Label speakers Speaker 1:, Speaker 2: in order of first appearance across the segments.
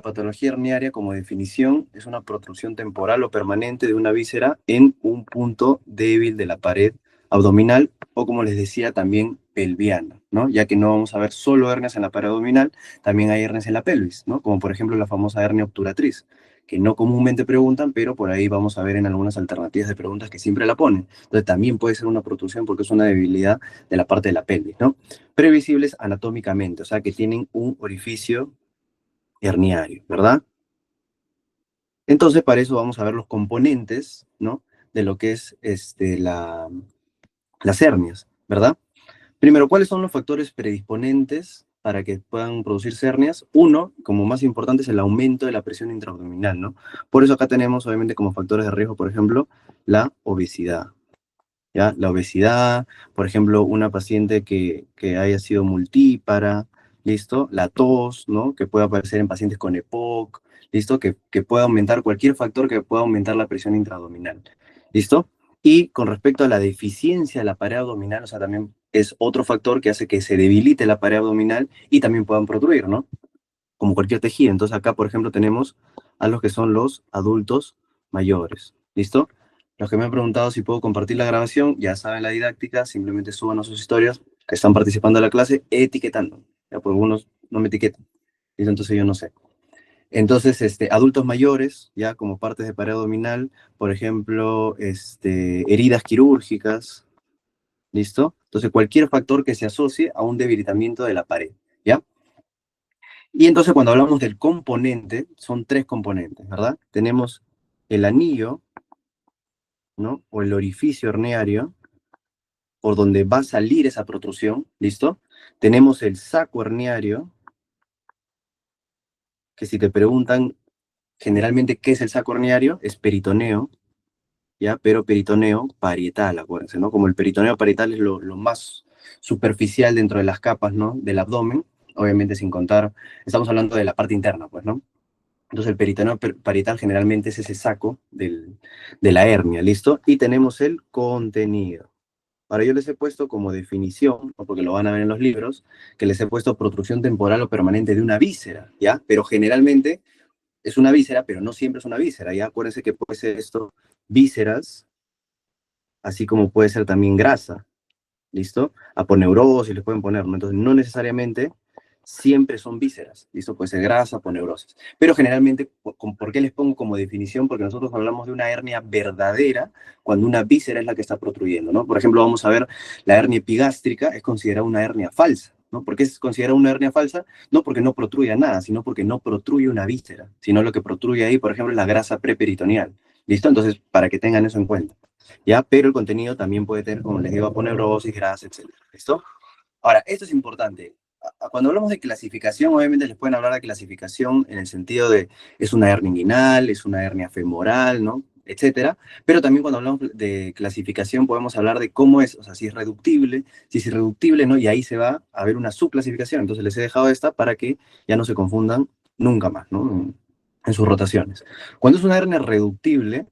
Speaker 1: patología herniaria, como definición, es una protrusión temporal o permanente de una víscera en un punto débil de la pared abdominal o, como les decía, también pelviana, ¿no? Ya que no vamos a ver solo hernias en la pared abdominal, también hay hernias en la pelvis, ¿no? Como por ejemplo la famosa hernia obturatriz, que no comúnmente preguntan, pero por ahí vamos a ver en algunas alternativas de preguntas que siempre la ponen. Entonces también puede ser una protrusión porque es una debilidad de la parte de la pelvis, ¿no? Previsibles anatómicamente, o sea, que tienen un orificio herniario, ¿verdad? Entonces, para eso vamos a ver los componentes, ¿no? De lo que es las hernias, ¿verdad? Primero, ¿cuáles son los factores predisponentes para que puedan producirse hernias? Uno, como más importante, es el aumento de la presión intraabdominal, ¿no? Por eso acá tenemos, obviamente, como factores de riesgo, por ejemplo, la obesidad, ¿ya? La obesidad, por ejemplo, una paciente que haya sido multípara, ¿listo? La tos, ¿no? Que puede aparecer en pacientes con EPOC, ¿listo? Que pueda aumentar cualquier factor que pueda aumentar la presión intraabdominal, ¿listo? Y con respecto a la deficiencia de la pared abdominal, o sea, también es otro factor que hace que se debilite la pared abdominal y también puedan protruir, ¿no? Como cualquier tejido. Entonces acá, por ejemplo, tenemos a los que son los adultos mayores. ¿Listo? Los que me han preguntado si puedo compartir la grabación, ya saben la didáctica, simplemente suban a sus historias que están participando de la clase etiquetando. Ya, pues algunos no me etiquetan. ¿Listo? Entonces yo no sé. Entonces, adultos mayores, ya como partes de pared abdominal, por ejemplo, heridas quirúrgicas, ¿listo? Entonces, cualquier factor que se asocie a un debilitamiento de la pared, ¿ya? Y entonces cuando hablamos del componente, son tres componentes, ¿verdad? Tenemos el anillo, ¿no? O el orificio herniario, por donde va a salir esa protrusión, ¿listo? Tenemos el saco herniario, que si te preguntan generalmente qué es el saco herniario, es peritoneo, ¿ya? Pero peritoneo parietal, acuérdense, ¿no? Como el peritoneo parietal es lo más superficial dentro de las capas, ¿no? Del abdomen, obviamente sin contar, estamos hablando de la parte interna, pues, ¿no? Entonces el peritoneo parietal generalmente es ese saco de la hernia, ¿listo? Y tenemos el contenido. Ahora yo les he puesto como definición, ¿no? Porque lo van a ver en los libros, que les he puesto protrusión temporal o permanente de una víscera, ¿ya? Pero generalmente es una víscera, pero no siempre es una víscera, ¿ya? Acuérdense que puede ser esto vísceras, así como puede ser también grasa, ¿listo? Aponeurosis les pueden poner, ¿no? Entonces no necesariamente siempre son vísceras, ¿listo? Puede ser grasa, aponeurosis. Pero generalmente, ¿por qué les pongo como definición? Porque nosotros hablamos de una hernia verdadera cuando una víscera es la que está protruyendo, ¿no? Por ejemplo, vamos a ver, la hernia epigástrica es considerada una hernia falsa, ¿no? ¿Por qué es considerada una hernia falsa? No porque no protruya nada, sino porque no protruye una víscera, sino lo que protruye ahí, por ejemplo, es la grasa preperitoneal, ¿listo? Entonces, para que tengan eso en cuenta, ¿ya? Pero el contenido también puede tener, como les digo, aponeurosis, grasa, etc. ¿Listo? Ahora, esto es importante. Cuando hablamos de clasificación, obviamente les pueden hablar de clasificación en el sentido de es una hernia inguinal, es una hernia femoral, ¿no? Etcétera. Pero también cuando hablamos de clasificación podemos hablar de cómo es, o sea, si es reductible, si es irreductible, ¿no? Y ahí se va a ver una subclasificación. Entonces les he dejado esta para que ya no se confundan nunca más, ¿no? En sus rotaciones. Cuando es una hernia reductible,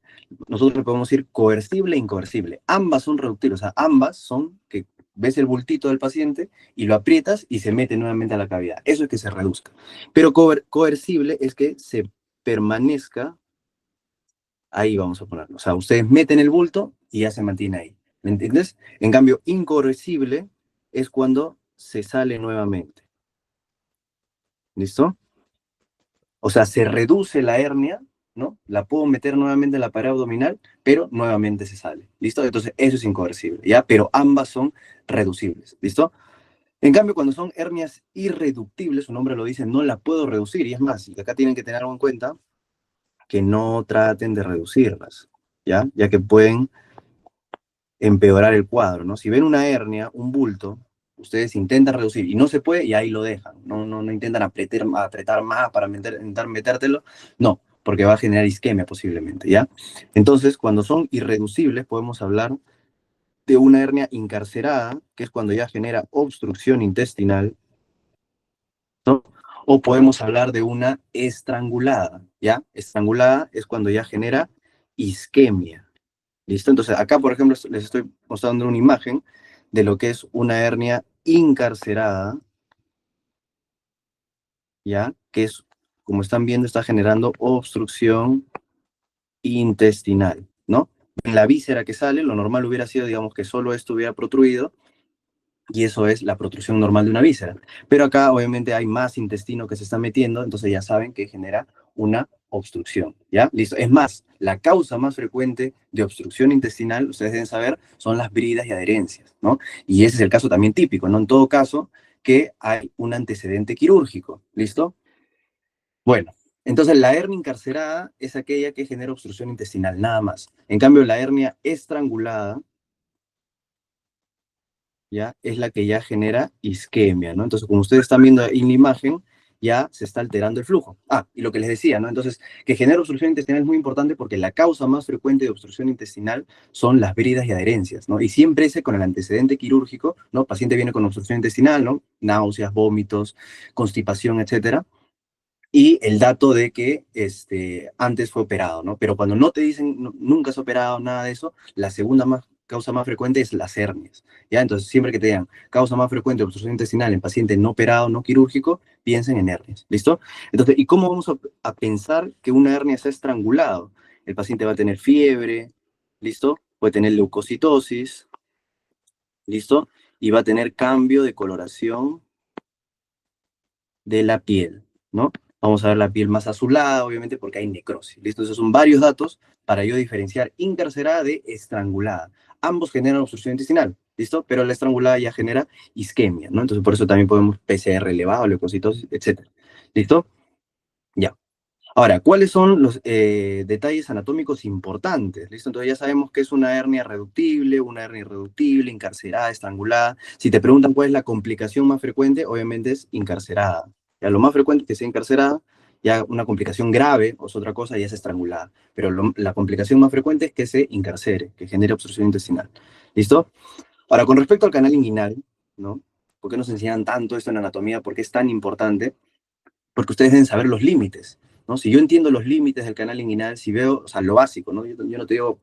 Speaker 1: nosotros le podemos decir coercible e incoercible. Ambas son reductibles, o sea, ambas son que ves el bultito del paciente y lo aprietas y se mete nuevamente a la cavidad. Eso es que se reduzca. Pero coercible es que se permanezca ahí, vamos a ponerlo. O sea, ustedes meten el bulto y ya se mantiene ahí. ¿Me entiendes? En cambio, incoercible es cuando se sale nuevamente. ¿Listo? O sea, se reduce la hernia, ¿no? La puedo meter nuevamente en la pared abdominal, pero nuevamente se sale. ¿Listo? Entonces, eso es incoercible, ¿ya? Pero ambas son reducibles. ¿Listo? En cambio, cuando son hernias irreductibles, su nombre lo dice, no la puedo reducir. Y es más, y acá tienen que tener algo en cuenta, que no traten de reducirlas, ¿ya? Ya que pueden empeorar el cuadro, ¿no? Si ven una hernia, un bulto, ustedes intentan reducir y no se puede y ahí lo dejan. No intentan apretar más para intentar metértelo. No, porque va a generar isquemia posiblemente, ¿ya? Entonces, cuando son irreducibles, podemos hablar de una hernia incarcerada, que es cuando ya genera obstrucción intestinal, ¿no? O podemos hablar de una estrangulada, ¿ya? Estrangulada es cuando ya genera isquemia, ¿listo? Entonces, acá, por ejemplo, les estoy mostrando una imagen de lo que es una hernia incarcerada, ¿ya? Que es como están viendo, está generando obstrucción intestinal, ¿no? En la víscera que sale, lo normal hubiera sido, digamos, que solo esto hubiera protruido, y eso es la protrusión normal de una víscera. Pero acá, obviamente, hay más intestino que se está metiendo, entonces ya saben que genera una obstrucción, ¿ya? Listo. Es más, la causa más frecuente de obstrucción intestinal, ustedes deben saber, son las bridas y adherencias, ¿no? Y ese es el caso también típico, ¿no? En todo caso, que hay un antecedente quirúrgico, ¿listo? Bueno, entonces la hernia encarcerada es aquella que genera obstrucción intestinal, nada más. En cambio, la hernia estrangulada, ya es la que ya genera isquemia, ¿no? Entonces, como ustedes están viendo en la imagen, ya se está alterando el flujo. Ah, y lo que les decía, ¿no? Entonces, que genera obstrucción intestinal es muy importante porque la causa más frecuente de obstrucción intestinal son las bridas y adherencias, ¿no? Y siempre ese con el antecedente quirúrgico, ¿no? Paciente viene con obstrucción intestinal, ¿no? Náuseas, vómitos, constipación, etcétera, y el dato de que antes fue operado, ¿no? Pero cuando no te dicen nunca has operado, nada de eso, la segunda causa más frecuente es las hernias, ¿ya? Entonces, siempre que te digan causa más frecuente de obstrucción intestinal en paciente no operado, no quirúrgico, piensen en hernias, ¿listo? Entonces, ¿y cómo vamos a pensar que una hernia se ha estrangulado? El paciente va a tener fiebre, ¿listo? Puede tener leucocitosis, ¿listo? Y va a tener cambio de coloración de la piel, ¿no? Vamos a ver la piel más azulada, obviamente, porque hay necrosis. ¿Listo? Esos son varios datos para yo diferenciar encarcerada de estrangulada. Ambos generan obstrucción intestinal, ¿listo? Pero la estrangulada ya genera isquemia, ¿no? Entonces, por eso también podemos PCR elevado, leucocitosis, etc. ¿Listo? Ya. Ahora, ¿cuáles son los detalles anatómicos importantes? ¿Listo? Entonces ya sabemos que es una hernia reductible, una hernia irreductible, encarcerada, estrangulada. Si te preguntan cuál es la complicación más frecuente, obviamente es encarcerada. Ya lo más frecuente es que sea encarcerada, ya una complicación grave o es otra cosa, ya es estrangulada. Pero la complicación más frecuente es que se encarcere, que genere obstrucción intestinal. ¿Listo? Ahora, con respecto al canal inguinal, ¿no? ¿Por qué nos enseñan tanto esto en anatomía? ¿Por qué es tan importante? Porque ustedes deben saber los límites, ¿no? Si yo entiendo los límites del canal inguinal, si veo, o sea, lo básico, ¿no? Yo no te digo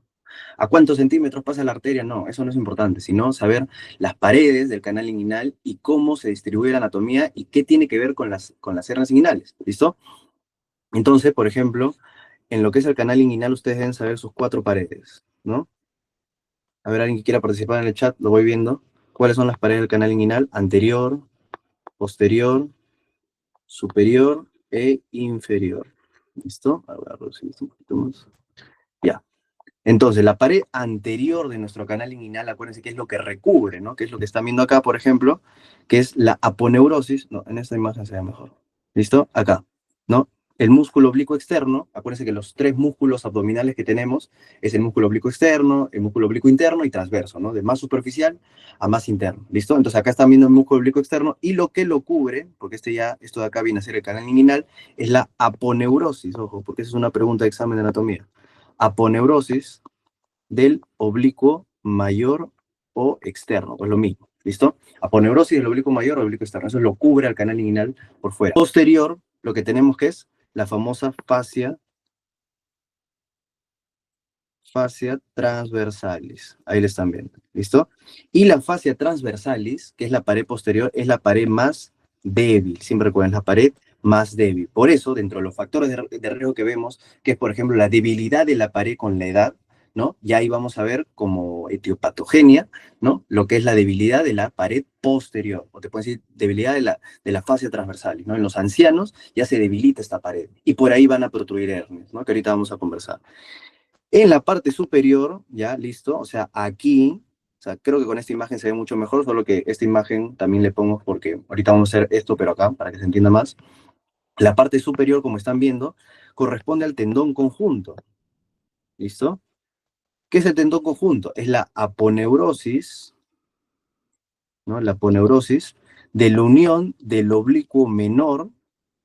Speaker 1: a cuántos centímetros pasa la arteria, no, eso no es importante, sino saber las paredes del canal inguinal y cómo se distribuye la anatomía y qué tiene que ver con las hernias inguinales, ¿listo? Entonces, por ejemplo, en lo que es el canal inguinal, ustedes deben saber sus cuatro paredes, ¿no? A ver, alguien que quiera participar en el chat, lo voy viendo. ¿Cuáles son las paredes del canal inguinal? Anterior, posterior, superior e inferior. ¿Listo? A ver, reducir esto un poquito más. Ya. Entonces, la pared anterior de nuestro canal inguinal, acuérdense que es lo que recubre, ¿no? Que es lo que están viendo acá, por ejemplo, que es la aponeurosis. No, en esta imagen se ve mejor. ¿Listo? Acá, ¿no? El músculo oblicuo externo, acuérdense que los tres músculos abdominales que tenemos es el músculo oblicuo externo, el músculo oblicuo interno y transverso, ¿no? De más superficial a más interno, ¿listo? Entonces acá están viendo el músculo oblicuo externo y lo que lo cubre, porque esto de acá viene a ser el canal inguinal, es la aponeurosis, ojo, porque esa es una pregunta de examen de anatomía. Aponeurosis del oblicuo mayor o externo, pues lo mismo, ¿listo? Aponeurosis del oblicuo mayor o oblicuo externo, eso lo cubre al canal inguinal por fuera. Posterior, lo que tenemos que es la famosa fascia transversalis, ahí le están viendo, ¿listo? Y la fascia transversalis, que es la pared posterior, es la pared más débil, siempre recuerden, la pared más débil. Por eso, dentro de los factores de riesgo que vemos, que es, por ejemplo, la debilidad de la pared con la edad, ¿no? Ya ahí vamos a ver como etiopatogenia, ¿no? Lo que es la debilidad de la pared posterior, o te pueden decir debilidad de la fascia transversalis, ¿no? En los ancianos ya se debilita esta pared, y por ahí van a protruir hernias, ¿no? Que ahorita vamos a conversar. En la parte superior, ya, listo, o sea, aquí, o sea, creo que con esta imagen se ve mucho mejor, solo que esta imagen también le pongo porque ahorita vamos a hacer esto, pero acá, para que se entienda más. La parte superior, como están viendo, corresponde al tendón conjunto, ¿listo? ¿Qué es el tendón conjunto? Es la aponeurosis, ¿no? La aponeurosis de la unión del oblicuo menor,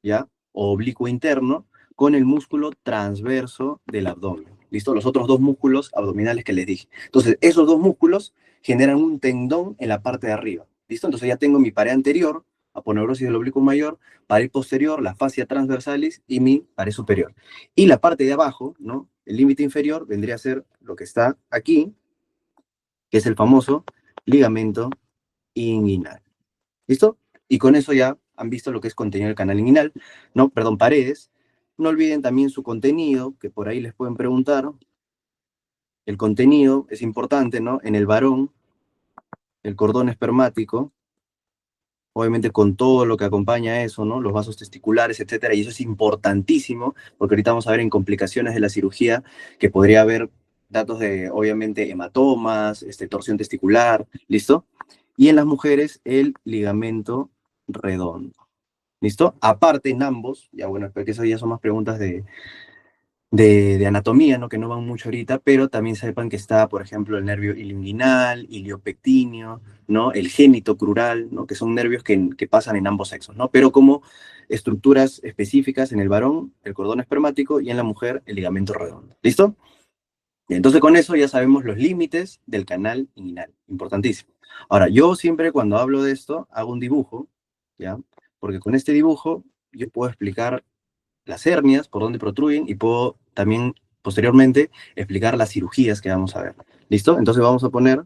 Speaker 1: ¿ya? O oblicuo interno, con el músculo transverso del abdomen. ¿Listo? Los otros dos músculos abdominales que les dije. Entonces, esos dos músculos generan un tendón en la parte de arriba. ¿Listo? Entonces ya tengo mi pared anterior, aponeurosis del oblicuo mayor, pared posterior, la fascia transversalis y mi pared superior. Y la parte de abajo, ¿no? El límite inferior vendría a ser lo que está aquí, que es el famoso ligamento inguinal. ¿Listo? Y con eso ya han visto lo que es contenido del canal inguinal, no, perdón, paredes. No olviden también su contenido, que por ahí les pueden preguntar. El contenido es importante, ¿no? En el varón, el cordón espermático, obviamente con todo lo que acompaña a eso, ¿no? Los vasos testiculares, etcétera, y eso es importantísimo, porque ahorita vamos a ver en complicaciones de la cirugía que podría haber datos de, obviamente, hematomas, torsión testicular, ¿listo? Y en las mujeres, el ligamento redondo, ¿listo? Aparte, en ambos, ya bueno, espero que esas ya son más preguntas de anatomía, ¿no? Que no van mucho ahorita, pero también sepan que está, por ejemplo, el nervio ilioinguinal, iliopectíneo, ¿no? El génito crural, ¿no? Que son nervios que pasan en ambos sexos, ¿no? Pero como estructuras específicas en el varón, el cordón espermático, y en la mujer, el ligamento redondo. ¿Listo? Y entonces con eso ya sabemos los límites del canal inguinal. Importantísimo. Ahora, yo siempre cuando hablo de esto, hago un dibujo, ¿ya? Porque con este dibujo yo puedo explicar las hernias, por dónde protruyen, y puedo también posteriormente explicar las cirugías que vamos a ver. ¿Listo? Entonces vamos a poner,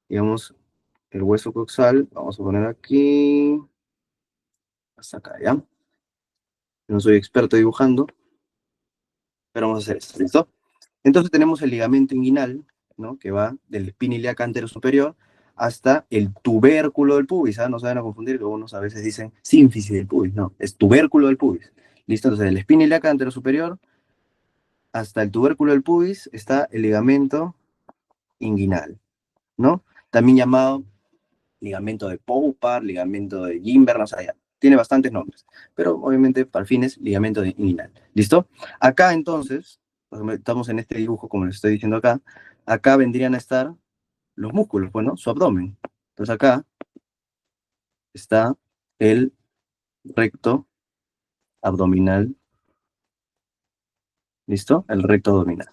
Speaker 1: digamos, el hueso coxal, vamos a poner aquí, hasta acá, ¿ya? No soy experto dibujando, pero vamos a hacer esto, ¿listo? Entonces tenemos el ligamento inguinal, ¿no? Que va del espina ilíaca anterior superior hasta el tubérculo del pubis, ¿ah? No se van a confundir, que algunos a veces dicen sínfisis del pubis, no, es tubérculo del pubis. ¿Listo? Entonces el espina ilíaca anterior superior hasta el tubérculo del pubis está el ligamento inguinal, ¿no? También llamado ligamento de Poupart, ligamento de Gimberna, o sea, ya, tiene bastantes nombres, pero obviamente para fines ligamento de inguinal. ¿Listo? Acá entonces, estamos en este dibujo como les estoy diciendo acá vendrían a estar los músculos, bueno, su abdomen. Entonces acá está el recto abdominal, ¿listo? El recto abdominal.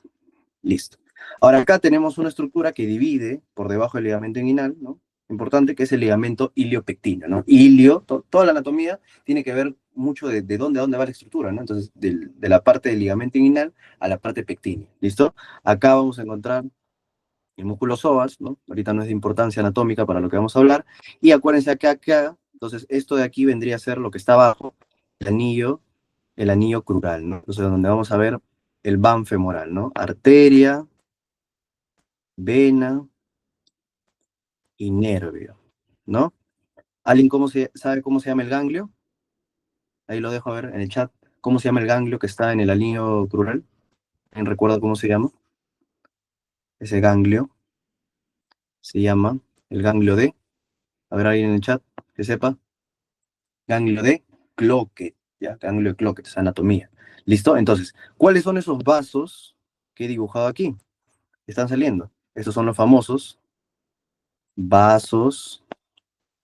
Speaker 1: Listo. Ahora acá tenemos una estructura que divide por debajo del ligamento inguinal, ¿no? Importante, que es el ligamento iliopectíneo, ¿no? Toda la anatomía tiene que ver mucho de dónde a dónde va la estructura, ¿no? Entonces, de la parte del ligamento inguinal a la parte pectínea, ¿listo? Acá vamos a encontrar el músculo psoas, ¿no? Ahorita no es de importancia anatómica para lo que vamos a hablar. Y acuérdense acá, entonces esto de aquí vendría a ser lo que está abajo, el anillo crural, ¿no? Entonces, donde vamos a ver el van femoral, ¿no? Arteria, vena y nervio, ¿no? ¿Alguien sabe cómo se llama el ganglio? Ahí lo dejo a ver en el chat. ¿Cómo se llama el ganglio que está en el anillo crural? ¿Alguien recuerda cómo se llama? Ese ganglio se llama el ganglio de, a ver alguien en el chat que sepa, ganglio de Cloquet, ¿ya? Ganglio de Cloquet, es anatomía. ¿Listo? Entonces, ¿cuáles son esos vasos que he dibujado aquí? Están saliendo. Estos son los famosos vasos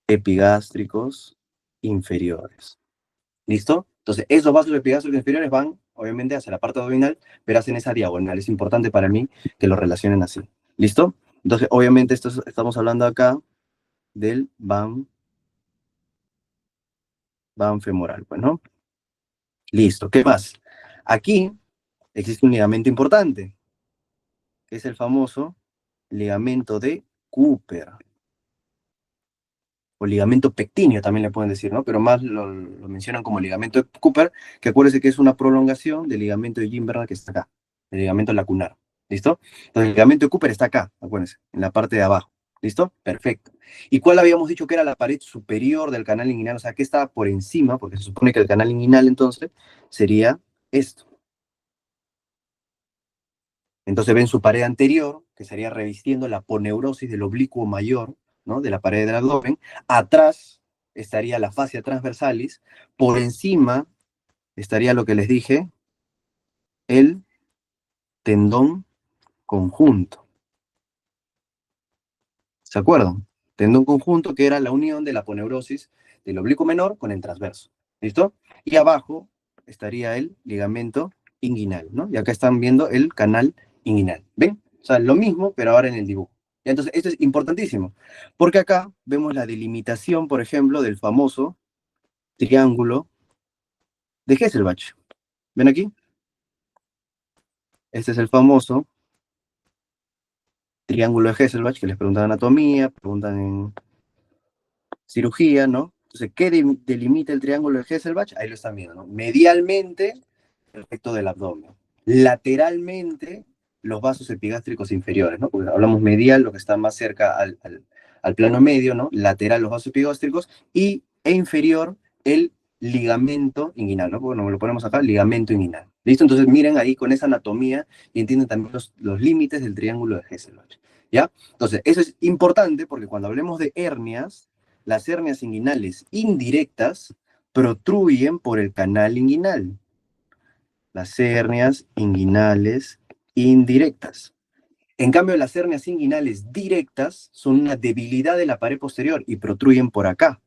Speaker 1: epigástricos inferiores. ¿Listo? Entonces, esos vasos epigástricos inferiores van, obviamente, hacia la parte abdominal, pero hacen esa diagonal. Es importante para mí que lo relacionen así. ¿Listo? Entonces, obviamente, estamos hablando acá del van femoral, pues, ¿no? Listo. ¿Qué más? Aquí existe un ligamento importante, que es el famoso ligamento de Cooper, o ligamento pectíneo también le pueden decir, ¿no? Pero más lo mencionan como ligamento de Cooper, que acuérdense que es una prolongación del ligamento de Gimberna que está acá, el ligamento lacunar. ¿Listo? Entonces el ligamento de Cooper está acá, acuérdense, en la parte de abajo. ¿Listo? Perfecto. ¿Y cuál habíamos dicho que era la pared superior del canal inguinal? O sea, que estaba por encima, porque se supone que el canal inguinal entonces sería esto. Entonces ven su pared anterior, que estaría revistiendo la poneurosis del oblicuo mayor, ¿no? De la pared del abdomen. Atrás estaría la fascia transversalis. Por encima estaría lo que les dije, el tendón conjunto. ¿Se acuerdan? Tendón conjunto, que era la unión de la poneurosis del oblicuo menor con el transverso. ¿Listo? Y abajo estaría el ligamento inguinal, ¿no? Y acá están viendo el canal inguinal. ¿Ven? O sea, lo mismo, pero ahora en el dibujo. Y entonces, esto es importantísimo, porque acá vemos la delimitación, por ejemplo, del famoso triángulo de Hesselbach. ¿Ven aquí? Este es el famoso triángulo de Hesselbach, que les preguntan anatomía, preguntan en cirugía, ¿no? Entonces, ¿qué delimita el triángulo de Hesselbach? Ahí lo están viendo, ¿no? Medialmente, el recto del abdomen. Lateralmente, los vasos epigástricos inferiores, ¿no? Porque hablamos medial, lo que está más cerca al plano medio, ¿no? Lateral, los vasos epigástricos, e inferior, el ligamento inguinal, ¿no? Bueno, lo ponemos acá, ligamento inguinal. ¿Listo? Entonces, miren ahí con esa anatomía y entienden también los límites del triángulo de Hesselbach, ¿ya? Entonces, eso es importante porque cuando hablemos de hernias, las hernias inguinales indirectas protruyen por el canal inguinal. Las hernias inguinales indirectas. En cambio, las hernias inguinales directas son una debilidad de la pared posterior y protruyen por acá,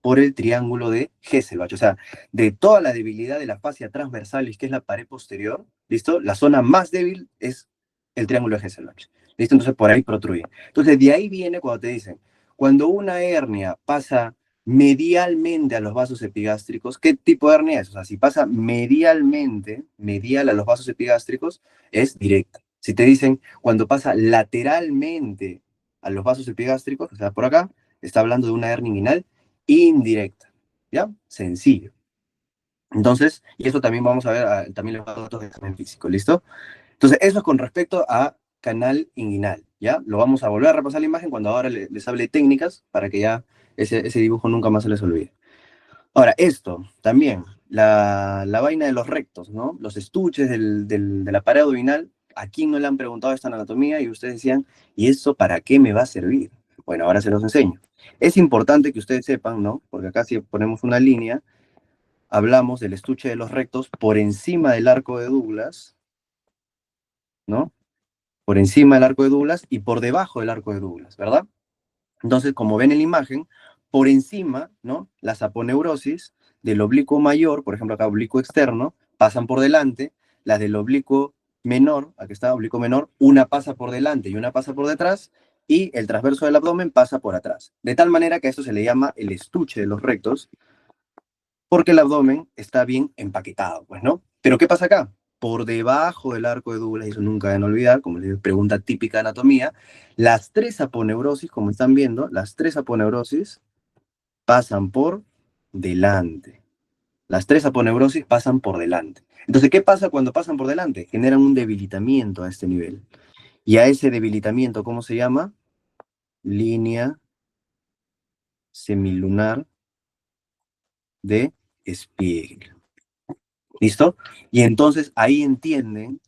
Speaker 1: por el triángulo de Hesselbach. O sea, de toda la debilidad de la fascia transversalis, que es la pared posterior, ¿listo? La zona más débil es el triángulo de Hesselbach. ¿Listo? Entonces, por ahí protruye. Entonces, de ahí viene cuando te dicen, cuando una hernia pasa medialmente a los vasos epigástricos, ¿qué tipo de hernia es? O sea, si pasa medialmente, medial a los vasos epigástricos, es directa. Si te dicen, cuando pasa lateralmente a los vasos epigástricos, o sea, por acá, está hablando de una hernia inguinal indirecta, ¿ya? Sencillo. Entonces, y eso también vamos a ver, también les voy a dar datos de examen físico, ¿listo? Entonces, eso es con respecto a canal inguinal, ¿ya? Lo vamos a volver a repasar la imagen cuando ahora les hable de técnicas para que ya ese dibujo nunca más se les olvide. Ahora, esto también, la vaina de los rectos, ¿no? Los estuches de la pared abdominal, ¿a quién no le han preguntado esta anatomía? Y ustedes decían, ¿y eso para qué me va a servir? Bueno, ahora se los enseño. Es importante que ustedes sepan, ¿no? Porque acá si ponemos una línea, hablamos del estuche de los rectos por encima del arco de Douglas, ¿no? Por encima del arco de Douglas y por debajo del arco de Douglas, ¿verdad? Entonces, como ven en la imagen, por encima, ¿no? Las aponeurosis del oblicuo mayor, por ejemplo acá oblicuo externo, pasan por delante, las del oblicuo menor, aquí está oblicuo menor, una pasa por delante y una pasa por detrás, y el transverso del abdomen pasa por atrás. De tal manera que a esto se le llama el estuche de los rectos, porque el abdomen está bien empaquetado, pues, ¿no? Pero ¿qué pasa acá? Por debajo del arco de Douglas, y eso nunca deben olvidar, como les pregunta típica de anatomía, las tres aponeurosis, como están viendo, las tres aponeurosis pasan por delante. Las tres aponeurosis pasan por delante. Entonces, ¿qué pasa cuando pasan por delante? Generan un debilitamiento a este nivel. Y a ese debilitamiento, ¿cómo se llama? Línea semilunar de Spiegel. ¿Listo? Y entonces ahí entienden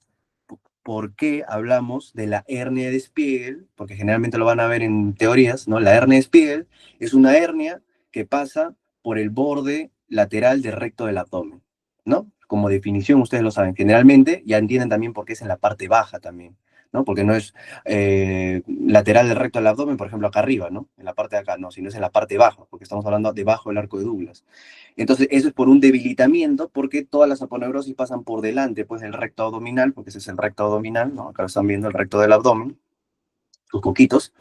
Speaker 1: por qué hablamos de la hernia de Spiegel, porque generalmente lo van a ver en teorías, ¿no? La hernia de Spiegel es una hernia que pasa por el borde lateral del recto del abdomen, ¿no? Como definición, ustedes lo saben, generalmente ya entienden también por qué es en la parte baja también, ¿no? Porque no es lateral del recto del abdomen, por ejemplo, acá arriba, ¿no? En la parte de acá, no, sino es en la parte baja, porque estamos hablando debajo del arco de Douglas. Entonces, eso es por un debilitamiento, porque todas las aponeurosis pasan por delante, pues, del recto abdominal, porque ese es el recto abdominal, ¿no? Acá están viendo el recto del abdomen, sus coquitos.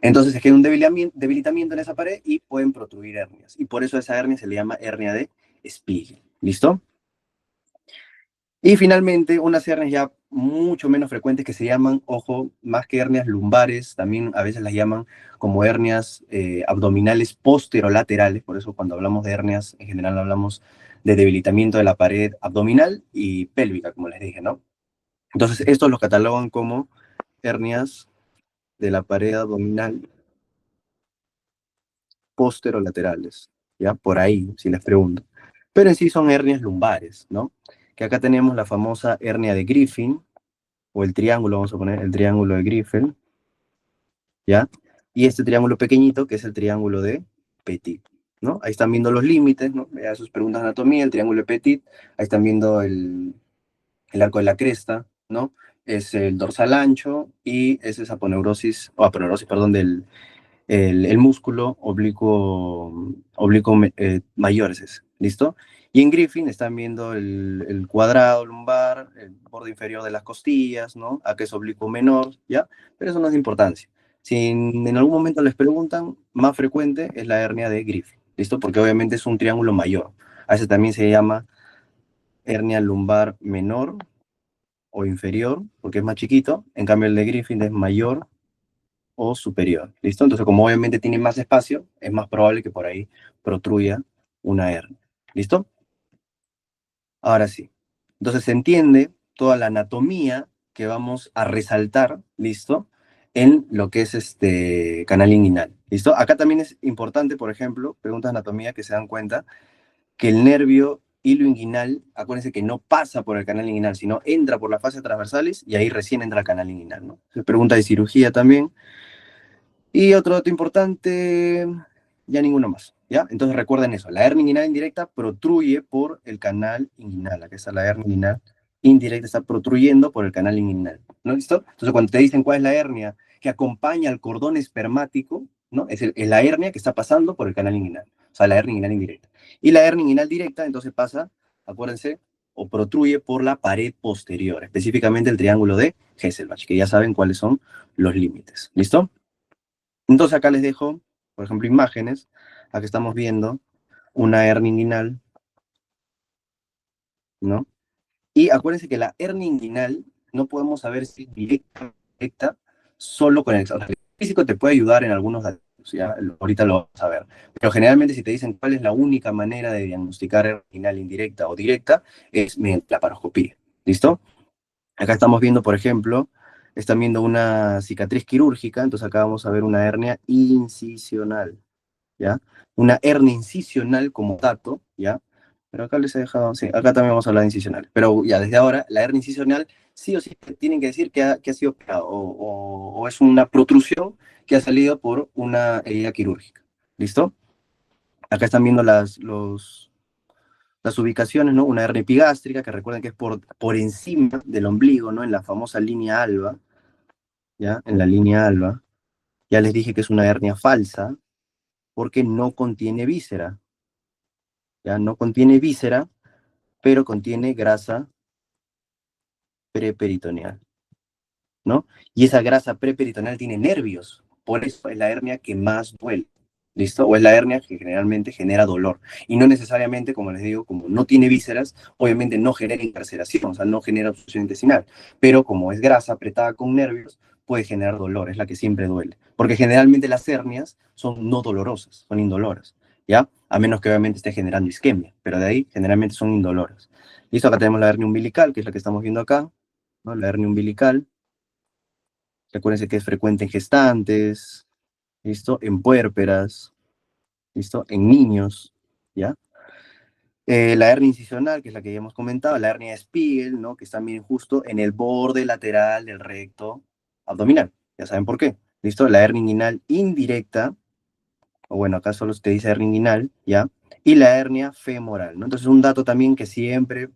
Speaker 1: Entonces, es que hay un debilitamiento en esa pared y pueden protruir hernias. Y por eso esa hernia se le llama hernia de Spiegel. ¿Listo? Y finalmente, unas hernias ya mucho menos frecuentes que se llaman, ojo, más que hernias lumbares, también a veces las llaman como hernias abdominales posterolaterales, por eso cuando hablamos de hernias, en general hablamos de debilitamiento de la pared abdominal y pélvica, como les dije, ¿no? Entonces, estos los catalogan como hernias de la pared abdominal posterolaterales, ¿ya? Por ahí, si les pregunto. Pero en sí son hernias lumbares, ¿no? Que acá tenemos la famosa hernia de Griffin, o el triángulo, vamos a poner el triángulo de Griffin, ¿ya? Y este triángulo pequeñito, que es el triángulo de Petit, ¿no? Ahí están viendo los límites, ¿no? Ya sus preguntas de anatomía, el triángulo de Petit, ahí están viendo el arco de la cresta, ¿no? Es el dorsal ancho y esa es aponeurosis, o aponeurosis, perdón, del el músculo oblicuo mayor es ese, ¿listo? Y en Griffin están viendo el cuadrado lumbar, el borde inferior de las costillas, ¿no? Acá es oblicuo menor, ¿ya? Pero eso no es de importancia. Si en algún momento les preguntan, más frecuente es la hernia de Griffin, ¿listo? Porque obviamente es un triángulo mayor. A ese también se llama hernia lumbar menor o inferior, porque es más chiquito. En cambio el de Griffin es mayor o superior, ¿listo? Entonces, como obviamente tiene más espacio, es más probable que por ahí protruya una hernia, ¿listo? Ahora sí. Entonces se entiende toda la anatomía que vamos a resaltar, ¿listo? En lo que es este canal inguinal, ¿listo? Acá también es importante, por ejemplo, preguntas de anatomía que se dan cuenta que el nervio hilo inguinal, acuérdense que no pasa por el canal inguinal, sino entra por las fascias transversales y ahí recién entra el canal inguinal, ¿no? Se pregunta de cirugía también. Y otro dato importante, ya ninguno más, ¿ya? Entonces recuerden eso, la hernia inguinal indirecta protruye por el canal inguinal, aquí está la hernia inguinal indirecta, está protruyendo por el canal inguinal, ¿no? ¿Listo? Entonces cuando te dicen cuál es la hernia que acompaña al cordón espermático, ¿no? Es la hernia que está pasando por el canal inguinal, o sea, la hernia inguinal indirecta. Y la hernia inguinal directa, entonces pasa, acuérdense, o protruye por la pared posterior, específicamente el triángulo de Hesselbach, que ya saben cuáles son los límites, ¿listo? Entonces acá les dejo, por ejemplo, imágenes. Acá estamos viendo una hernia inguinal, ¿no? Y acuérdense que la hernia inguinal no podemos saber si es directa solo con el examen. El físico te puede ayudar en algunos datos, ya ahorita lo vamos a ver. Pero generalmente si te dicen cuál es la única manera de diagnosticar hernia inguinal indirecta o directa, es mediante la paroscopía. ¿Listo? Acá estamos viendo, por ejemplo, están viendo una cicatriz quirúrgica, entonces acá vamos a ver una hernia incisional. ¿Ya? Una hernia incisional como dato, ¿ya? Pero acá les he dejado, sí, acá también vamos a hablar de incisional. Pero ya, desde ahora, la hernia incisional sí o sí tienen que decir que ha sido operado, o es una protrusión que ha salido por una herida quirúrgica. ¿Listo? Acá están viendo las ubicaciones, ¿no? Una hernia epigástrica, que recuerden que es por encima del ombligo, ¿no? En la famosa línea alba, ¿ya? En la línea alba. Ya les dije que es una hernia falsa, porque no contiene víscera, ¿ya? No contiene víscera, pero contiene grasa preperitoneal, ¿no? Y esa grasa preperitoneal tiene nervios, por eso es la hernia que más duele, ¿listo? O es la hernia que generalmente genera dolor. Y no necesariamente, como les digo, como no tiene vísceras, obviamente no genera incarceración, o sea, no genera obstrucción intestinal, pero como es grasa apretada con nervios, puede generar dolor, es la que siempre duele. Porque generalmente las hernias son no dolorosas, son indoloras, ¿ya? A menos que obviamente esté generando isquemia, pero de ahí generalmente son indoloras. Listo, acá tenemos la hernia umbilical, que es la que estamos viendo acá, ¿no? La hernia umbilical, recuérdense que es frecuente en gestantes, ¿listo? En puérperas, ¿listo? En niños, ¿ya? La hernia incisional, que es la que ya hemos comentado, la hernia de Spiegel, ¿no? Que está también justo en el borde lateral del recto abdominal. Ya saben por qué. ¿Listo? La hernia inguinal indirecta, o bueno, acá solo te dice hernia inguinal, ¿ya? Y la hernia femoral, ¿no? Entonces, un dato también que siempre,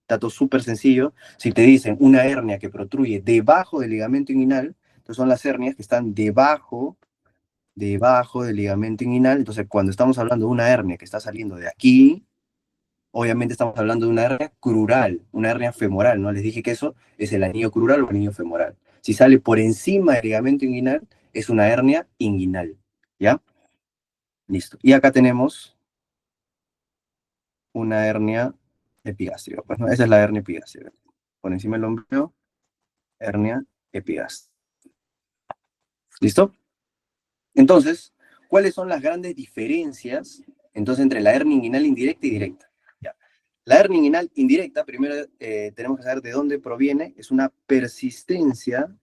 Speaker 1: dato súper sencillo, si te dicen una hernia que protruye debajo del ligamento inguinal, entonces son las hernias que están debajo del ligamento inguinal, entonces cuando estamos hablando de una hernia que está saliendo de aquí, obviamente estamos hablando de una hernia crural, una hernia femoral, ¿no? Les dije que eso es el anillo crural o el anillo femoral. Si sale por encima del ligamento inguinal, es una hernia inguinal, ¿ya? Listo. Y acá tenemos una hernia epigástrica. Pues, ¿no? Esa es la hernia epigástrica. Por encima del hombro, hernia epigástrica. ¿Listo? Entonces, ¿cuáles son las grandes diferencias entonces entre la hernia inguinal indirecta y directa? Ya. La hernia inguinal indirecta, primero tenemos que saber de dónde proviene, es una persistencia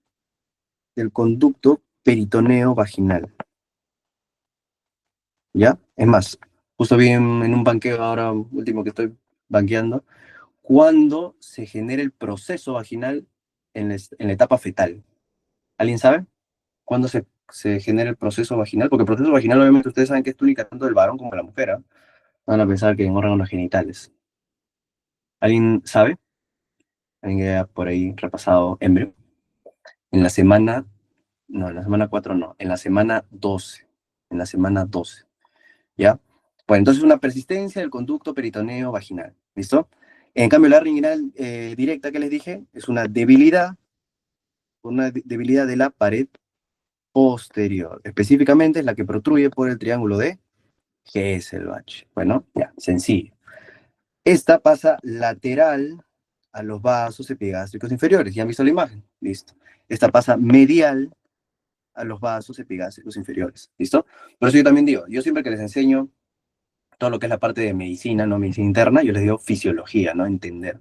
Speaker 1: del conducto peritoneo vaginal. ¿Ya? Es más, justo vi en un banqueo ahora último que estoy banqueando, cuando se genera el proceso vaginal en la etapa fetal. ¿Alguien sabe? ¿Cuándo se genera el proceso vaginal? Porque el proceso vaginal, obviamente, ustedes saben que es túnica tanto del varón como de la mujer, ¿eh? Van a pensar que en órganos genitales. ¿Alguien sabe? ¿Alguien que haya por ahí repasado embreo? En la semana, no, en la semana 4 no, en la semana 12. En la semana 12. ¿Ya? Bueno, entonces una persistencia del conducto peritoneo vaginal. ¿Listo? En cambio, la hernia inguinal directa que les dije es una debilidad de la pared posterior. Específicamente es la que protruye por el triángulo de Hesselbach. Bueno, ya, sencillo. Esta pasa lateral a los vasos epigástricos inferiores. ¿Ya han visto la imagen? Listo. Esta pasa medial a los vasos epigásticos inferiores. ¿Listo? Por eso yo también digo, yo siempre que les enseño todo lo que es la parte de medicina, ¿no? Medicina interna, yo les digo fisiología, ¿no? Entender.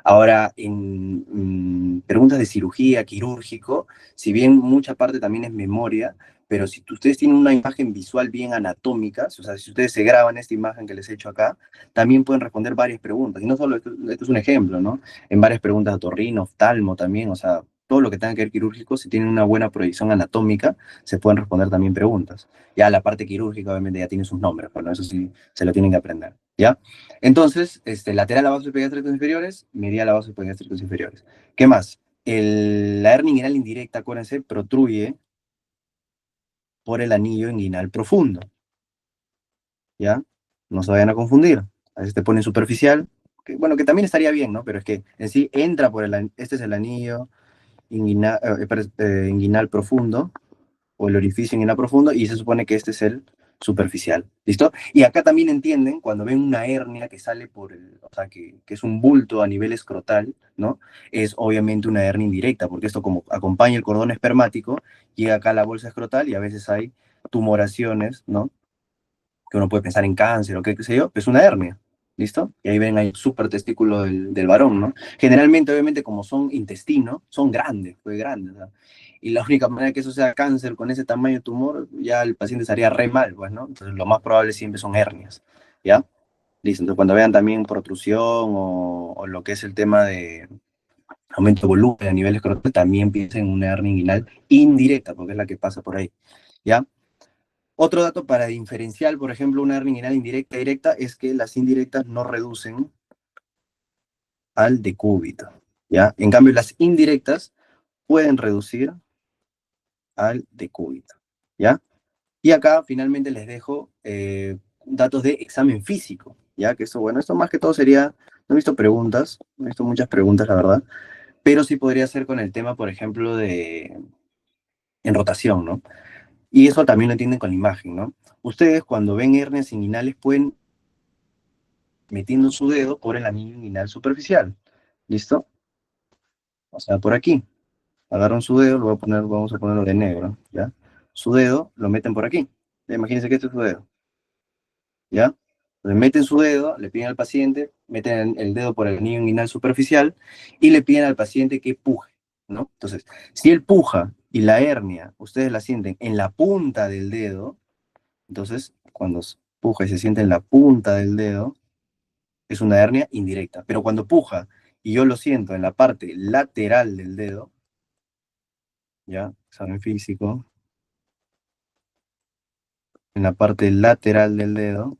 Speaker 1: Ahora, en preguntas de cirugía, quirúrgico, si bien mucha parte también es memoria, pero si ustedes tienen una imagen visual bien anatómica, o sea, si ustedes se graban esta imagen que les he hecho acá, también pueden responder varias preguntas. Y no solo, esto es un ejemplo, ¿no? En varias preguntas de otorrino, oftalmo también, o sea, todo lo que tenga que ver quirúrgico, si tienen una buena proyección anatómica, se pueden responder también preguntas. Ya la parte quirúrgica, obviamente, ya tiene sus nombres, bueno, eso sí, se lo tienen que aprender, ¿ya? Entonces, lateral a vasos epigastrícos inferiores, medial a vasos epigastrícos inferiores. ¿Qué más? La hernia inguinal indirecta, acuérdense, protruye por el anillo inguinal profundo, ¿ya? No se vayan a confundir. A veces te ponen superficial, que, bueno, que también estaría bien, ¿no? Pero es que en sí entra por este es el anillo inguinal, inguinal profundo, o el orificio inguinal profundo, y se supone que este es el superficial. ¿Listo? Y acá también entienden cuando ven una hernia que sale por o sea, que es un bulto a nivel escrotal, ¿no? Es obviamente una hernia indirecta, porque esto como acompaña el cordón espermático, llega acá a la bolsa escrotal y a veces hay tumoraciones, ¿no? Que uno puede pensar en cáncer o qué sé yo, es una hernia. ¿Listo? Y ahí ven ahí el super testículo del varón, ¿no? Generalmente, obviamente, como son intestino, son grandes, fue grande, ¿no? Y la única manera que eso sea cáncer con ese tamaño de tumor, ya el paciente estaría re mal, pues, ¿no? Entonces, lo más probable siempre son hernias, ¿ya? Listo, entonces cuando vean también protrusión o lo que es el tema de aumento de volumen a nivel escrotal, también piensen en una hernia inguinal indirecta, porque es la que pasa por ahí, ¿ya? Otro dato para diferenciar, por ejemplo, una hernia inguinal indirecta y directa es que las indirectas no reducen al decúbito, ¿ya? En cambio, las indirectas pueden reducir al decúbito, ¿ya? Y acá finalmente les dejo datos de examen físico, ¿ya? Que eso, bueno, esto más que todo sería, no he visto preguntas, no he visto muchas preguntas, la verdad, pero sí podría ser con el tema, por ejemplo, en rotación, ¿no? Y eso también lo entienden con la imagen, ¿no? Ustedes cuando ven hernias inguinales pueden metiendo su dedo por el anillo inguinal superficial. ¿Listo? O sea, por aquí. Agarran su dedo, lo voy a poner, vamos a ponerlo de negro, ¿ya? Su dedo lo meten por aquí. Ya, imagínense que este es su dedo, ¿ya? Entonces meten su dedo, le piden al paciente, meten el dedo por el anillo inguinal superficial y le piden al paciente que puje, ¿no? Entonces, si él puja y la hernia, ustedes la sienten en la punta del dedo, entonces, cuando puja y se siente en la punta del dedo, es una hernia indirecta. Pero cuando puja y yo lo siento en la parte lateral del dedo, ya, examen físico, en la parte lateral del dedo,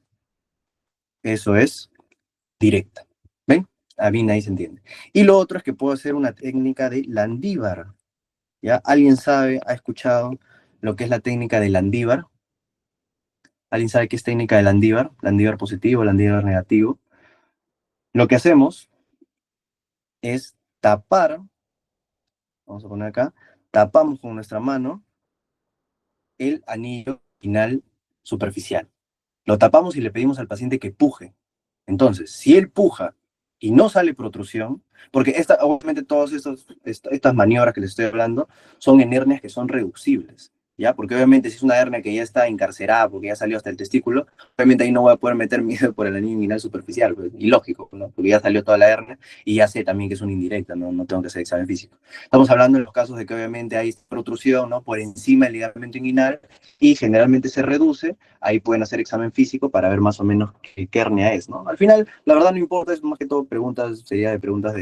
Speaker 1: eso es directa. ¿Ven? A mí nadie se entiende. Y lo otro es que puedo hacer una técnica de Landívar. ¿Ya? ¿Alguien sabe, ha escuchado lo que es la técnica de Landívar? ¿Alguien sabe qué es técnica de Landívar? Landívar positivo, Landívar negativo. Lo que hacemos es tapar, vamos a poner acá, tapamos con nuestra mano el anillo final superficial. Lo tapamos y le pedimos al paciente que puje. Entonces, si él puja y no sale protrusión, porque obviamente todas estas maniobras que les estoy hablando son en hernias que son reducibles, ¿ya? Porque obviamente si es una hernia que ya está encarcerada porque ya salió hasta el testículo, obviamente ahí no voy a poder meter mi dedo por el anillo inguinal superficial, pues, ilógico, ¿no? Porque ya salió toda la hernia y ya sé también que es una indirecta, ¿no? No tengo que hacer examen físico. Estamos hablando en los casos de que obviamente hay protrusión, ¿no? Por encima del ligamento inguinal y generalmente se reduce, ahí pueden hacer examen físico para ver más o menos qué hernia es, ¿no? Al final, la verdad no importa, es más que todo preguntas, sería de preguntas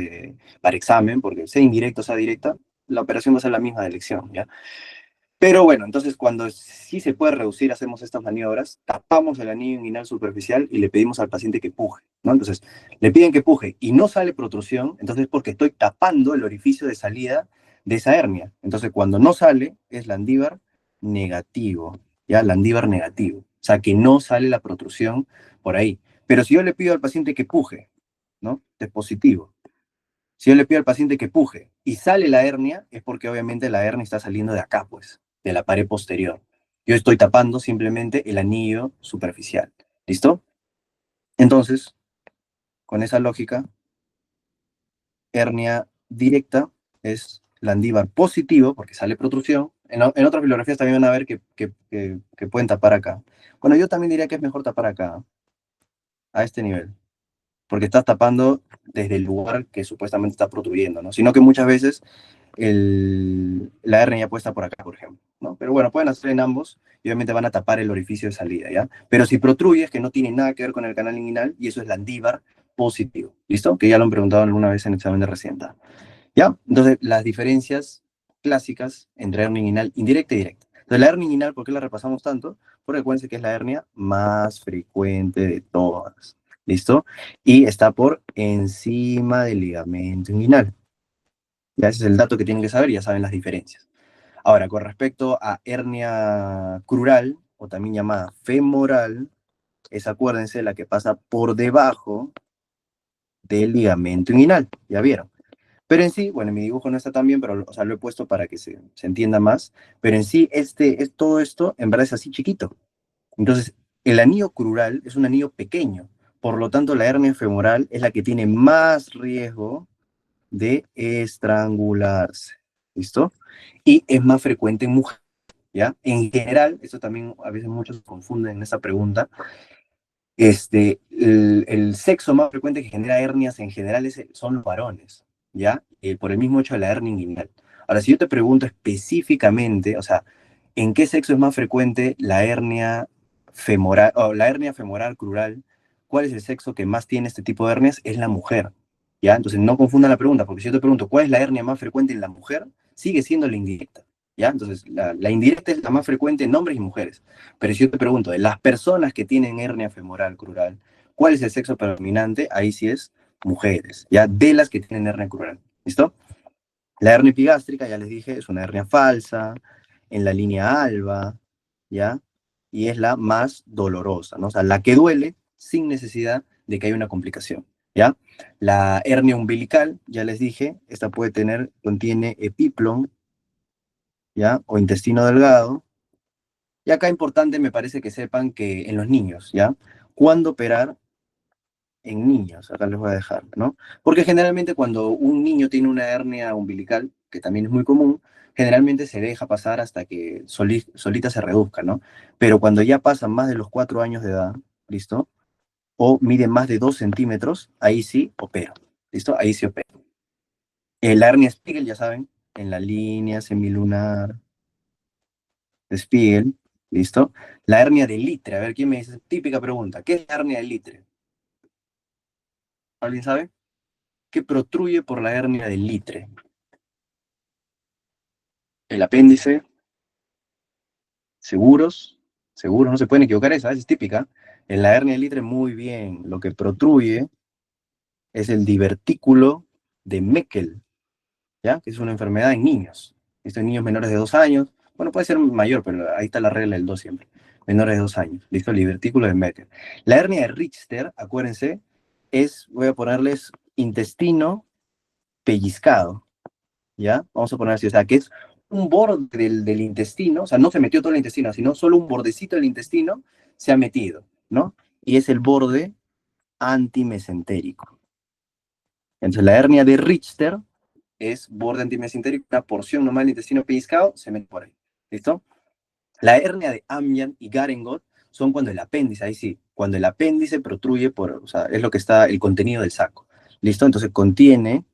Speaker 1: para examen, porque sea indirecta o sea directa, la operación va a ser la misma de elección, ¿ya? Pero bueno, entonces cuando sí se puede reducir, hacemos estas maniobras, tapamos el anillo inguinal superficial y le pedimos al paciente que puje, ¿no? Entonces, le piden que puje y no sale protrusión, entonces es porque estoy tapando el orificio de salida de esa hernia. Entonces, cuando no sale, es Landívar negativo, ¿ya? Landívar negativo. O sea, que no sale la protrusión por ahí. Pero si yo le pido al paciente que puje, ¿no? Es positivo. Si yo le pido al paciente que puje y sale la hernia, es porque obviamente la hernia está saliendo de acá, pues, de la pared posterior. Yo estoy tapando simplemente el anillo superficial. ¿Listo? Entonces, con esa lógica, hernia directa es Landívar positivo, porque sale protrusión, en otras bibliografías también van a ver que pueden tapar acá. Bueno, yo también diría que es mejor tapar acá, a este nivel, porque estás tapando desde el lugar que supuestamente está protrudiendo, ¿no? Sino que muchas veces la hernia ya puesta por acá, por ejemplo, ¿no? Pero bueno, pueden hacer en ambos y obviamente van a tapar el orificio de salida, ¿ya? Pero si protruye es que no tiene nada que ver con el canal inguinal y eso es Landívar positivo, ¿listo? Que ya lo han preguntado alguna vez en el examen de reciente. ¿Ya? Entonces, las diferencias clásicas entre hernia inguinal indirecta y directa. Entonces, la hernia inguinal, ¿por qué la repasamos tanto? Porque acuérdense que es la hernia más frecuente de todas, ¿listo? Y está por encima del ligamento inguinal. Ya ese es el dato que tienen que saber, ya saben las diferencias. Ahora, con respecto a hernia crural, o también llamada femoral, es, acuérdense, la que pasa por debajo del ligamento inguinal, ¿ya vieron? Pero en sí, bueno, mi dibujo no está tan bien, pero o sea, lo he puesto para que se entienda más, pero en sí, todo esto en verdad es así chiquito. Entonces, el anillo crural es un anillo pequeño, por lo tanto, la hernia femoral es la que tiene más riesgo de estrangularse. ¿Listo? Y es más frecuente en mujeres, ¿ya? En general, esto también a veces muchos se confunden en esa pregunta, el sexo más frecuente que genera hernias en general son los varones, ¿ya? Por el mismo hecho de la hernia inguinal. Ahora, si yo te pregunto específicamente, o sea, ¿en qué sexo es más frecuente la hernia femoral, o la hernia femoral crural? ¿Cuál es el sexo que más tiene este tipo de hernias? Es la mujer, ¿ya? Entonces no confundan la pregunta, porque si yo te pregunto cuál es la hernia más frecuente en la mujer, sigue siendo la indirecta, ¿ya? Entonces, la indirecta es la más frecuente en hombres y mujeres. Pero si yo te pregunto, de las personas que tienen hernia femoral crural, ¿cuál es el sexo predominante? Ahí sí es mujeres, ya de las que tienen hernia crural. ¿Listo? La hernia epigástrica, ya les dije, es una hernia falsa, en la línea alba, ¿ya? Y es la más dolorosa, ¿no? O sea, la que duele sin necesidad de que haya una complicación, ¿ya? La hernia umbilical, ya les dije, esta contiene epiplom, ¿ya? O intestino delgado, y acá importante me parece que sepan que en los niños, ¿ya? ¿Cuándo operar en niños? Acá les voy a dejar, ¿no? Porque generalmente cuando un niño tiene una hernia umbilical, que también es muy común, generalmente se deja pasar hasta que solita se reduzca, ¿no? Pero cuando ya pasan más de los 4 años de edad, ¿listo? O miden más de 2 centímetros, ahí sí opero, ¿listo? Ahí sí opero. La hernia Spiegel, ya saben, en la línea semilunar, Spiegel, ¿listo? La hernia de Litre, a ver, ¿quién me dice? Típica pregunta, ¿qué es la hernia de Litre? ¿Alguien sabe? ¿Qué protruye por la hernia de Litre? El apéndice, seguros, seguros, no se pueden equivocar, esa es típica. En la hernia de Litre, muy bien, lo que protruye es el divertículo de Meckel, ¿ya? Que es una enfermedad en niños. Esto en niños menores de 2 años, bueno, puede ser mayor, pero ahí está la regla del 2 siempre. Menores de 2 años, listo, el divertículo de Meckel. La hernia de Richter, acuérdense, voy a ponerles intestino pellizcado, ¿ya? Vamos a poner así, o sea, que es un borde del intestino, o sea, no se metió todo el intestino, sino solo un bordecito del intestino se ha metido, ¿no? Y es el borde antimesentérico. Entonces, la hernia de Richter es borde antimesentérico, una porción normal del intestino pellizcado se mete por ahí, ¿listo? La hernia de Amyan y Garengot son cuando el apéndice, ahí sí, cuando el apéndice protruye o sea, es lo que está, el contenido del saco, ¿listo? Entonces, contiene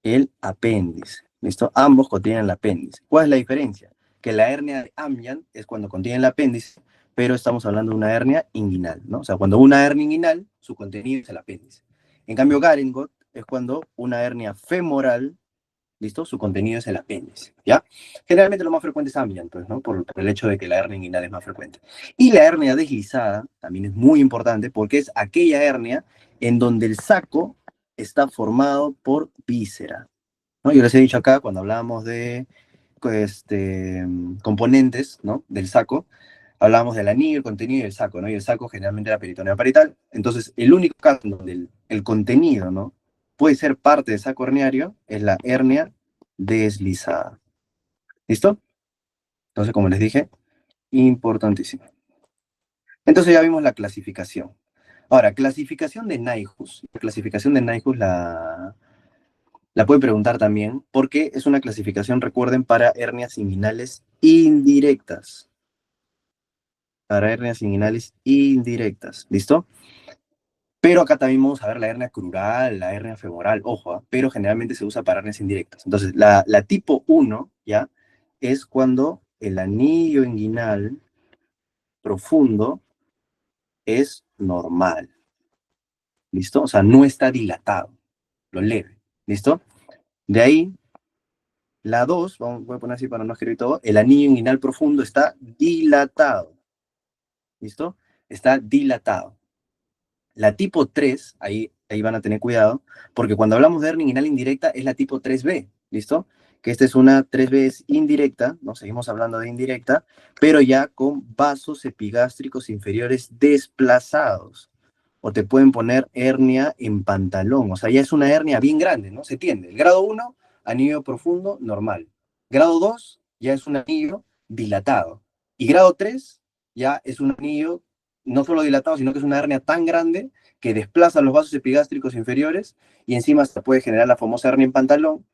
Speaker 1: el apéndice. ¿Listo? Ambos contienen el apéndice. ¿Cuál es la diferencia? Que la hernia de Amyan es cuando contiene el apéndice, pero estamos hablando de una hernia inguinal, ¿no? O sea, cuando una hernia inguinal, su contenido es el apéndice. En cambio, Garengot es cuando una hernia femoral, ¿listo? Su contenido es el apéndice, ¿ya? Generalmente lo más frecuente es Amyan, pues, ¿no? Por el hecho de que la hernia inguinal es más frecuente. Y la hernia deslizada también es muy importante porque es aquella hernia en donde el saco está formado por víscera, ¿no? Yo les he dicho acá, cuando hablábamos de componentes, ¿no? Del saco, hablábamos del anillo, el contenido y el saco, ¿no? Y el saco generalmente era peritoneo parietal. Entonces, el único caso en donde el contenido, ¿no? Puede ser parte del saco herniario es la hernia deslizada. ¿Listo? Entonces, como les dije, importantísimo. Entonces ya vimos la clasificación. Ahora, clasificación de Nyhus. La clasificación de Nyhus la pueden preguntar también, porque es una clasificación, recuerden, para hernias inguinales indirectas. Para hernias inguinales indirectas. ¿Listo? Pero acá también vamos a ver la hernia crural, la hernia femoral, ojo, pero generalmente se usa para hernias indirectas. Entonces, la tipo 1, ¿ya? Es cuando el anillo inguinal profundo es normal, ¿listo? O sea, no está dilatado, lo leve, ¿listo? De ahí, la 2, voy a poner así para no escribir todo, el anillo inguinal profundo está dilatado, ¿listo? Está dilatado. La tipo 3, ahí van a tener cuidado, porque cuando hablamos de hernia inguinal indirecta es la tipo 3B, ¿listo? Que esta es una 3B es indirecta, ¿no? Seguimos hablando de indirecta, pero ya con vasos epigástricos inferiores desplazados. O te pueden poner hernia en pantalón, o sea, ya es una hernia bien grande, ¿no? Se tiende. El grado 1, anillo profundo, normal. Grado 2, ya es un anillo dilatado. Y grado 3, ya es un anillo no solo dilatado, sino que es una hernia tan grande que desplaza los vasos epigástricos inferiores y encima se puede generar la famosa hernia en pantalón,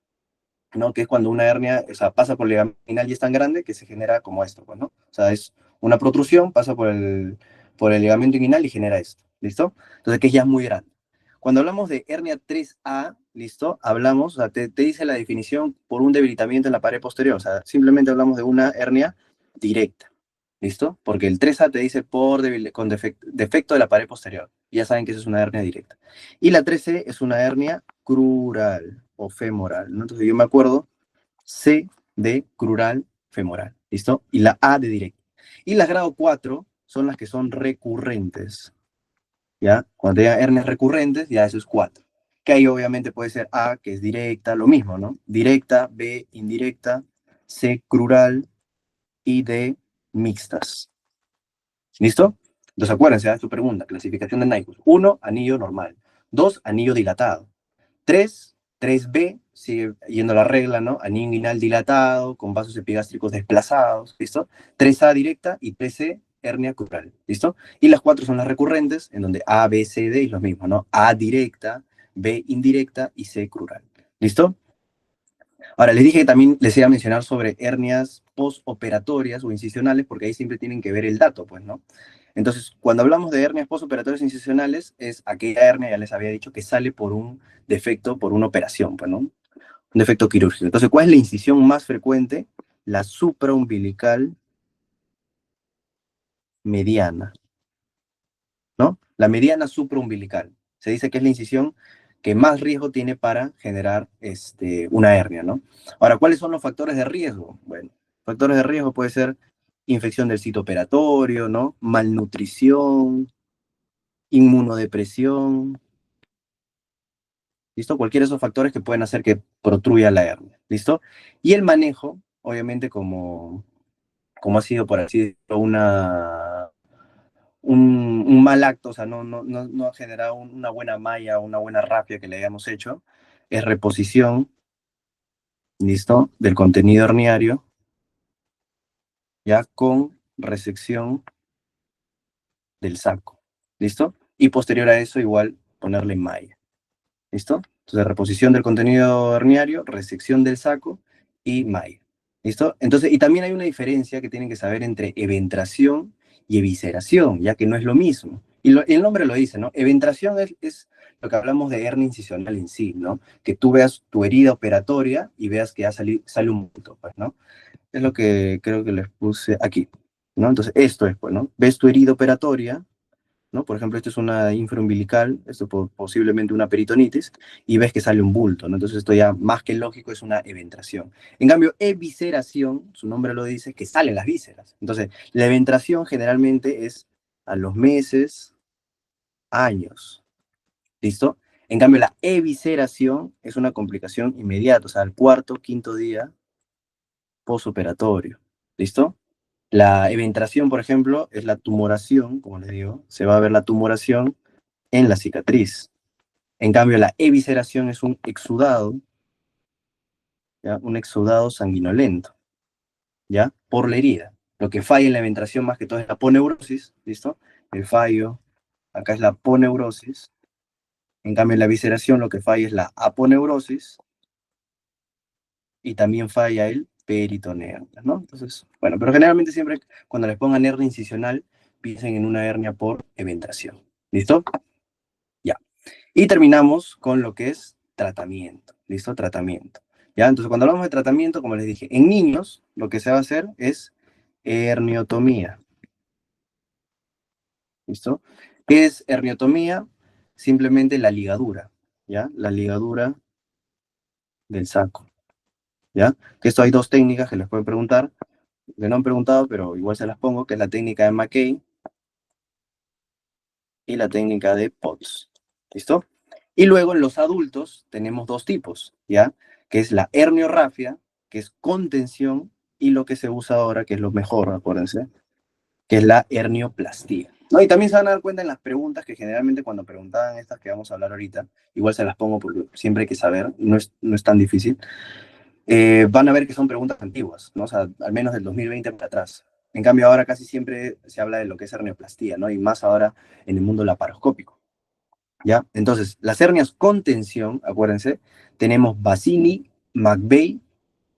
Speaker 1: ¿no? Que es cuando una hernia, o sea, pasa por el ligamento inguinal y es tan grande que se genera como esto, pues, ¿no? O sea, es una protrusión, pasa por el ligamento inguinal y genera esto, ¿listo? Entonces, que ya es muy grande. Cuando hablamos de hernia 3A, ¿listo? Hablamos, o sea, te dice la definición por un debilitamiento en la pared posterior, o sea, simplemente hablamos de una hernia directa, ¿listo? Porque el 3A te dice con defecto de la pared posterior. Ya saben que eso es una hernia directa. Y la 3C es una hernia crural o femoral, ¿no? Entonces yo me acuerdo C de crural femoral, ¿listo? Y la A de directa. Y las grado 4 son las que son recurrentes, ¿ya? Cuando te digan hernias recurrentes, ya eso es 4. Que ahí obviamente puede ser A, que es directa, lo mismo, ¿no? Directa, B, indirecta, C, crural y D, mixtas. ¿Listo? Entonces acuérdense de tu pregunta, clasificación de Nyquist. 1, anillo normal. 2, anillo dilatado. 3, 3B, sigue yendo la regla, ¿no? Anillo inguinal dilatado, con vasos epigástricos desplazados, ¿listo? 3A directa y 3C, hernia crural, ¿listo? Y las 4 son las recurrentes, en donde A, B, C, D es lo mismo, ¿no? A directa, B indirecta y C crural, ¿listo? Ahora, les dije que también les iba a mencionar sobre hernias postoperatorias o incisionales, porque ahí siempre tienen que ver el dato, pues, ¿no? Entonces, cuando hablamos de hernias postoperatorias incisionales, es aquella hernia, ya les había dicho, que sale por un defecto, por una operación, pues, ¿no? Un defecto quirúrgico. Entonces, ¿cuál es la incisión más frecuente? La supraumbilical mediana, ¿no? La mediana supraumbilical. Se dice que es la incisión que más riesgo tiene para generar una hernia, ¿no? Ahora, ¿cuáles son los factores de riesgo? Bueno, factores de riesgo puede ser infección del sitio operatorio, ¿no? Malnutrición, inmunodepresión, ¿listo? Cualquiera de esos factores que pueden hacer que protruya la hernia, ¿listo? Y el manejo, obviamente, como ha sido, por así decirlo, un mal acto, o sea, no ha generado una buena malla, una buena rafia que le hayamos hecho, es reposición, ¿listo? Del contenido herniario, ya con resección del saco, ¿listo? Y posterior a eso, igual, ponerle malla, ¿listo? Entonces, reposición del contenido herniario, resección del saco y malla, ¿listo? Entonces, y también hay una diferencia que tienen que saber entre eventración y evisceración, ya que no es lo mismo. Y el nombre lo dice, ¿no? Eventración es lo que hablamos de hernia incisional en sí, ¿no? Que tú veas tu herida operatoria y veas que sale un bulto, pues, ¿no? Es lo que creo que les puse aquí, ¿no? Entonces, esto es, pues, ¿no? Ves tu herida operatoria, ¿no? Por ejemplo, esto es una infraumbilical, esto posiblemente una peritonitis, y ves que sale un bulto, ¿no? Entonces esto ya más que lógico es una eventración. En cambio, evisceración, su nombre lo dice, que salen las vísceras. Entonces, la eventración generalmente es a los meses, años, ¿listo? En cambio, la evisceración es una complicación inmediata, o sea, al cuarto, quinto día posoperatorio, ¿listo? La eventración, por ejemplo, es la tumoración, como les digo, se va a ver la tumoración en la cicatriz. En cambio, la evisceración es un exudado, ¿ya? Un exudado sanguinolento, ¿ya? Por la herida. Lo que falla en la eventración más que todo es la poneurosis, ¿listo? El fallo, acá es la poneurosis. En cambio, en la evisceración lo que falla es la aponeurosis y también falla el peritoneo, ¿no? Entonces, bueno, pero generalmente siempre cuando les pongan hernia incisional, piensen en una hernia por eventación. ¿Listo? Ya. Y terminamos con lo que es tratamiento. ¿Listo? Tratamiento. ¿Ya? Entonces, cuando hablamos de tratamiento, como les dije, en niños lo que se va a hacer es herniotomía. ¿Listo? ¿Qué es herniotomía? Simplemente la ligadura, ¿ya? La ligadura del saco, ¿ya? Que esto hay dos técnicas que les pueden preguntar, que no han preguntado, pero igual se las pongo, que es la técnica de McKay y la técnica de Potts. ¿Listo? Y luego en los adultos tenemos dos tipos, ¿ya? Que es la herniorrafia, que es contención, y lo que se usa ahora, que es lo mejor, acuérdense, que es la hernioplastía. ¿No? Y también se van a dar cuenta en las preguntas que generalmente cuando preguntaban estas que vamos a hablar ahorita, igual se las pongo porque siempre hay que saber, no es tan difícil, van a ver que son preguntas antiguas, ¿no? O sea, al menos del 2020 para atrás. En cambio, ahora casi siempre se habla de lo que es hernioplastia, ¿no? Y más ahora en el mundo laparoscópico, ¿ya? Entonces, las hernias con tensión, acuérdense, tenemos Bassini, McVeigh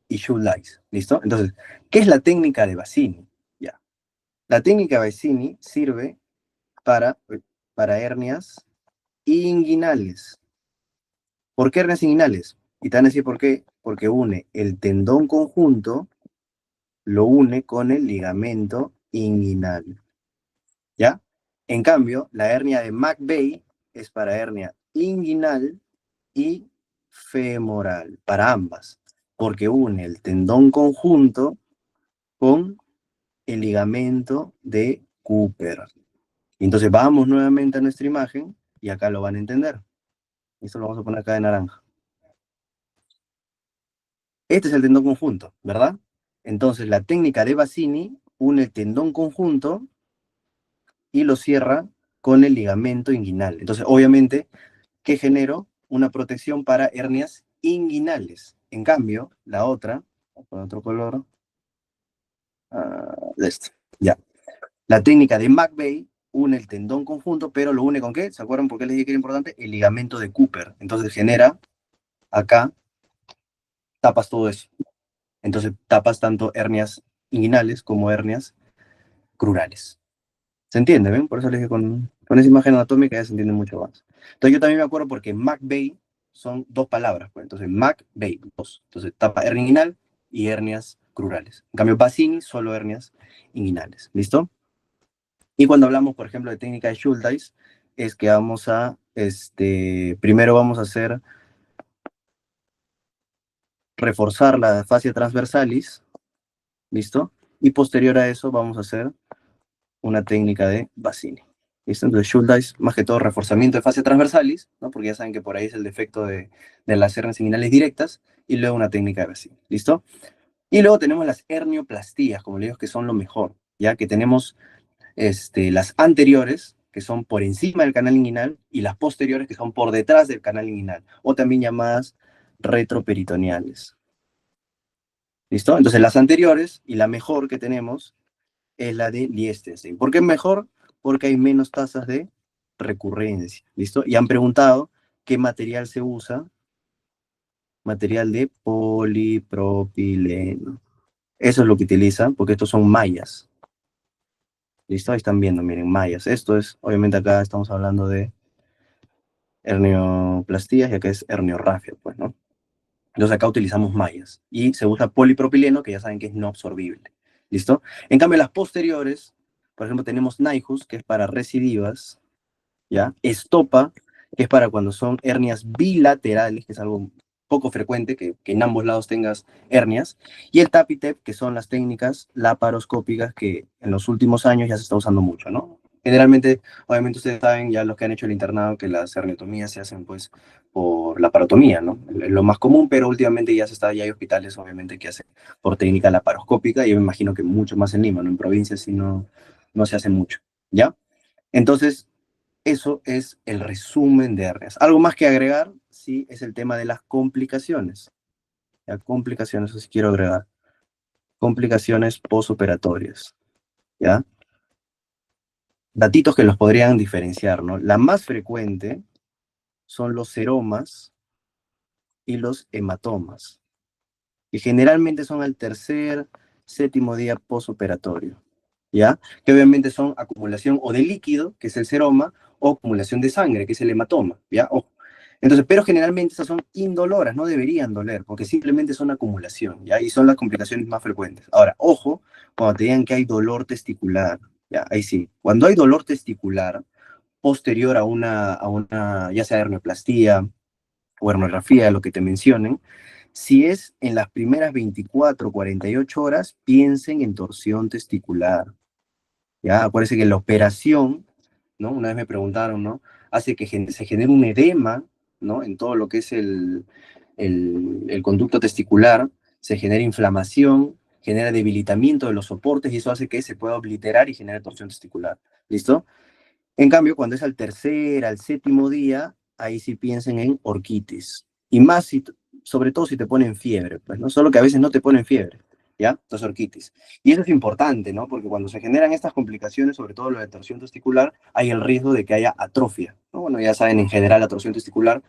Speaker 1: y Schuldeis, ¿listo? Entonces, ¿qué es la técnica de Bassini? Ya. La técnica de Bassini sirve para, para hernias inguinales. ¿Por qué hernias inguinales? Y te van a decir por qué. Porque une el tendón conjunto, lo une con el ligamento inguinal. ¿Ya? En cambio, la hernia de McVeigh es para hernia inguinal y femoral, para ambas, porque une el tendón conjunto con el ligamento de Cooper. Entonces vamos nuevamente a nuestra imagen y acá lo van a entender. Esto lo vamos a poner acá de naranja. Este es el tendón conjunto, ¿verdad? Entonces la técnica de Bassini une el tendón conjunto y lo cierra con el ligamento inguinal. Entonces, obviamente, ¿qué genero? Una protección para hernias inguinales. En cambio, la otra, con otro color, de este, ya. La técnica de McVeigh une el tendón conjunto, pero lo une con ¿qué? ¿Se acuerdan por qué les dije que era importante? El ligamento de Cooper. Entonces genera, acá, tapas todo eso. Entonces tapas tanto hernias inguinales como hernias crurales. ¿Se entiende? ¿Ven? Por eso les dije con esa imagen anatómica ya se entiende mucho más. Entonces yo también me acuerdo porque McVeigh son dos palabras. Pues. Entonces McVeigh, dos. Entonces tapa hernia inguinal y hernias crurales. En cambio Bassini, solo hernias inguinales. ¿Listo? Y cuando hablamos, por ejemplo, de técnica de Schuldeis, es que vamos a, primero vamos a hacer reforzar la fascia transversalis, ¿listo? Y posterior a eso vamos a hacer una técnica de Bassini. ¿Listo? Entonces, Schuldeis, más que todo, reforzamiento de fascia transversalis, ¿no? Porque ya saben que por ahí es el defecto de las hernias inguinales directas, y luego una técnica de Bassini, ¿listo? Y luego tenemos las hernioplastías, como le digo, que son lo mejor, ya que tenemos las anteriores, que son por encima del canal inguinal, y las posteriores, que son por detrás del canal inguinal, o también llamadas retroperitoneales. ¿Listo? Entonces, las anteriores, y la mejor que tenemos, es la de Liechtenstein. ¿Por qué es mejor? Porque hay menos tasas de recurrencia. ¿Listo? Y han preguntado qué material se usa. Material de polipropileno. Eso es lo que utilizan, porque estos son mallas. ¿Listo? Ahí están viendo, miren, mallas. Esto es, obviamente acá estamos hablando de hernioplastías y acá es herniorrafia, pues, ¿no? Entonces acá utilizamos mallas y se usa polipropileno, que ya saben que es no absorbible. ¿Listo? En cambio, las posteriores, por ejemplo, tenemos Nyhus, que es para recidivas, ¿ya? Estopa, que es para cuando son hernias bilaterales, que es algo poco frecuente, que en ambos lados tengas hernias, y el TAPITEP, que son las técnicas laparoscópicas que en los últimos años ya se está usando mucho, ¿no? Generalmente, obviamente ustedes saben, ya los que han hecho el internado, que las herniotomías se hacen pues por laparotomía, ¿no? Es lo más común, pero últimamente ya hay hospitales, obviamente, que hacen por técnica laparoscópica, y yo me imagino que mucho más en Lima, ¿no? En provincias sí no se hace mucho, ¿ya? Entonces, eso es el resumen de hernias. Algo más que agregar, sí, es el tema de las complicaciones. ¿Ya? Complicaciones, eso sí quiero agregar. Complicaciones postoperatorias. ¿Ya? Datitos que los podrían diferenciar, ¿no? La más frecuente son los seromas y los hematomas. y generalmente son al tercer, séptimo día posoperatorio, ¿ya? Que obviamente son acumulación o de líquido, que es el seroma, o acumulación de sangre, que es el hematoma, ¿ya? Ojo. Entonces, pero generalmente estas son indoloras, no deberían doler, porque simplemente son acumulación, ¿ya? Y son las complicaciones más frecuentes. Ahora, ojo, cuando te digan que hay dolor testicular, ¿ya? Ahí sí. Cuando hay dolor testicular posterior a una ya sea hernioplastia o herniografía, lo que te mencionen, si es en las primeras 24 o 48 horas, piensen en torsión testicular, ¿ya? Acuérdense que la operación, ¿no? Una vez me preguntaron, ¿no? Hace que se genere un edema, ¿no? En todo lo que es el conducto testicular, se genera inflamación, genera debilitamiento de los soportes y eso hace que se pueda obliterar y genere torsión testicular. ¿Listo? En cambio, cuando es al tercer, al séptimo día, ahí sí piensen en orquitis. Y más, sobre todo si te ponen fiebre, pues, ¿no? Solo que a veces no te ponen fiebre, ¿ya? Entonces, orquitis. Y eso es importante, ¿no? Porque cuando se generan estas complicaciones, sobre todo lo de torsión testicular, hay el riesgo de que haya atrofia, ¿no? Bueno, ya saben, en general, la torsión testicular,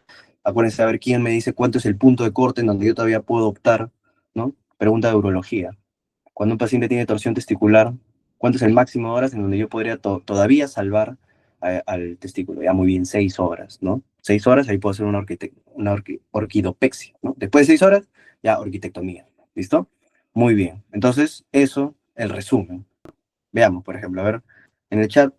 Speaker 1: acuérdense a ver quién me dice cuánto es el punto de corte en donde yo todavía puedo optar, ¿no? Pregunta de urología. Cuando un paciente tiene torsión testicular, ¿cuánto es el máximo de horas en donde yo podría todavía salvar al testículo? Ya muy bien, 6 horas, ¿no? 6 horas, ahí puedo hacer una orquidopexia, ¿no? Después de 6 horas, ya orquitectomía, ¿listo? Muy bien, entonces eso, el resumen. Veamos, por ejemplo, a ver, en el chat,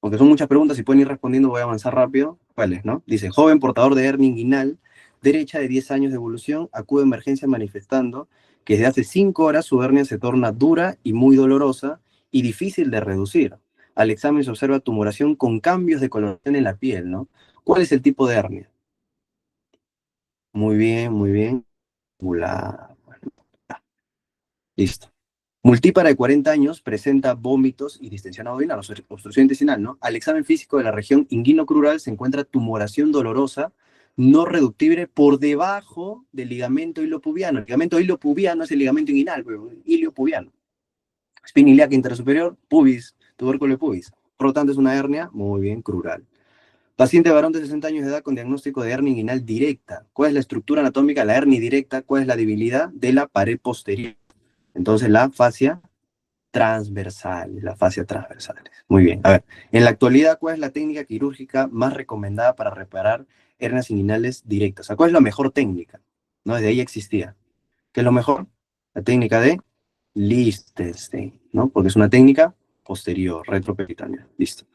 Speaker 1: porque son muchas preguntas, si pueden ir respondiendo voy a avanzar rápido. ¿Cuáles, no? Dice, joven portador de hernia inguinal, derecha de 10 años de evolución, acude a emergencia manifestando que desde hace 5 horas su hernia se torna dura y muy dolorosa y difícil de reducir. Al examen se observa tumoración con cambios de coloración en la piel, ¿no? ¿Cuál es el tipo de hernia? Muy bien, muy bien. Listo. Multípara de 40 años presenta vómitos y distensión abdominal, obstrucción intestinal, ¿no? Al examen físico de la región inguinocrural se encuentra tumoración dolorosa no reductible por debajo del ligamento iliopubiano. El ligamento iliopubiano es el ligamento inguinal, pero iliopubiano. Espina ilíaca intersuperior, pubis, tubérculo de pubis. Por lo tanto, es una hernia muy bien crural. Paciente varón de 60 años de edad con diagnóstico de hernia inguinal directa. ¿Cuál es la estructura anatómica de la hernia directa? ¿Cuál es la debilidad de la pared posterior? Entonces, la fascia transversales, la fascia transversales. Muy bien. A ver, en la actualidad, ¿cuál es la técnica quirúrgica más recomendada para reparar hernias inguinales directas? O sea, ¿cuál es la mejor técnica? ¿No? Desde ahí existía. ¿Qué es lo mejor? La técnica de Liechtenstein, ¿no? Porque es una técnica posterior, retroperitoneal. Listo.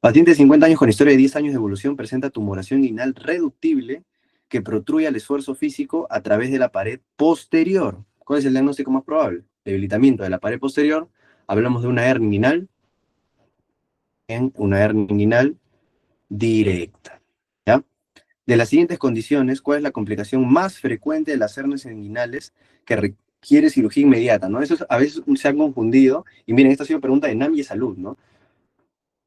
Speaker 1: Paciente de 50 años con historia de 10 años de evolución presenta tumoración inguinal reductible que protruye al esfuerzo físico a través de la pared posterior. ¿Cuál es el diagnóstico más probable? Debilitamiento de la pared posterior. Hablamos de una hernia inguinal, en una hernia inguinal directa. ¿Ya? De las siguientes condiciones, ¿cuál es la complicación más frecuente de las hernias inguinales que requiere cirugía inmediata? ¿No? Eso a veces se han confundido. Y miren, esta ha sido pregunta de NAM y Salud, ¿no?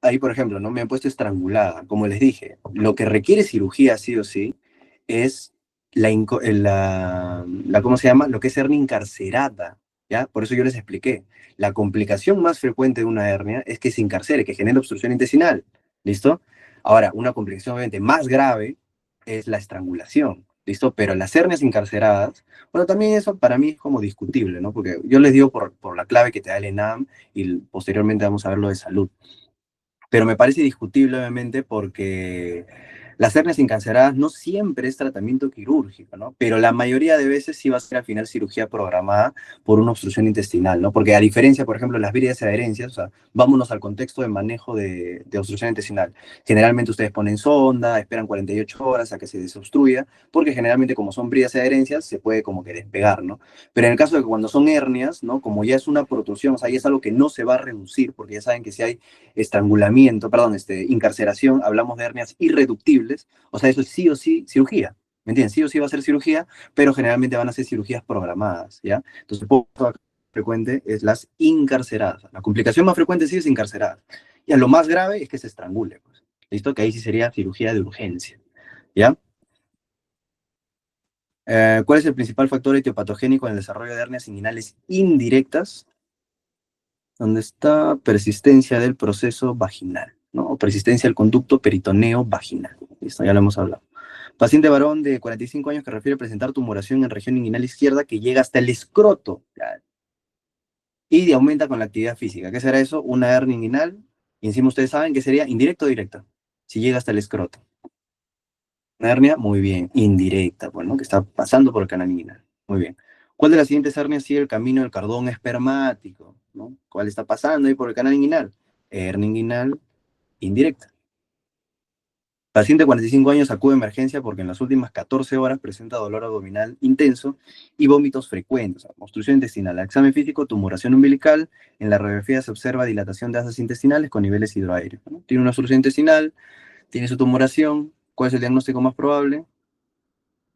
Speaker 1: Ahí, por ejemplo, ¿no? Me han puesto estrangulada. Como les dije, lo que requiere cirugía sí o sí es ¿cómo se llama? Lo que es hernia encarcerada, ¿ya? Por eso yo les expliqué. La complicación más frecuente de una hernia es que se encarcere, que genere obstrucción intestinal, ¿listo? Ahora, una complicación obviamente más grave es la estrangulación, ¿listo? Pero las hernias encarceradas, bueno, también eso para mí es como discutible, ¿no? Porque yo les digo por la clave que te da el ENAM y posteriormente vamos a ver lo de salud. Pero me parece discutible, obviamente, porque las hernias encarceradas no siempre es tratamiento quirúrgico, ¿no? Pero la mayoría de veces sí va a ser al final cirugía programada por una obstrucción intestinal, ¿no? Porque a diferencia, por ejemplo, de las vías de adherencias, o sea, vámonos al contexto de manejo de obstrucción intestinal. Generalmente ustedes ponen sonda, esperan 48 horas a que se desobstruya, porque generalmente como son vías de adherencias, se puede como que despegar, ¿no? Pero en el caso de que cuando son hernias, ¿no? Como ya es una protrusión, o sea, ya es algo que no se va a reducir, porque ya saben que si hay estrangulamiento, perdón, encarceración, hablamos de hernias irreductibles, o sea, eso es sí o sí cirugía, ¿me entienden? Sí o sí va a ser cirugía, pero generalmente van a ser cirugías programadas, ¿ya? Entonces, el poco frecuente es las incarceradas. La complicación más frecuente sí es encarcerada. Y a lo más grave es que se estrangule, pues. ¿Listo? Que ahí sí sería cirugía de urgencia, ¿ya? ¿Cuál es el principal factor etiopatogénico en el desarrollo de hernias inguinales indirectas? Donde está persistencia del proceso vaginal, ¿no? O persistencia del conducto peritoneo vaginal. Listo, ya lo hemos hablado. Paciente varón de 45 años que refiere presentar tumoración en región inguinal izquierda que llega hasta el escroto y aumenta con la actividad física. ¿Qué será eso? Una hernia inguinal. Y encima ustedes saben que sería indirecta o directa. Si llega hasta el escroto. Una hernia, muy bien. Indirecta, pues, ¿no? Que está pasando por el canal inguinal. Muy bien. ¿Cuál de las siguientes hernias sigue el camino del cordón espermático? ¿No? ¿Cuál está pasando ahí por el canal inguinal? Hernia inguinal indirecta. Paciente de 45 años acude a emergencia porque en las últimas 14 horas presenta dolor abdominal intenso y vómitos frecuentes, obstrucción intestinal. Al examen físico, tumoración umbilical. En la radiografía se observa dilatación de asas intestinales con niveles hidroaéreos, ¿no? Tiene una obstrucción intestinal, tiene su tumoración. ¿Cuál es el diagnóstico más probable?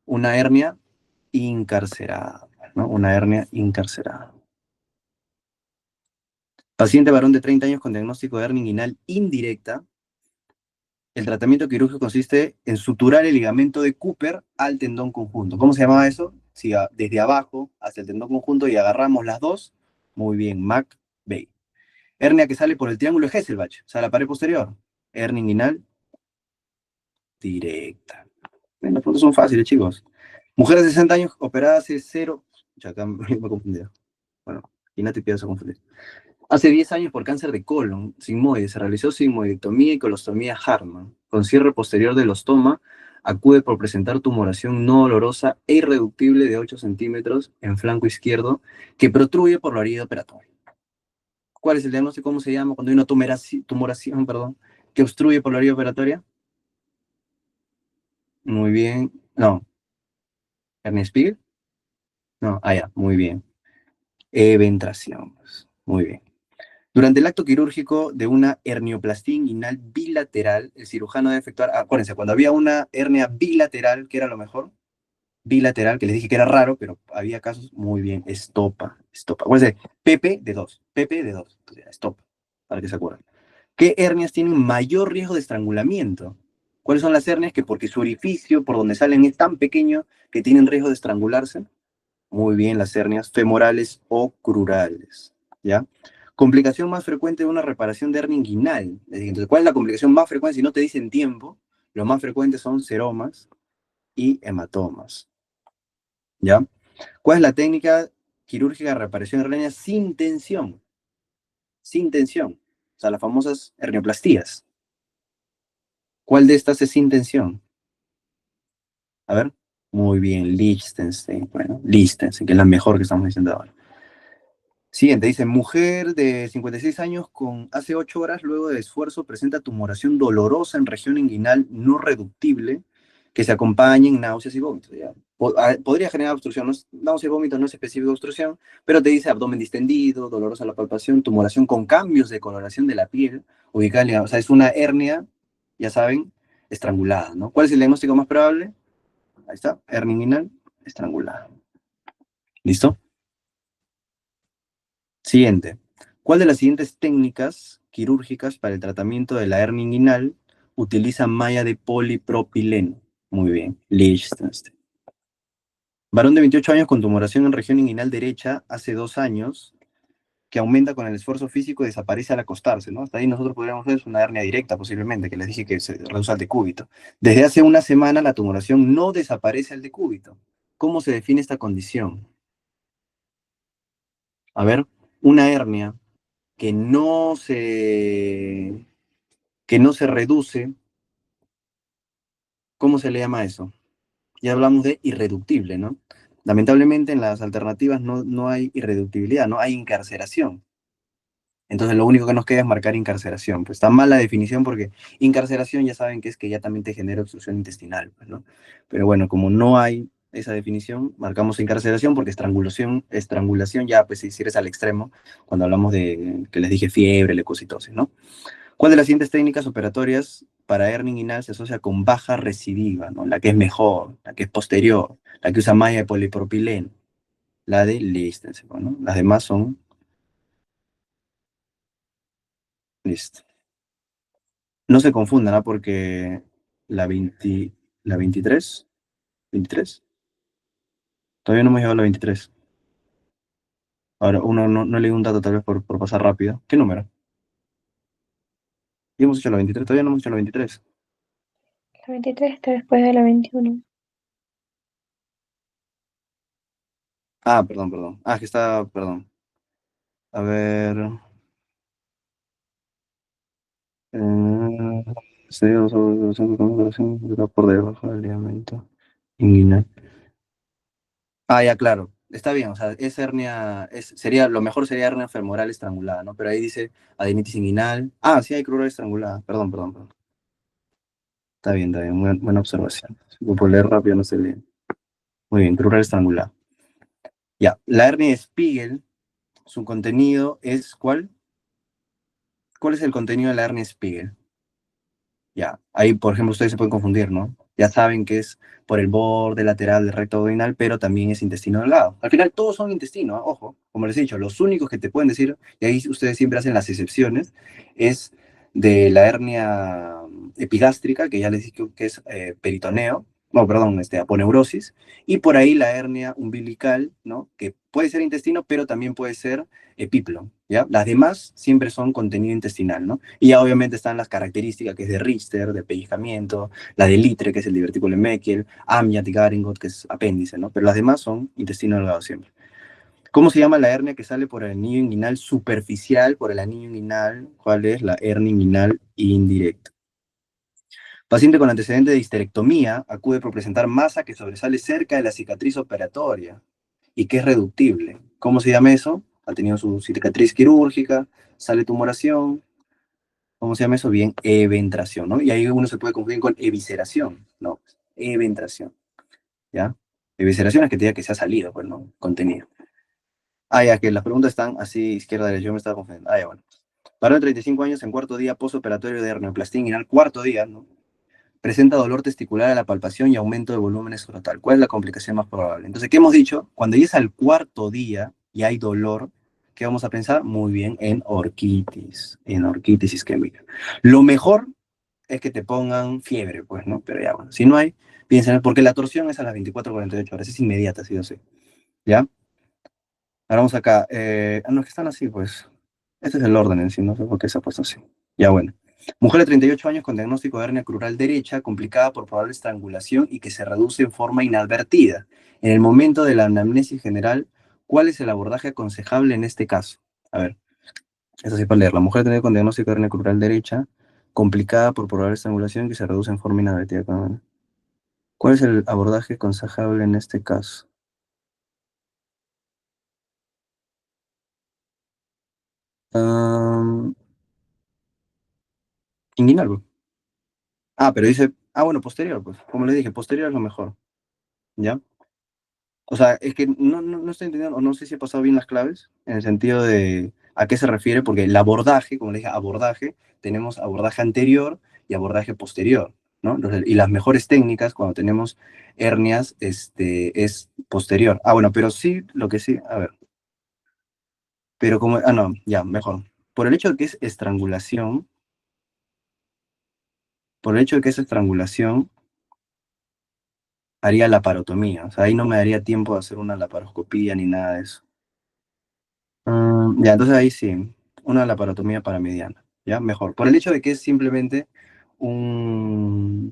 Speaker 1: Una hernia incarcerada, ¿no? Una hernia incarcerada. Paciente varón de 30 años con diagnóstico de hernia inguinal indirecta. El tratamiento quirúrgico consiste en suturar el ligamento de Cooper al tendón conjunto. ¿Cómo se llamaba eso? Si desde abajo hacia el tendón conjunto y agarramos las dos, muy bien, McVeigh. Hernia que sale por el triángulo de Hesselbach, o sea, la pared posterior. Hernia inguinal directa. Bien, las preguntas son fáciles, chicos. Mujer de 60 años operada hace cero. Ya acá me confundí. Bueno, y no te pidas a confundir. Hace 10 años por cáncer de colon, sigmoide, se realizó sigmoidectomía y colostomía Hartmann. Con cierre posterior del ostoma, acude por presentar tumoración no dolorosa e irreductible de 8 centímetros en flanco izquierdo que protruye por la herida operatoria. ¿Cuál es el diagnóstico? ¿Cómo se llama? Cuando hay una tumoración, perdón, que obstruye por la herida operatoria. Muy bien. No. ¿Hernia Spiegel? No. Ah, ya. Muy bien. Eventración. Muy bien. Durante el acto quirúrgico de una hernioplastia inguinal bilateral, el cirujano debe efectuar, acuérdense, cuando había una hernia bilateral, ¿qué era lo mejor? Bilateral, que les dije que era raro, pero había casos muy bien, estopa. Acuérdense, PP de dos, entonces, estopa, para que se acuerden. ¿Qué hernias tienen mayor riesgo de estrangulamiento? ¿Cuáles son las hernias que porque su orificio por donde salen es tan pequeño que tienen riesgo de estrangularse? Muy bien, las hernias femorales o crurales, ¿ya? Complicación más frecuente de una reparación de hernia inguinal. Entonces, ¿cuál es la complicación más frecuente? Si no te dicen tiempo, lo más frecuente son seromas y hematomas, ¿ya? ¿Cuál es la técnica quirúrgica de reparación de hernia sin tensión? Sin tensión. O sea, las famosas hernioplastías. ¿Cuál de estas es sin tensión? A ver. Muy bien, Liechtenstein. Bueno, Liechtenstein, que es la mejor que estamos diciendo ahora. Siguiente, dice, mujer de 56 años con hace 8 horas luego de esfuerzo presenta tumoración dolorosa en región inguinal no reductible que se acompaña en náuseas y vómitos. ¿Ya? Podría generar obstrucción, náuseas y vómitos no es específico de obstrucción, pero te dice abdomen distendido, dolorosa la palpación, tumoración con cambios de coloración de la piel, ubicada en, o sea, es una hernia, ya saben, estrangulada, ¿no? ¿Cuál es el diagnóstico más probable? Ahí está, hernia inguinal estrangulada. ¿Listo? Siguiente. ¿Cuál de las siguientes técnicas quirúrgicas para el tratamiento de la hernia inguinal utiliza malla de polipropileno? Muy bien, Liechtenstein. Varón de 28 años con tumoración en región inguinal derecha hace 2 años, que aumenta con el esfuerzo físico y desaparece al acostarse, ¿no? Hasta ahí nosotros podríamos ver una hernia directa posiblemente, que les dije que se reduce al decúbito. Desde hace una semana la tumoración no desaparece al decúbito. ¿Cómo se define esta condición? A ver, una hernia que no se, que no se reduce, ¿cómo se le llama eso? Ya hablamos de irreductible, ¿no? Lamentablemente en las alternativas no hay irreductibilidad, no hay incarceración. Entonces lo único que nos queda es marcar incarceración. Pues está mal la definición porque incarceración ya saben que es que ya también te genera obstrucción intestinal, pues, ¿no? Pero bueno, como no hay esa definición, marcamos incarceración porque estrangulación ya pues si eres al extremo, cuando hablamos de que les dije fiebre, leucocitosis, ¿no? ¿Cuál de las siguientes técnicas operatorias para hernia inguinal se asocia con baja recidiva, ¿no? La que es mejor, la que es posterior, la que usa malla de polipropileno, la de Liechtenstein, ¿no? Las demás son, listo. No se confundan, ¿no? Porque la 20, la 23, 23, todavía no hemos llegado a la 23. Ahora, uno no leí un dato tal vez por pasar rápido. ¿Qué número? Ya hemos hecho la 23, todavía no hemos hecho la 23.
Speaker 2: La 23 está después de la 21.
Speaker 1: Ah, perdón, perdón. Ah, que está, perdón. A ver. Eh, por debajo del ligamento inguinal. Ah, ya, claro. Está bien, o sea, es hernia, sería, lo mejor sería hernia femoral estrangulada, ¿no? Pero ahí dice adenitis inguinal. Ah, sí hay crural estrangulada. Perdón, perdón, perdón. Está bien, buena observación. Si por leer rápido no se lee. Muy bien, crural estrangulada. Ya, la hernia de Spiegel, su contenido es, ¿cuál? ¿Cuál es el contenido de la hernia Spiegel? Ya, ahí, por ejemplo, ustedes se pueden confundir, ¿no? Ya saben que es por el borde lateral del recto abdominal, pero también es intestino delgado. Al final, todos son intestino, ¿eh? Ojo, como les he dicho, los únicos que te pueden decir, y ahí ustedes siempre hacen las excepciones, es de la hernia epigástrica, que ya les dije que es peritoneo, no, perdón, aponeurosis, y por ahí la hernia umbilical, ¿no? Que puede ser intestino, pero también puede ser epíplo, ¿ya? Las demás siempre son contenido intestinal, ¿no? Y ya obviamente están las características que es de Richter, de pellizcamiento, la de Litre, que es el divertículo de Meckel, Amyot y Garingot, que es apéndice, ¿no? Pero las demás son intestino delgado siempre. ¿Cómo se llama la hernia que sale por el anillo inguinal superficial, por el anillo inguinal? ¿Cuál es? La hernia inguinal indirecta. Paciente con antecedente de histerectomía acude por presentar masa que sobresale cerca de la cicatriz operatoria y que es reductible. ¿Cómo se llama eso? Ha tenido su cicatriz quirúrgica, sale tumoración. ¿Cómo se llama eso? Bien, eventración, ¿no? Y ahí uno se puede confundir con evisceración, ¿no? Eventración, ¿ya? Evisceración es que te diga que se ha salido, pues, ¿no? Contenido. Ah, ya, que las preguntas están así, izquierda, derecha, yo me estaba confundiendo. Ah, ya, bueno. Varón de 35 años en cuarto día posoperatorio de hernioplastia inguinal, cuarto día, ¿no? Presenta dolor testicular a la palpación y aumento de volumen escrotal. ¿Cuál es la complicación más probable? Entonces, ¿qué hemos dicho? Cuando ya es al cuarto día y hay dolor, ¿qué vamos a pensar? Muy bien, en orquitis isquémica. Lo mejor es que te pongan fiebre, pues, ¿no? Pero ya, bueno, si no hay, piensen, porque la torsión es a las 24 a 48 horas, es inmediata, sí o sí, ¿ya? Ahora vamos acá. No, es que están así, pues. Este es el orden en sí, no sé por qué se ha puesto así. Ya, bueno. Mujer de 38 años con diagnóstico de hernia crural derecha, complicada por probable estrangulación y que se reduce en forma inadvertida. En el momento de la anamnesis general, ¿cuál es el abordaje aconsejable en este caso? A ver, eso sí para leer. La mujer con diagnóstico de hernia crural derecha, complicada por probable estrangulación y que se reduce en forma inadvertida. ¿Cuál es el abordaje aconsejable en este caso? Um, Inguinal, pues. Ah, pero dice, bueno, posterior, pues, como le dije, posterior es lo mejor, ¿ya? O sea, es que no estoy entendiendo, o no sé si he pasado bien las claves, en el sentido de a qué se refiere, porque el abordaje, como le dije, abordaje, tenemos abordaje anterior y abordaje posterior, ¿no? Entonces, y las mejores técnicas cuando tenemos hernias, es posterior. Ah, bueno, pero sí, lo que sí, a ver, pero como, no, ya, mejor. Por el hecho de que es estrangulación, por el hecho de que es estrangulación, haría laparotomía. O sea, ahí no me daría tiempo de hacer una laparoscopía ni nada de eso. Ya, entonces ahí sí, una laparotomía paramediana, ¿ya? Mejor. Por el hecho de que es simplemente una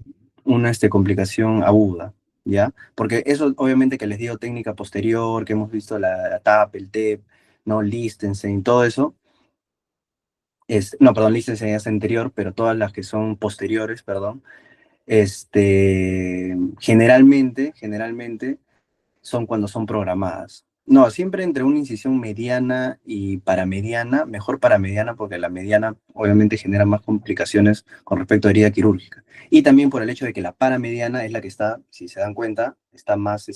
Speaker 1: complicación aguda, ¿ya? Porque eso, obviamente, que les digo técnica posterior, que hemos visto la TAP, el TEP, ¿no? Liechtenstein, todo eso, no, perdón, Liechtenstein es anterior, pero todas las que son posteriores, perdón, generalmente son cuando son programadas. No, siempre entre una incisión mediana y paramediana, mejor paramediana porque la mediana obviamente genera más complicaciones con respecto a herida quirúrgica. Y también por el hecho de que la paramediana es la que está, si se dan cuenta, está más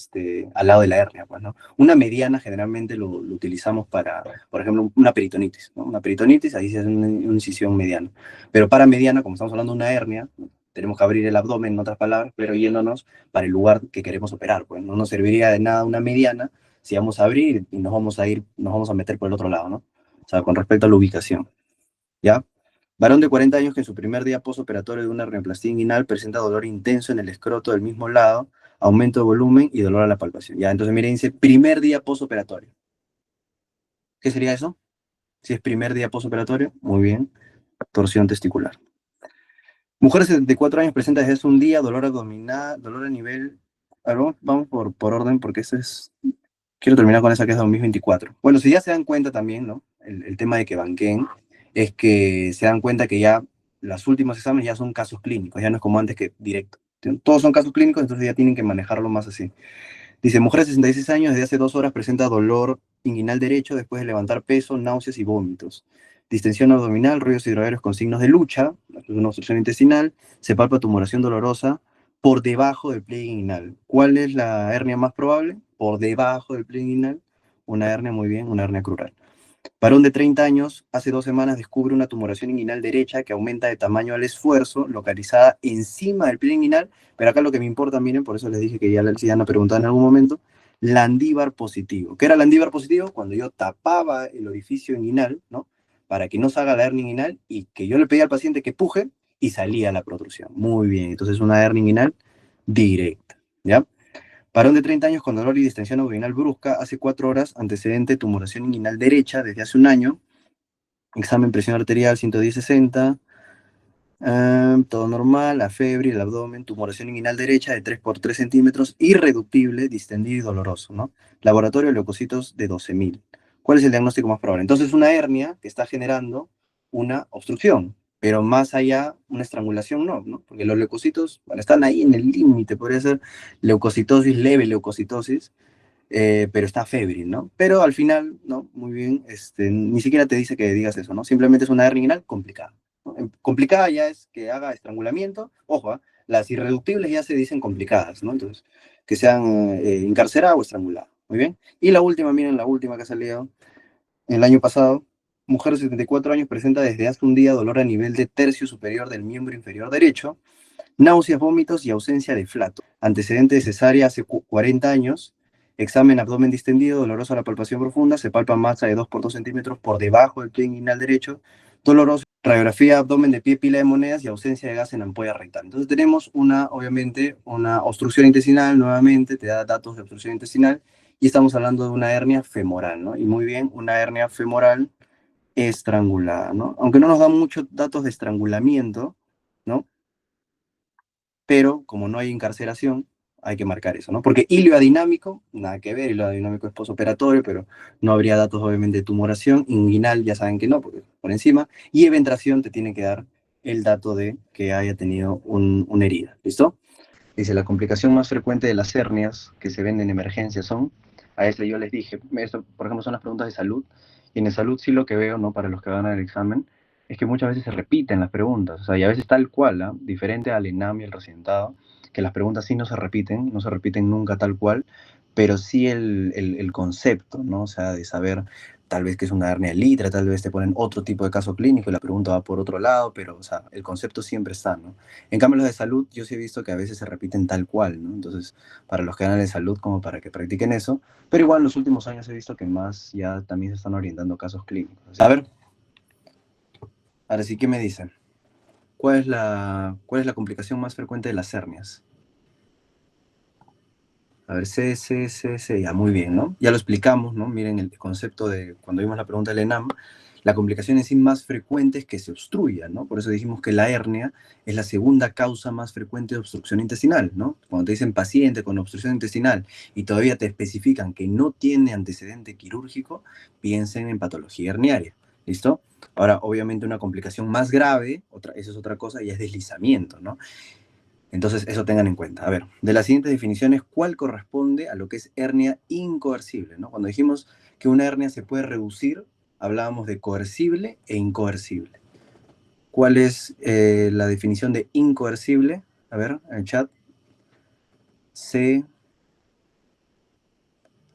Speaker 1: al lado de la hernia, pues, ¿no? Una mediana generalmente lo utilizamos para, por ejemplo, una peritonitis, ¿no? Una peritonitis, ahí se hace una incisión mediana. Pero paramediana, como estamos hablando de una hernia, tenemos que abrir el abdomen, en otras palabras, pero yéndonos para el lugar que queremos operar, pues no nos serviría de nada una mediana si vamos a abrir y nos vamos a meter por el otro lado, ¿no? O sea, con respecto a la ubicación, ¿ya? Varón de 40 años que en su primer día postoperatorio de una hernioplastia inguinal presenta dolor intenso en el escroto del mismo lado, aumento de volumen y dolor a la palpación. Ya, entonces miren, dice primer día postoperatorio. ¿Qué sería eso? Si es primer día postoperatorio, muy bien, torsión testicular. Mujer de 74 años presenta desde hace un día dolor abdominal, dolor a nivel... A ver, vamos por orden porque ese es... Quiero terminar con esa que es de 2024. Bueno, si ya se dan cuenta también, ¿no? El tema de que banqueen es que se dan cuenta que ya los últimos exámenes ya son casos clínicos, ya no es como antes que directo. Todos son casos clínicos, entonces ya tienen que manejarlo más así. Dice, mujer de 66 años, desde hace 2 horas presenta dolor inguinal derecho después de levantar peso, náuseas y vómitos. Distensión abdominal, ruidos hidroaéreos con signos de lucha, es una obstrucción intestinal, se palpa tumoración dolorosa por debajo del pliegue inguinal. ¿Cuál es la hernia más probable? Por debajo del pliegue inguinal, una hernia, muy bien, una hernia crural. Varón de 30 años, hace 2 semanas descubre una tumoración inguinal derecha que aumenta de tamaño al esfuerzo, localizada encima del pliegue inguinal, pero acá lo que me importa, miren, por eso les dije que ya la han preguntado en algún momento, landívar positivo. ¿Qué era landívar positivo? Cuando yo tapaba el orificio inguinal, ¿no? Para que no salga la hernia inguinal y que yo le pedía al paciente que puje y salía la protrusión. Muy bien, entonces una hernia inguinal directa, ¿ya? Varón de 30 años con dolor y distensión abdominal brusca, hace 4 horas, antecedente tumoración inguinal derecha desde hace un año, examen presión arterial 110/60, todo normal, la fiebre, el abdomen, tumoración inguinal derecha de 3 por 3 centímetros, irreductible, distendido y doloroso, ¿no? Laboratorio leucocitos de 12.000. ¿Cuál es el diagnóstico más probable? Entonces, una hernia que está generando una obstrucción, pero más allá, una estrangulación no, ¿no? Porque los leucocitos, bueno, están ahí en el límite, podría ser leucocitosis, leve leucocitosis, pero está febril, ¿no? Pero al final, ¿no? Muy bien, ni siquiera te dice que digas eso, ¿no? Simplemente es una hernia inguinal complicada, ¿no? Complicada ya es que haga estrangulamiento, ojo, las irreductibles ya se dicen complicadas, ¿no? Entonces, que sean encarceradas o estranguladas, muy bien. Y la última, miren, la última que ha salido el año pasado, mujer de 74 años presenta desde hace un día dolor a nivel de tercio superior del miembro inferior derecho, náuseas, vómitos y ausencia de flato. Antecedente de cesárea hace 40 años. Examen abdomen distendido, doloroso a la palpación profunda. Se palpa masa de 2 por 2 centímetros por debajo del pliegue inguinal derecho. Doloroso. Radiografía abdomen de pie, pila de monedas y ausencia de gas en ampolla rectal. Entonces tenemos obviamente, una obstrucción intestinal, nuevamente, te da datos de obstrucción intestinal, y estamos hablando de una hernia femoral, ¿no? Y muy bien, una hernia femoral estrangulada, ¿no? Aunque no nos dan muchos datos de estrangulamiento, ¿no? Pero como no hay encarceración, hay que marcar eso, ¿no? Porque ilioadinámico, nada que ver, ilioadinámico es posoperatorio, pero no habría datos obviamente de tumoración, inguinal ya saben que no, porque por encima, y eventración te tiene que dar el dato de que haya tenido una herida, ¿listo? Dice, la complicación más frecuente de las hernias que se ven en emergencia son, a este yo les dije, esto por ejemplo son las preguntas de salud, y en salud sí lo que veo, ¿no? Para los que van al examen, es que muchas veces se repiten las preguntas, o sea, y a veces tal cual, ¿eh? Diferente al ENAM y el residentado, que las preguntas sí no se repiten nunca tal cual, pero sí el concepto, ¿no? O sea, de saber tal vez que es una hernia litra, tal vez te ponen otro tipo de caso clínico y la pregunta va por otro lado, pero, o sea, el concepto siempre está, ¿no? En cambio, los de salud, yo sí he visto que a veces se repiten tal cual, ¿no? Entonces, para los que ganan de salud, como para que practiquen eso, pero igual en los últimos años he visto que más ya también se están orientando casos clínicos. A ver, ahora sí, ¿qué me dicen? ¿Cuál es la complicación más frecuente de las hernias? A ver, ya, muy bien, ¿no? Ya lo explicamos, ¿no? Miren el concepto de cuando vimos la pregunta del ENAM, la complicación en sí más frecuente es que se obstruya, ¿no? Por eso dijimos que la hernia es la segunda causa más frecuente de obstrucción intestinal, ¿no? Cuando te dicen paciente con obstrucción intestinal y todavía te especifican que no tiene antecedente quirúrgico, piensen en patología herniaria, ¿listo? Ahora, obviamente una complicación más grave, esa es otra cosa, y es deslizamiento, ¿no? Entonces, eso tengan en cuenta. A ver, de las siguientes definiciones, ¿cuál corresponde a lo que es hernia incoercible, ¿no? Cuando dijimos que una hernia se puede reducir, hablábamos de coercible e incoercible. ¿Cuál es la definición de incoercible? A ver, en el chat. C.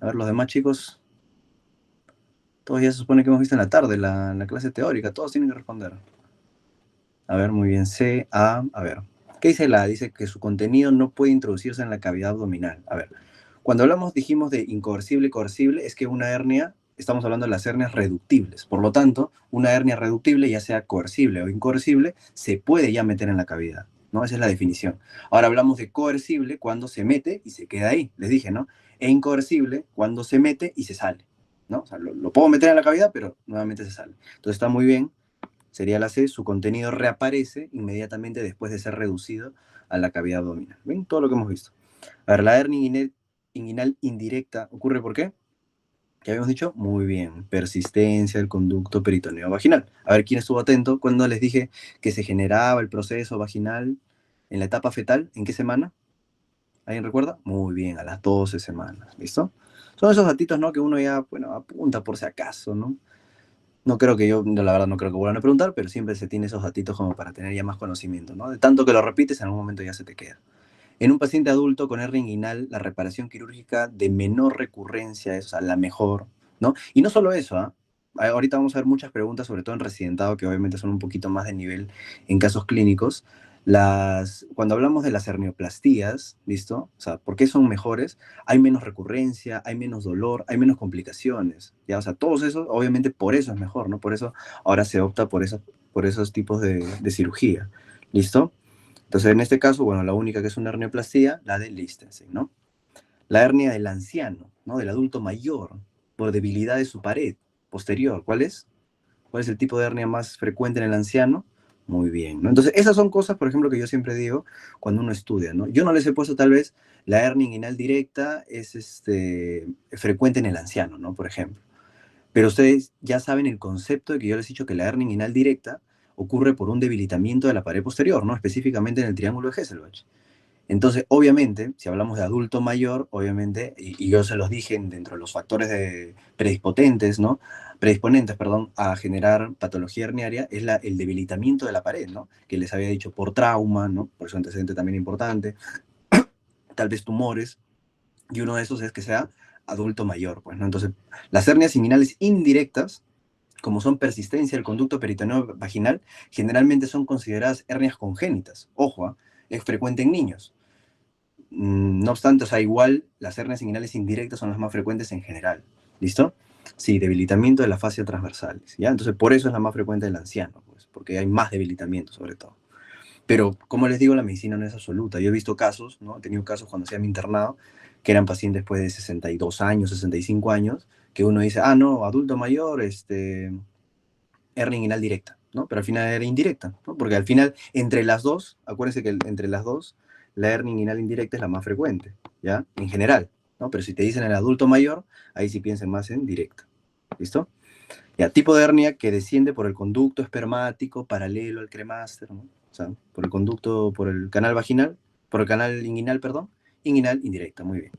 Speaker 1: A ver, los demás chicos, todos ya se supone que hemos visto en la tarde, la clase teórica, todos tienen que responder. A ver, muy bien. C, A ver. ¿Qué dice la A? Dice que su contenido no puede introducirse en la cavidad abdominal. A ver, cuando dijimos de incoercible y coercible, es que una hernia, estamos hablando de las hernias reductibles. Por lo tanto, una hernia reductible, ya sea coercible o incoercible, se puede ya meter en la cavidad, ¿no? Esa es la definición. Ahora hablamos de coercible cuando se mete y se queda ahí, les dije, ¿no? E incoercible cuando se mete y se sale, ¿no? O sea, lo puedo meter en la cavidad, pero nuevamente se sale. Entonces está muy bien sería la C, su contenido reaparece inmediatamente después de ser reducido a la cavidad abdominal. ¿Ven? Todo lo que hemos visto. A ver, la hernia inguinal indirecta ocurre ¿por qué? ¿Qué habíamos dicho? Muy bien, persistencia del conducto peritoneo vaginal. A ver, ¿quién estuvo atento cuando les dije que se generaba el proceso vaginal en la etapa fetal? ¿En qué semana? ¿Alguien recuerda? Muy bien, a las 12 semanas, ¿listo? Son esos datitos, ¿no? Que uno ya, bueno, apunta por si acaso, ¿no? No creo que la verdad no creo que vuelvan a preguntar, pero siempre se tiene esos datitos como para tener ya más conocimiento, ¿no? De tanto que lo repites, en algún momento ya se te queda. En un paciente adulto con hernia inguinal, la reparación quirúrgica de menor recurrencia es, o sea, la mejor, ¿no? Y no solo eso, ¿ah? Ahorita vamos a ver muchas preguntas, sobre todo en residentado, que obviamente son un poquito más de nivel en casos clínicos. Cuando hablamos de las hernioplastías, ¿listo? O sea, ¿por qué son mejores? Hay menos recurrencia, hay menos dolor, hay menos complicaciones, ¿ya? O sea, todos esos, obviamente por eso es mejor, ¿no? Por eso ahora se opta por esos tipos de cirugía, ¿listo? Entonces, en este caso, bueno, la única que es una hernioplastia, la de Lichtenstein, ¿no? La hernia del anciano, ¿no? Del adulto mayor, por debilidad de su pared posterior. ¿Cuál es? ¿Cuál es el tipo de hernia más frecuente en el anciano? Muy bien, ¿no? Entonces, esas son cosas, por ejemplo, que yo siempre digo cuando uno estudia, ¿no? Yo no les he puesto tal vez la hernia inguinal directa es frecuente en el anciano, ¿no? Por ejemplo. Pero ustedes ya saben el concepto de que yo les he dicho que la hernia inguinal directa ocurre por un debilitamiento de la pared posterior, ¿no? Específicamente en el triángulo de Hesselbach. Entonces, obviamente, si hablamos de adulto mayor, obviamente, y yo se los dije dentro de los factores predispotentes, ¿no? Predisponentes, perdón, a generar patología herniaria, es el debilitamiento de la pared, ¿no? Que les había dicho por trauma, ¿no? Por eso antecedente también importante, tal vez tumores, y uno de esos es que sea adulto mayor, pues, ¿no? Entonces, las hernias inguinales indirectas, como son persistencia del conducto peritoneo vaginal, generalmente son consideradas hernias congénitas. Ojo, ¿ah? Es frecuente en niños. No obstante, o sea, igual las hernias inguinales indirectas son las más frecuentes en general. ¿Listo? Sí, debilitamiento de la fascia transversales, ¿ya? Entonces, por eso es la más frecuente del anciano, pues, porque hay más debilitamiento, sobre todo. Pero, como les digo, la medicina no es absoluta. Yo he visto casos, ¿no? He tenido casos cuando hacía mi internado, que eran pacientes después de 62 años, 65 años, que uno dice, ah, no, adulto mayor, hernia inguinal directa, ¿no? Pero al final era indirecta, ¿no? Porque al final, entre las dos, acuérdense que entre las dos, la hernia inguinal indirecta es la más frecuente, ¿ya? En general, ¿no? Pero si te dicen el adulto mayor, ahí sí piensen más en directa, ¿listo? Ya, tipo de hernia que desciende por el conducto espermático paralelo al cremáster, ¿no? O sea, por el conducto, por el canal vaginal, por el canal inguinal, perdón, inguinal indirecta, muy bien.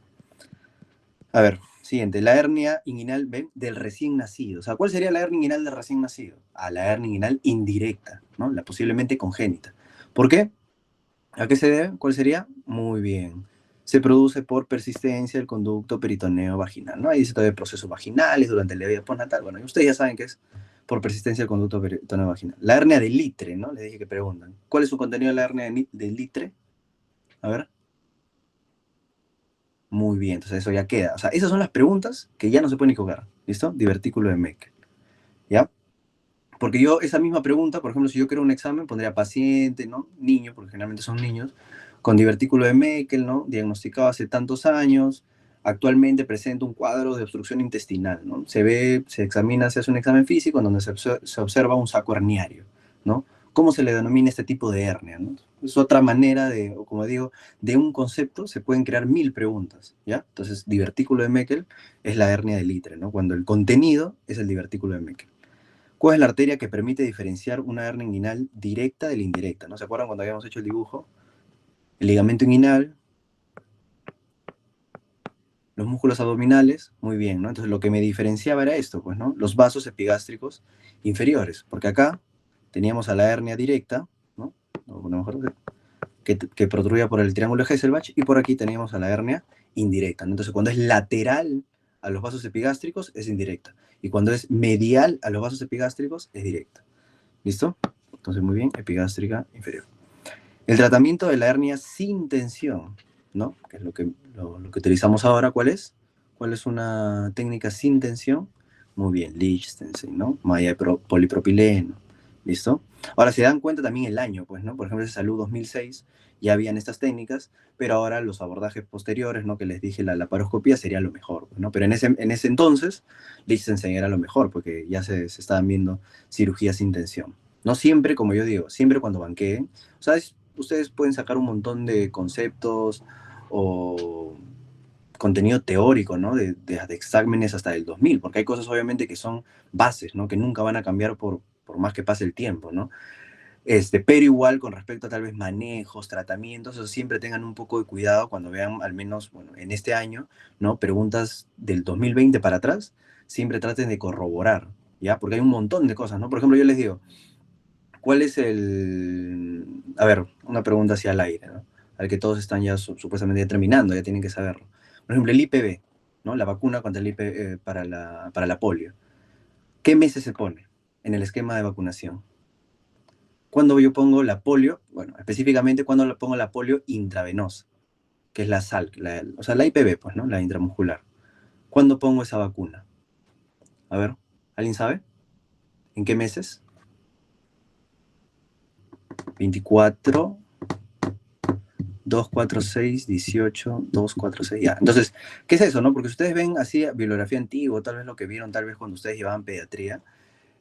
Speaker 1: A ver, siguiente, la hernia inguinal, ¿ven? Del recién nacido. O sea, ¿cuál sería la hernia inguinal del recién nacido? Ah, la hernia inguinal indirecta, ¿no? La posiblemente congénita. ¿Por qué? ¿A qué se debe? ¿Cuál sería? Muy bien. Se produce por persistencia del conducto peritoneo vaginal, ¿no? Ahí dice todavía procesos vaginales durante la vida postnatal. Bueno, y ustedes ya saben que es por persistencia del conducto peritoneo vaginal. La hernia de Litre, ¿no? Les dije que preguntan. ¿Cuál es su contenido de la hernia de Litre? A ver. Muy bien, entonces eso ya queda. O sea, esas son las preguntas que ya no se pueden equivocar. ¿Listo? Divertículo de Meckel. ¿Ya? Porque yo esa misma pregunta, por ejemplo, si yo quiero un examen, pondría paciente, ¿no? Niño, porque generalmente son niños, con divertículo de Meckel, ¿no? Diagnosticado hace tantos años, actualmente presenta un cuadro de obstrucción intestinal, ¿no? Se ve, se examina, se hace un examen físico en donde se observa un saco herniario, ¿no? ¿Cómo se le denomina este tipo de hernia, ¿no? Es otra manera de, o como digo, de un concepto se pueden crear 1000 preguntas, ¿ya? Entonces, divertículo de Meckel es la hernia de Litre, ¿no? Cuando el contenido es el divertículo de Meckel. ¿Cuál es la arteria que permite diferenciar una hernia inguinal directa de la indirecta? ¿No se acuerdan cuando habíamos hecho el dibujo? El ligamento inguinal, los músculos abdominales, muy bien, ¿no? Entonces lo que me diferenciaba era esto, pues, ¿no? Los vasos epigástricos inferiores, porque acá teníamos a la hernia directa, ¿no? O mejor, que protruía por el triángulo de Hesselbach, y por aquí teníamos a la hernia indirecta, ¿no? Entonces cuando es lateral a los vasos epigástricos es indirecta, y cuando es medial a los vasos epigástricos es directa. ¿Listo? Entonces, muy bien, epigástrica inferior. El tratamiento de la hernia sin tensión, ¿no? Que es lo que utilizamos ahora, ¿cuál es? ¿Cuál es una técnica sin tensión? Muy bien, Lichtenstein, ¿no? Malla de polipropileno, ¿listo? Ahora, se dan cuenta también el año, pues, ¿no? Por ejemplo, en Salud 2006 ya habían estas técnicas, pero ahora los abordajes posteriores, ¿no? Que les dije, la laparoscopía sería lo mejor, ¿no? Pero en ese entonces, Lichtenstein era lo mejor, porque ya se estaban viendo cirugías sin tensión, No siempre, como yo digo, siempre cuando banqueen. O sea, ustedes pueden sacar un montón de conceptos o contenido teórico, ¿no? De exámenes hasta el 2000, porque hay cosas obviamente que son bases, ¿no? Que nunca van a cambiar por más que pase el tiempo, ¿no? Pero igual con respecto a tal vez manejos, tratamientos, eso siempre tengan un poco de cuidado cuando vean, al menos, bueno, en este año, ¿no? Preguntas del 2020 para atrás, siempre traten de corroborar, ¿ya? Porque hay un montón de cosas, ¿no? Por ejemplo, yo les digo, ¿cuál es el... A ver, una pregunta hacia el aire, ¿no? Al que todos están ya supuestamente terminando, ya tienen que saberlo. Por ejemplo, el IPV, ¿no? La vacuna contra el IPV para la polio. ¿Qué meses se pone en el esquema de vacunación? Cuando yo pongo la polio, bueno, específicamente cuando le pongo la polio intravenosa, que es la SALC, o sea, la IPV, pues, ¿no? La intramuscular. ¿Cuándo pongo esa vacuna? A ver, ¿alguien sabe? ¿En qué meses? 24, 2, 4, 6, 18, 2, 4, 6, ya. Entonces, ¿qué es eso, no? Porque si ustedes ven así bibliografía antigua, tal vez lo que vieron, tal vez cuando ustedes llevaban pediatría,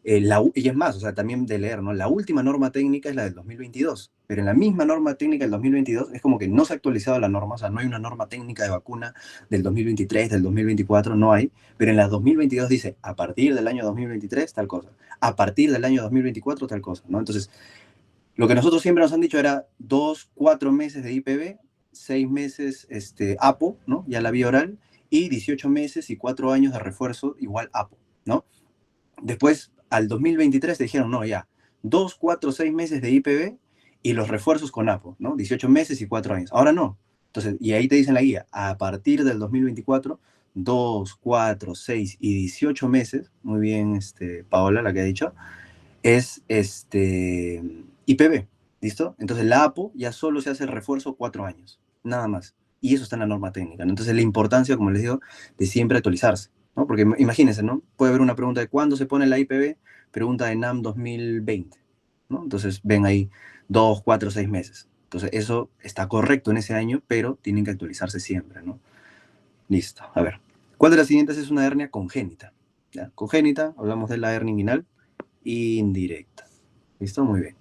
Speaker 1: y es más, o sea, también de leer, ¿no? La última norma técnica es la del 2022, pero en la misma norma técnica del 2022 es como que no se ha actualizado la norma, o sea, no hay una norma técnica de vacuna del 2023, del 2024, no hay, pero en la 2022 dice, a partir del año 2023, tal cosa, a partir del año 2024, tal cosa, ¿no? Entonces, lo que nosotros siempre nos han dicho era 2, 4 meses de IPV, 6 meses APO, ¿no? Ya la vía oral, y 18 meses y 4 años de refuerzo igual APO, ¿no? Después, al 2023 te dijeron, no, ya, 2, 4, 6 meses de IPV y los refuerzos con APO, ¿no? 18 meses y 4 años. Ahora no. Entonces, y ahí te dicen la guía, a partir del 2024, 2, 4, 6 y 18 meses, muy bien, Paola, la que ha dicho, es IPV, ¿listo? Entonces la APO ya solo se hace el refuerzo 4 años, nada más. Y eso está en la norma técnica, ¿no? Entonces la importancia, como les digo, de siempre actualizarse, ¿no? Porque imagínense, ¿no? Puede haber una pregunta de cuándo se pone la IPV, pregunta de NAM 2020, ¿no? Entonces ven ahí 2, 4, 6 meses. Entonces eso está correcto en ese año, pero tienen que actualizarse siempre, ¿no? Listo, a ver. ¿Cuál de las siguientes es una hernia congénita? ¿Ya? Congénita, hablamos de la hernia inguinal indirecta. ¿Listo? Muy bien.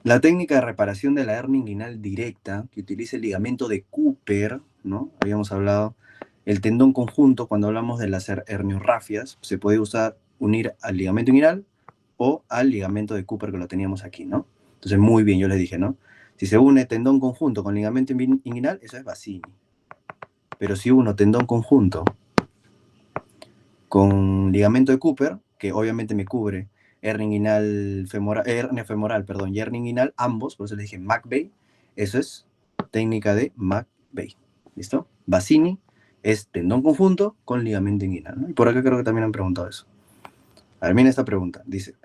Speaker 1: La técnica de reparación de la hernia inguinal directa, que utiliza el ligamento de Cooper, ¿no? Habíamos hablado, el tendón conjunto, cuando hablamos de las herniorrafias, se puede usar, unir al ligamento inguinal o al ligamento de Cooper que lo teníamos aquí, ¿no? Entonces, muy bien, yo les dije, ¿no? Si se une tendón conjunto con ligamento inguinal, eso es Bassini. Pero si uno tendón conjunto con ligamento de Cooper, que obviamente me cubre hernia femoral, perdón, y hernia inguinal, ambos, por eso le dije McVeigh, eso es técnica de McVeigh, ¿listo? Bassini es tendón conjunto con ligamento inguinal, ¿no? Y por acá creo que también han preguntado eso. A ver, miren esta pregunta, dice,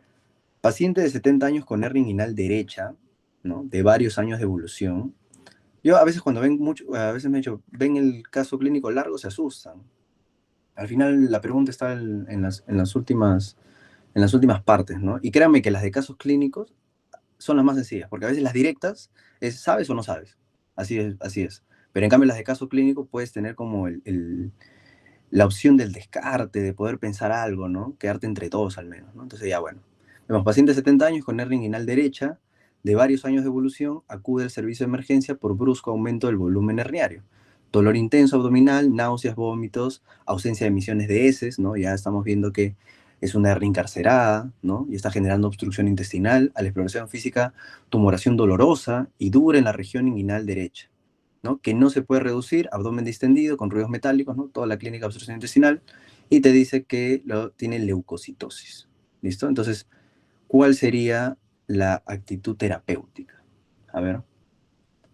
Speaker 1: paciente de 70 años con hernia inguinal derecha, ¿no? De varios años de evolución. Yo a veces cuando ven mucho, a veces me he dicho, ven el caso clínico largo, se asustan. Al final la pregunta está en las últimas partes, ¿no? Y créanme que las de casos clínicos son las más sencillas, porque a veces las directas es sabes o no sabes. Así es, así es. Pero en cambio las de caso clínico puedes tener como la opción del descarte, de poder pensar algo, ¿no? Quedarte entre todos al menos, ¿no? Entonces ya bueno. Vemos, paciente de 70 años con hernia inguinal derecha, de varios años de evolución, acude al servicio de emergencia por brusco aumento del volumen herniario. Dolor intenso abdominal, náuseas, vómitos, ausencia de emisiones de heces, ¿no? Ya estamos viendo que es una hernia encarcerada, ¿no? Y está generando obstrucción intestinal, a la exploración física, tumoración dolorosa y dura en la región inguinal derecha, ¿no? Que no se puede reducir, abdomen distendido, con ruidos metálicos, ¿no? Toda la clínica de obstrucción intestinal, y te dice que tiene leucocitosis, ¿listo? Entonces, ¿cuál sería la actitud terapéutica? A ver,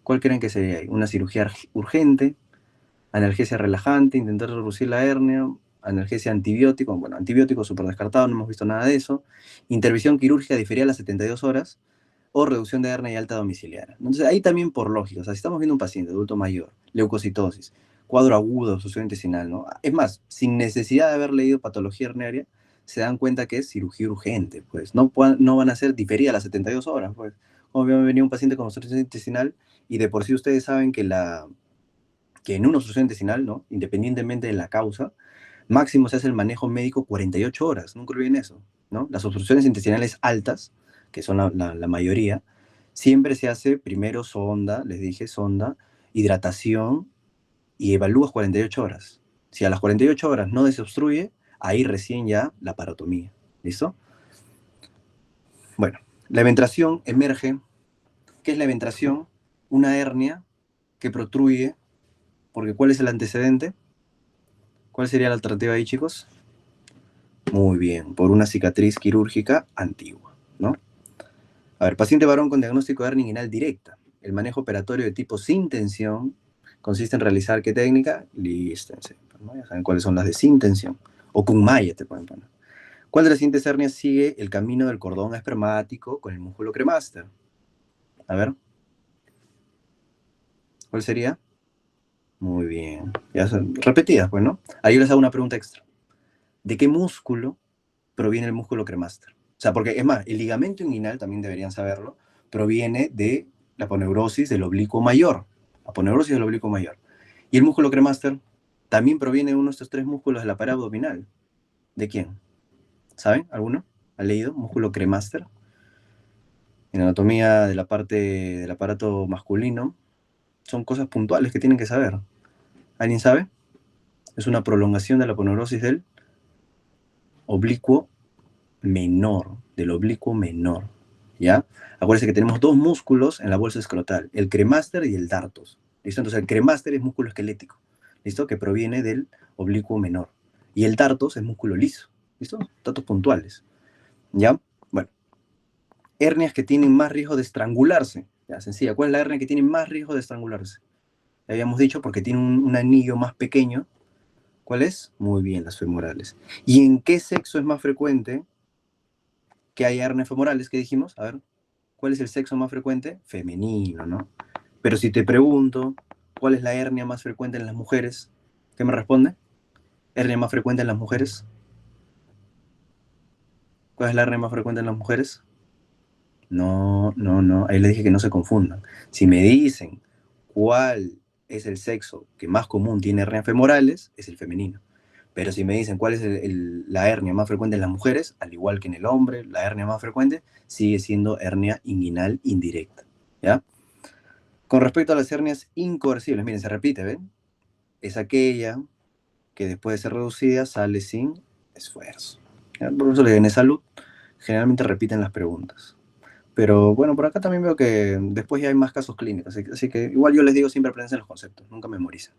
Speaker 1: ¿cuál creen que sería ahí? ¿Una cirugía urgente? ¿Analgesia relajante? ¿Intentar reducir la hernia? ¿Analgesia antibiótico? Bueno, antibiótico súper descartado, no hemos visto nada de eso. ¿Intervención quirúrgica diferida a las 72 horas? O reducción de hernia y alta domiciliaria. Entonces, ahí también por lógica, o sea, si estamos viendo un paciente adulto mayor, leucocitosis, cuadro agudo de obstrucción intestinal, ¿no? Es más, sin necesidad de haber leído patología herniaria, se dan cuenta que es cirugía urgente, pues, no van a ser diferida a las 72 horas, pues. Como bien venía un paciente con obstrucción intestinal y de por sí ustedes saben que en una obstrucción intestinal, ¿no? Independientemente de la causa, máximo se hace el manejo médico 48 horas, nunca olviden eso, ¿no? Las obstrucciones intestinales altas que son la mayoría, siempre se hace primero sonda, les dije, sonda, hidratación y evalúas 48 horas. Si a las 48 horas no desobstruye, ahí recién ya la parotomía. ¿Listo? Bueno, la eventración emerge. ¿Qué es la eventración? Una hernia que protruye, porque ¿cuál es el antecedente? ¿Cuál sería la alternativa ahí, chicos? Muy bien, por una cicatriz quirúrgica antigua, ¿no? A ver, paciente varón con diagnóstico de hernia inguinal directa. El manejo operatorio de tipo sin tensión consiste en realizar ¿qué técnica? Listense, ¿no? Ya saben cuáles son las de sin tensión. O con malla te pueden poner. ¿Cuál de las siguientes hernias sigue el camino del cordón espermático con el músculo cremaster? A ver, ¿cuál sería? Muy bien. Ya son repetidas, pues, ¿no? Ahí yo les hago una pregunta extra. ¿De qué músculo proviene el músculo cremaster? O sea, porque es más, el ligamento inguinal, también deberían saberlo, proviene de la aponeurosis del oblicuo mayor. Aponeurosis del oblicuo mayor. Y el músculo cremaster también proviene de uno de estos tres músculos de la pared abdominal. ¿De quién? ¿Saben? ¿Alguno? ¿Ha leído? Músculo cremaster. En anatomía de la parte del aparato masculino, son cosas puntuales que tienen que saber. ¿Alguien sabe? Es una prolongación de la aponeurosis del oblicuo menor, del oblicuo menor, ¿ya? Acuérdense que tenemos dos músculos en la bolsa escrotal, el cremaster y el dartos, ¿listo? Entonces el cremaster es músculo esquelético, ¿listo? Que proviene del oblicuo menor. Y el dartos es músculo liso, ¿listo? Datos puntuales, ¿ya? Bueno, hernias que tienen más riesgo de estrangularse, ya, sencilla. ¿Cuál es la hernia que tiene más riesgo de estrangularse? Ya habíamos dicho porque tiene un anillo más pequeño. ¿Cuál es? Muy bien, las femorales. ¿Y en qué sexo es más frecuente que haya hernias femorales? ¿Qué dijimos? A ver, ¿cuál es el sexo más frecuente? Femenino, ¿no? Pero si te pregunto, ¿cuál es la hernia más frecuente en las mujeres? ¿Qué me responde? ¿Hernia más frecuente en las mujeres? ¿Cuál es la hernia más frecuente en las mujeres? No, no, no. Ahí le dije que no se confundan. Si me dicen cuál es el sexo que más común tiene hernias femorales, es el femenino. Pero si me dicen cuál es la hernia más frecuente en las mujeres, al igual que en el hombre, la hernia más frecuente sigue siendo hernia inguinal indirecta. ¿Ya? Con respecto a las hernias incoercibles, miren, se repite, ¿ven? Es aquella que después de ser reducida sale sin esfuerzo. ¿Ya? Por eso en salud generalmente repiten las preguntas. Pero bueno, por acá también veo que después ya hay más casos clínicos, así que igual yo les digo siempre aprendan los conceptos, nunca memoricen.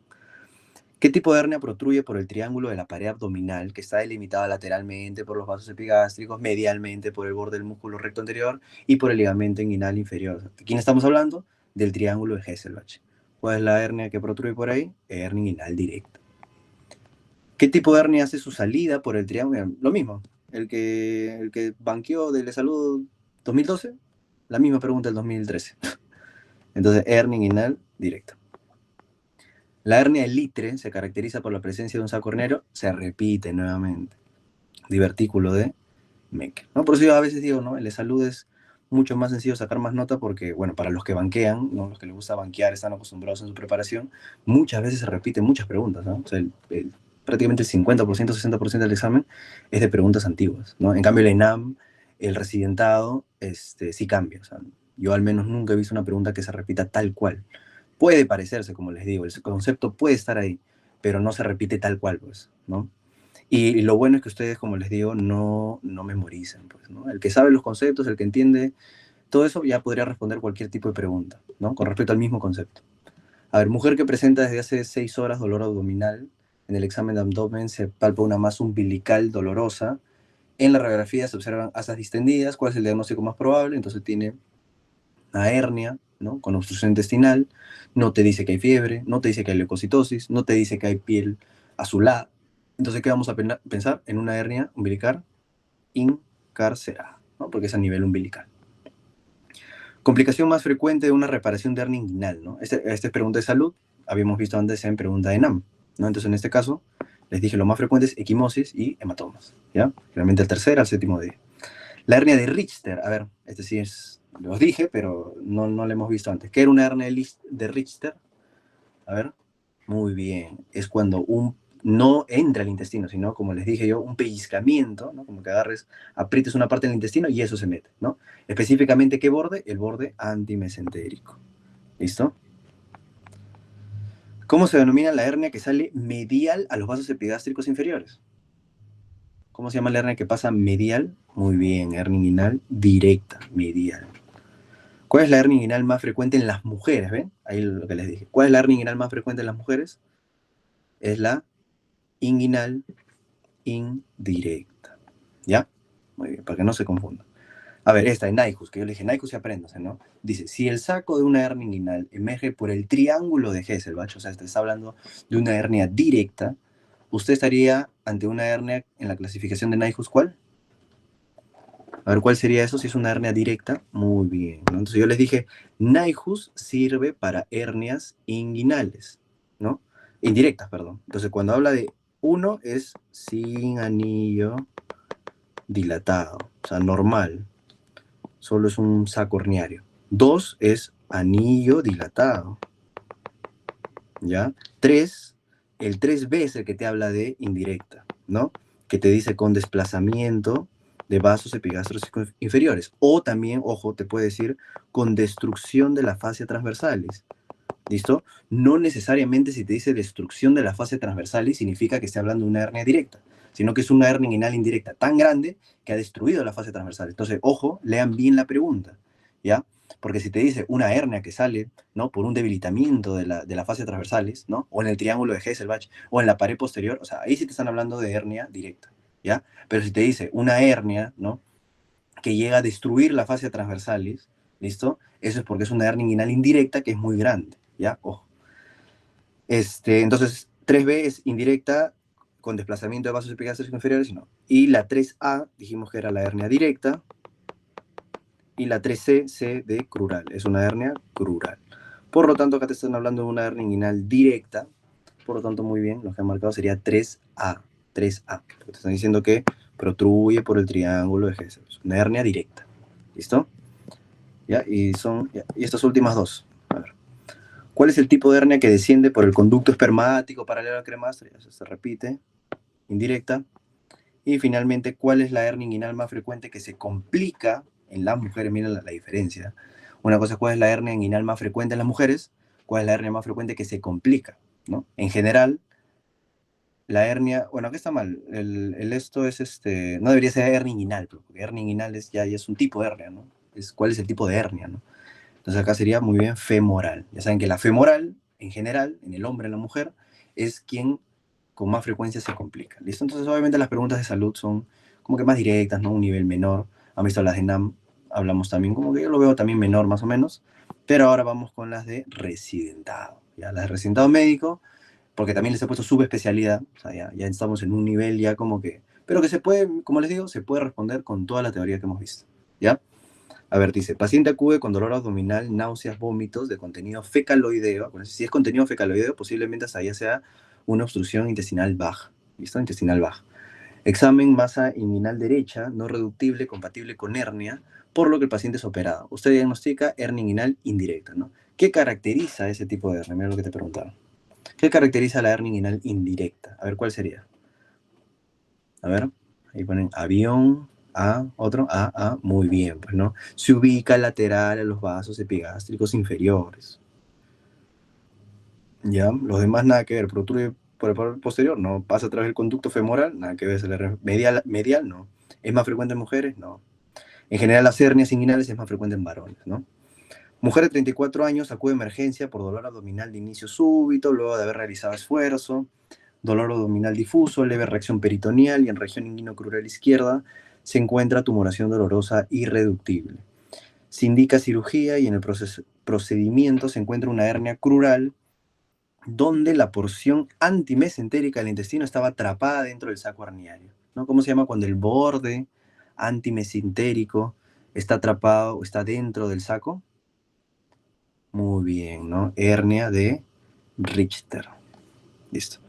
Speaker 1: ¿Qué tipo de hernia protruye por el triángulo de la pared abdominal que está delimitada lateralmente por los vasos epigástricos, medialmente por el borde del músculo recto anterior y por el ligamento inguinal inferior? ¿De quién estamos hablando? Del triángulo de Hesselbach. ¿Cuál es la hernia que protruye por ahí? Hernia inguinal directa. ¿Qué tipo de hernia hace su salida por el triángulo? Lo mismo, el que banqueó de la salud 2012, la misma pregunta del 2013. Entonces, hernia inguinal directa. La hernia de Litre se caracteriza por la presencia de un saco hornero, se repite nuevamente, divertículo de Meckel, ¿no? Por eso yo a veces digo, ¿no? El de salud es mucho más sencillo sacar más nota porque, bueno, para los que banquean, ¿no? Los que les gusta banquear, están acostumbrados en su preparación, muchas veces se repiten muchas preguntas, ¿no? O sea, prácticamente el 50%, 60% del examen es de preguntas antiguas, ¿no? En cambio, el ENAM, el residentado, sí cambia, o sea, yo al menos nunca he visto una pregunta que se repita tal cual. Puede parecerse, como les digo, el concepto puede estar ahí, pero no se repite tal cual, pues, ¿no? Y lo bueno es que ustedes, como les digo, no memorizan, pues, ¿no? El que sabe los conceptos, el que entiende todo eso, ya podría responder cualquier tipo de pregunta, ¿no? Con respecto al mismo concepto. A ver, mujer que presenta desde hace 6 horas dolor abdominal, en el examen de abdomen se palpa una masa umbilical dolorosa, en la radiografía se observan asas distendidas, ¿cuál es el diagnóstico más probable? Entonces tiene una hernia, ¿no? Con obstrucción intestinal, no te dice que hay fiebre, no te dice que hay leucocitosis, no te dice que hay piel azulada. Entonces, ¿qué vamos a pensar? En una hernia umbilical incarcerada, ¿no? Porque es a nivel umbilical. Complicación más frecuente de una reparación de hernia inguinal, ¿no? Esta es pregunta de salud, habíamos visto antes en pregunta de NAM, ¿no? Entonces, en este caso, les dije lo más frecuente es equimosis y hematomas, ¿ya? Realmente el tercer al séptimo día. La hernia de Richter, a ver, este sí es, los dije, pero no lo hemos visto antes. ¿Qué era una hernia de Richter? A ver, muy bien, es cuando no entra al intestino, sino, como les dije yo, un pellizcamiento, ¿no? Como que agarres, aprietes una parte del intestino y eso se mete, ¿no? Específicamente, ¿qué borde? El borde antimesentérico. ¿Listo? ¿Cómo se denomina la hernia que sale medial a los vasos epigástricos inferiores? ¿Cómo se llama la hernia que pasa medial? Muy bien, hernia inguinal directa, medial. ¿Cuál es la hernia inguinal más frecuente en las mujeres? ¿Ven? Ahí lo que les dije. ¿Cuál es la hernia inguinal más frecuente en las mujeres? Es la inguinal indirecta. ¿Ya? Muy bien, para que no se confunda. A ver, esta de Nyhus, que yo le dije, Nyhus y apréndase, ¿no? Dice, si el saco de una hernia inguinal emerge por el triángulo de Hesselbach, o sea, está hablando de una hernia directa, usted estaría ante una hernia en la clasificación de Nyhus, ¿cuál? A ver, ¿cuál sería eso si es una hernia directa? Muy bien, ¿no? Entonces yo les dije, Nyhus sirve para hernias inguinales, ¿no? Indirectas, perdón. Entonces cuando habla de uno es sin anillo dilatado, o sea, normal. Solo es un saco herniario. 2 es anillo dilatado. ¿Ya? 3, el 3B es el que te habla de indirecta, ¿no? Que te dice con desplazamiento de vasos epigástricos inferiores. O también, ojo, te puede decir con destrucción de la fascia transversalis. ¿Listo? No necesariamente si te dice destrucción de la fascia transversalis significa que esté hablando de una hernia directa, sino que es una hernia inguinal indirecta tan grande que ha destruido la fascia transversal. Entonces, ojo, lean bien la pregunta, ¿ya? Porque si te dice una hernia que sale, ¿no? Por un debilitamiento de la fascia transversalis, ¿no? O en el triángulo de Hesselbach, o en la pared posterior, o sea, ahí sí te están hablando de hernia directa, ¿ya? Pero si te dice una hernia, ¿no? Que llega a destruir la fascia transversalis, ¿listo? Eso es porque es una hernia inguinal indirecta que es muy grande, ¿ya? Ojo. Entonces, 3B es indirecta con desplazamiento de vasos epigástricos inferiores, no. Y la 3A dijimos que era la hernia directa, y la 3C, C de crural, es una hernia crural. Por lo tanto, acá te están hablando de una hernia inguinal directa, por lo tanto, muy bien, lo que han marcado sería 3A, 3A, porque te están diciendo que protruye por el triángulo de Hesselbach, una hernia directa, ¿listo? ¿Ya? Y estas últimas dos, a ver. ¿Cuál es el tipo de hernia que desciende por el conducto espermático paralelo al cremastro? Ya se repite, indirecta. Y finalmente, ¿cuál es la hernia inguinal más frecuente que se complica en las mujeres? Miren la diferencia. Una cosa es cuál es la hernia inguinal más frecuente en las mujeres, cuál es la hernia más frecuente que se complica, ¿no? En general, la hernia, bueno, aquí está mal, esto es no debería ser hernia inguinal, porque hernia inguinal ya es un tipo de hernia, ¿no? ¿Cuál es el tipo de hernia, no? Entonces acá sería muy bien femoral. Ya saben que la femoral, en general, en el hombre, en la mujer, es quien con más frecuencia se complica. ¿Listo? Entonces obviamente las preguntas de salud son como que más directas, ¿no? Un nivel menor. Han visto las de NAM, hablamos también como que yo lo veo también menor más o menos. Pero ahora vamos con las de residentado. ¿Ya? Las de residentado médico, porque también les he puesto subespecialidad. O sea, ya estamos en un nivel ya como que... Pero que se puede, como les digo, se puede responder con toda la teoría que hemos visto. ¿Ya? A ver, dice, paciente acude con dolor abdominal, náuseas, vómitos de contenido fecaloideo. Bueno, si es contenido fecaloideo, posiblemente hasta allá sea una obstrucción intestinal baja. ¿Listo? Intestinal baja. Examen masa inguinal derecha, no reductible, compatible con hernia, por lo que el paciente es operado. Usted diagnostica hernia inguinal indirecta, ¿no? ¿Qué caracteriza ese tipo de hernia? Mira lo que te preguntaron. ¿Qué caracteriza la hernia inguinal indirecta? A ver, ¿cuál sería? A ver, ahí ponen avión, otro, muy bien, pues, ¿no? Se ubica lateral a los vasos epigástricos inferiores. Ya, los demás nada que ver, protruye por el poro posterior, no, pasa a través del conducto femoral, nada que ver, medial, no. ¿Es más frecuente en mujeres? No. En general, las hernias inguinales es más frecuente en varones, ¿no? Mujer de 34 años acude a emergencia por dolor abdominal de inicio súbito, luego de haber realizado esfuerzo, dolor abdominal difuso, leve reacción peritoneal y en región inguinocrural izquierda se encuentra tumoración dolorosa irreductible. Se indica cirugía y en el procedimiento se encuentra una hernia crural donde la porción antimesentérica del intestino estaba atrapada dentro del saco herniario, ¿no? ¿Cómo se llama cuando el borde antimesentérico está atrapado o está dentro del saco? Muy bien, ¿no? Hernia de Richter. Listo.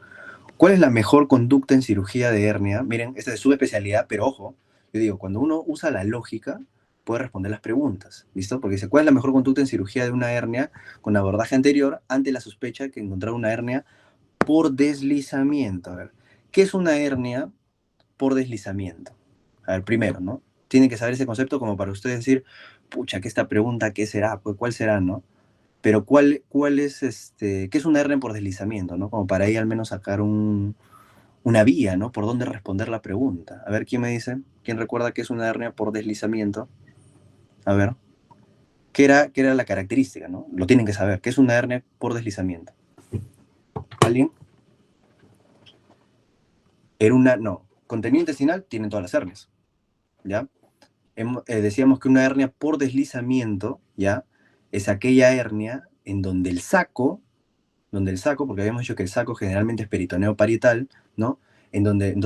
Speaker 1: ¿Cuál es la mejor conducta en cirugía de hernia? Miren, esta es su especialidad, pero ojo, yo digo, cuando uno usa la lógica, puede responder las preguntas, ¿listo? Porque dice, ¿cuál es la mejor conducta en cirugía de una hernia con abordaje anterior ante la sospecha que encontrar una hernia por deslizamiento. A ver, ¿qué es una hernia por deslizamiento? A ver, primero, ¿no? Tienen que saber ese concepto como para ustedes decir, pucha, que esta pregunta, ¿qué será? Pues, ¿cuál será, no? Pero ¿cuál es qué es una hernia por deslizamiento, ¿no? Como para ahí al menos sacar una vía, ¿no? Por dónde responder la pregunta. A ver, ¿quién me dice? ¿Quién recuerda qué es una hernia por deslizamiento? A ver, ¿qué era la característica, ¿no? Lo tienen que saber. ¿Qué es una hernia por deslizamiento? ¿Alguien? No, contenido intestinal tienen todas las hernias, ¿ya? Decíamos que una hernia por deslizamiento, ¿ya? Es aquella hernia en donde el saco, porque habíamos dicho que el saco generalmente es peritoneo parietal, ¿no? En donde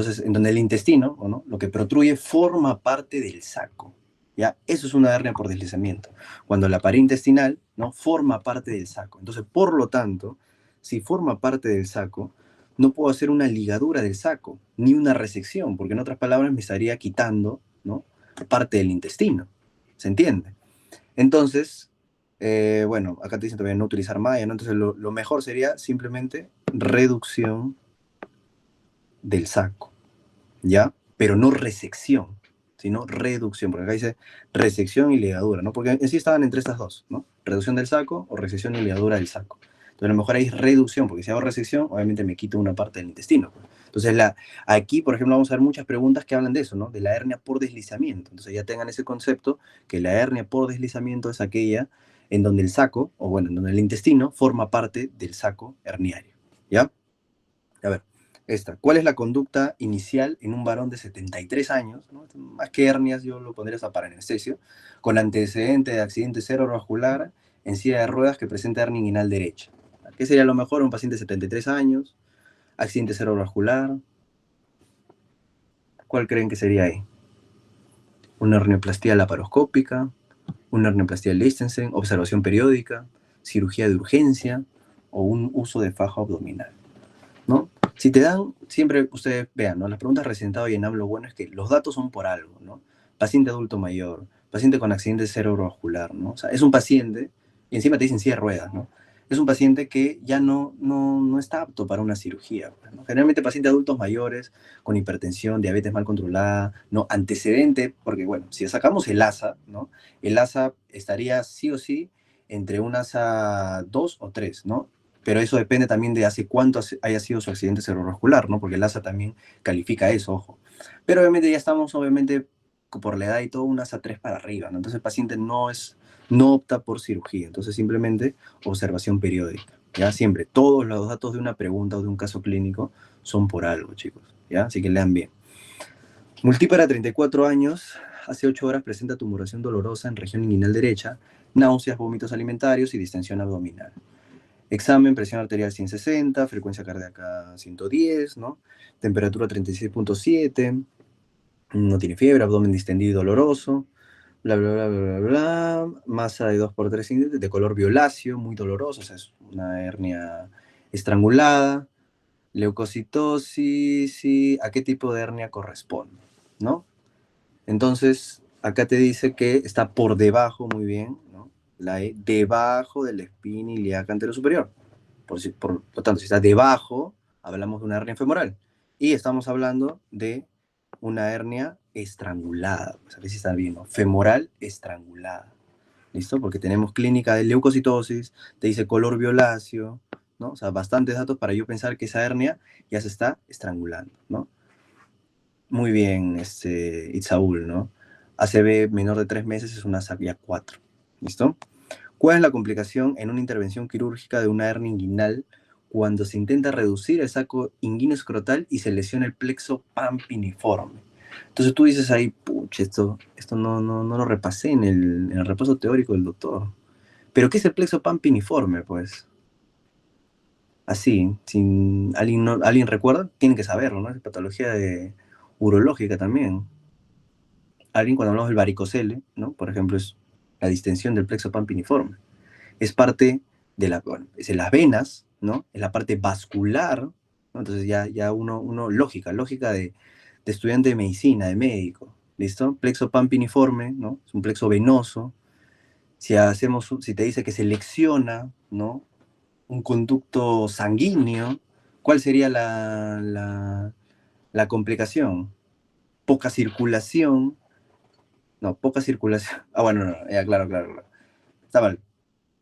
Speaker 1: el intestino, ¿o no? Lo que protruye forma parte del saco, ¿ya? Eso es una hernia por deslizamiento. Cuando la pared intestinal, ¿no? Forma parte del saco. Entonces, por lo tanto, si forma parte del saco, no puedo hacer una ligadura del saco, ni una resección, porque en otras palabras me estaría quitando, ¿no? Parte del intestino. ¿Se entiende? Entonces, bueno, acá te dicen todavía no utilizar malla, ¿no? Entonces lo mejor sería simplemente reducción del saco, ¿ya? Pero no resección, sino reducción, porque acá dice resección y ligadura, ¿no? Porque en sí estaban entre estas dos, ¿no? Reducción del saco o resección y ligadura del saco. Entonces a lo mejor ahí es reducción, porque si hago resección, obviamente me quito una parte del intestino. Entonces aquí, por ejemplo, vamos a ver muchas preguntas que hablan de eso, ¿no? De la hernia por deslizamiento. Entonces ya tengan ese concepto, que la hernia por deslizamiento es aquella en donde el saco, o bueno, en donde el intestino forma parte del saco herniario, ¿ya? A ver, ¿cuál es la conducta inicial en un varón de 73 años, ¿no? Más que hernias, yo lo pondría hasta para anestesio, con antecedente de accidente cerebrovascular en silla de ruedas que presenta hernia inguinal derecha? ¿Qué sería lo mejor? Un paciente de 73 años, accidente cerebrovascular. ¿Cuál creen que sería ahí? ¿Una hernioplastia laparoscópica? ¿Una hernioplastia Lichtenstein? ¿Observación periódica? ¿Cirugía de urgencia? ¿O un uso de fajo abdominal? ¿No? Si te dan, siempre ustedes vean, ¿no? Las preguntas recién y en lo bueno es que los datos son por algo, ¿no? Paciente adulto mayor, paciente con accidente cerebrovascular, ¿no? O sea, es un paciente, y encima te dicen silla de ruedas, ¿no? Es un paciente que ya no está apto para una cirugía, pues, ¿no? Generalmente pacientes adultos mayores con hipertensión, diabetes mal controlada, ¿no? Antecedente, porque bueno, si sacamos el ASA, ¿no? El ASA estaría sí o sí entre un ASA 2 o 3, ¿no? Pero eso depende también de hace cuánto haya sido su accidente cerebrovascular, ¿no? Porque el ASA también califica eso, ojo. Pero obviamente ya estamos, obviamente, por la edad y todo, un ASA 3 para arriba, ¿no? Entonces el paciente no opta por cirugía, entonces simplemente observación periódica, ¿ya? Siempre, todos los datos de una pregunta o de un caso clínico son por algo, chicos, ¿ya? Así que lean bien. Multípara, 34 años, hace 8 horas presenta tumoración dolorosa en región inguinal derecha, náuseas, vómitos alimentarios y distensión abdominal. Examen, presión arterial 160, frecuencia cardíaca 110, ¿no? Temperatura 36.7, no tiene fiebre, abdomen distendido y doloroso, bla, bla, bla, bla, bla, bla, masa de 2 por 3 de color violáceo, muy doloroso, o sea, es una hernia estrangulada, leucocitosis, y ¿a qué tipo de hernia corresponde? ¿No? Entonces, acá te dice que está por debajo, muy bien, ¿no? La E, debajo de la espina ilíaca anterosuperior. Por lo tanto, si está debajo, hablamos de una hernia femoral. Y estamos hablando de una hernia estrangulada. Pues a ver si está bien, ¿no? Femoral estrangulada. ¿Listo? Porque tenemos clínica de leucocitosis, te dice color violáceo, ¿no? O sea, bastantes datos para yo pensar que esa hernia ya se está estrangulando, ¿no? Muy bien, Itzaúl, ¿no? ACV menor de 3 meses es una SAC ya 4. ¿Listo? ¿Cuál es la complicación en una intervención quirúrgica de una hernia inguinal cuando se intenta reducir el saco inguinoescrotal y se lesiona el plexo pampiniforme? Entonces tú dices ahí, pucha, esto no lo repasé en el repaso teórico del doctor. ¿Pero qué es el plexo pampiniforme, pues? Así, si alguien recuerda, tienen que saberlo, ¿no? Es patología urológica también. Alguien cuando hablamos del varicocele, ¿no? Por ejemplo, es la distensión del plexo pampiniforme. Es parte bueno, es en las venas, ¿no? Es la parte vascular, ¿no? Entonces ya lógica de estudiante de medicina, de médico, ¿listo? Plexo pampiniforme, ¿no? Es un plexo venoso. Si te dice que selecciona, ¿no? Un conducto sanguíneo ¿Cuál sería la complicación? Poca circulación. No, poca circulación. Ah, bueno, no, ya, claro, claro, claro. Está mal.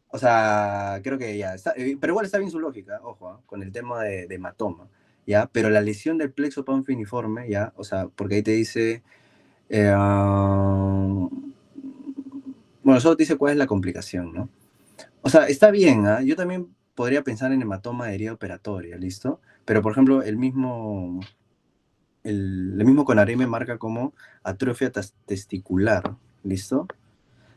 Speaker 1: O sea, creo que ya está, pero igual está bien su lógica, ojo, con el tema de hematoma, ¿ya? Pero la lesión del plexo panfiniforme, ¿ya? O sea, porque ahí te dice, bueno, solo te dice cuál es la complicación, ¿no? O sea, está bien, ¿ah? Yo también podría pensar en hematoma de herida operatoria, ¿listo? Pero, por ejemplo, el mismo CONAREM me marca como atrofia testicular, ¿listo?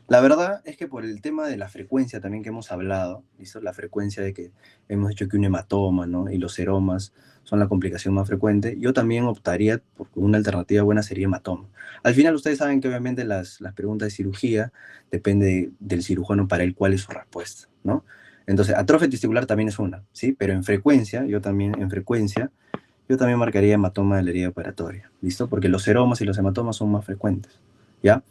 Speaker 1: La verdad es que por el tema de la frecuencia también que hemos hablado, ¿listo? La frecuencia de que hemos dicho que un hematoma, ¿no? Y los seromas son la complicación más frecuente, yo también optaría por una alternativa buena sería hematoma. Al final ustedes saben que obviamente las preguntas de cirugía depende del cirujano para el cuál es su respuesta, ¿no? Entonces, atrofia testicular también es una, ¿sí? Pero en frecuencia, yo también marcaría hematoma de la herida operatoria, ¿listo? Porque los seromas y los hematomas son más frecuentes, ¿ya?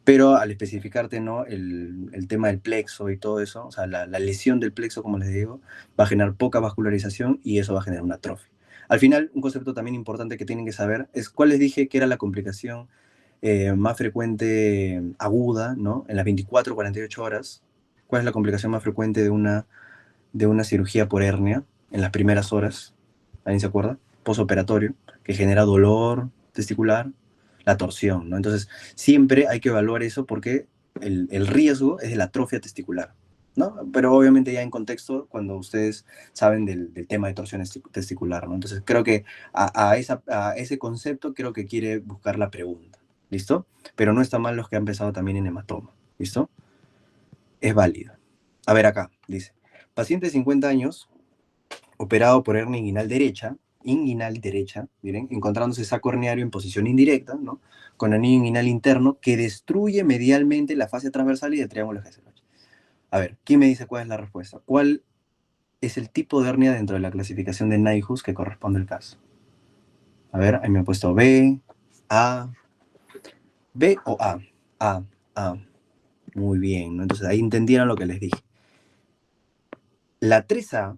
Speaker 1: Pero al especificarte, ¿no? El tema del plexo y todo eso, o sea, la lesión del plexo, como les digo, va a generar poca vascularización y eso va a generar una atrofia. Al final, un concepto también importante que tienen que saber es cuál les dije que era la complicación más frecuente aguda, ¿no? En las 24 48 horas. ¿Cuál es la complicación más frecuente de una cirugía por hernia en las primeras horas? ¿Alguien se acuerda? Posoperatorio, que genera dolor testicular, la torsión, ¿no? Entonces, siempre hay que evaluar eso porque el riesgo es de la atrofia testicular, ¿no? Pero obviamente ya en contexto, cuando ustedes saben del tema de torsión testicular, ¿no? Entonces, creo que a ese concepto creo que quiere buscar la pregunta, ¿listo? Pero no está mal los que han pensado también en hematoma, ¿listo? Es válido. A ver acá, dice, paciente de 50 años, operado por hernia inguinal derecha, miren, encontrándose saco herniario en posición indirecta, ¿no? Con anillo inguinal interno que destruye medialmente la fascia transversal y del triángulo Hesselbach. A ver, ¿quién me dice cuál es la respuesta? ¿Cuál es el tipo de hernia dentro de la clasificación de Nyhus que corresponde al caso? A ver, ahí me ha puesto B, A, B o A. A, A. Muy bien, ¿no? Entonces ahí entendieron lo que les dije. La 3A,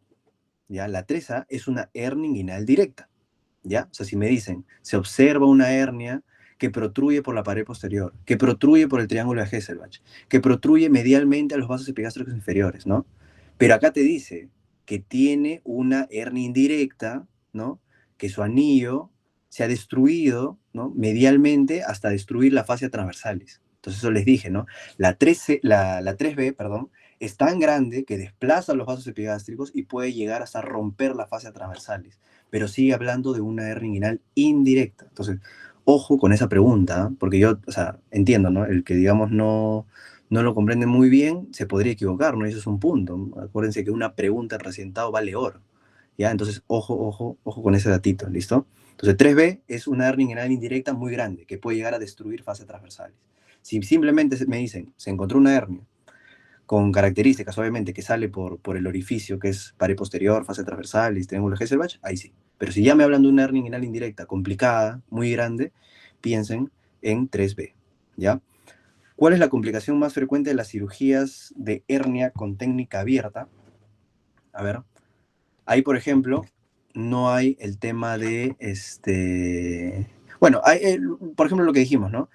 Speaker 1: ¿ya? La 3A es una hernia inguinal directa. ¿Ya? O sea, si me dicen, se observa una hernia que protruye por la pared posterior, que protruye por el triángulo de Hesselbach, que protruye medialmente a los vasos epigástricos inferiores, ¿no? Pero acá te dice que tiene una hernia indirecta, ¿no? Que su anillo se ha destruido, ¿no? Medialmente hasta destruir la fascia transversalis. Entonces eso les dije, ¿no? La 3B, perdón, es tan grande que desplaza los vasos epigástricos y puede llegar hasta romper la fascia transversalis, pero sigue hablando de una hernia inguinal indirecta. Entonces, ojo con esa pregunta, ¿eh? Porque yo, o sea, entiendo, ¿no? El que, digamos, no lo comprende muy bien, se podría equivocar, ¿no? Y eso es un punto. Acuérdense que una pregunta recientada vale oro, ¿ya? Entonces, ojo, ojo, ojo con ese datito, ¿listo? Entonces, 3B es una hernia inguinal indirecta muy grande, que puede llegar a destruir fascias transversales. Si simplemente me dicen, se encontró una hernia, con características, obviamente, que sale por el orificio, que es pared posterior, fase transversal y triángulo de Hesselbach, ahí sí. Pero si ya me hablan de una hernia inguinal indirecta, complicada, muy grande, piensen en 3B, ¿ya? ¿Cuál es la complicación más frecuente de las cirugías de hernia con técnica abierta? A ver, ahí, por ejemplo, no hay el tema de, bueno, hay, por ejemplo, lo que dijimos, ¿no?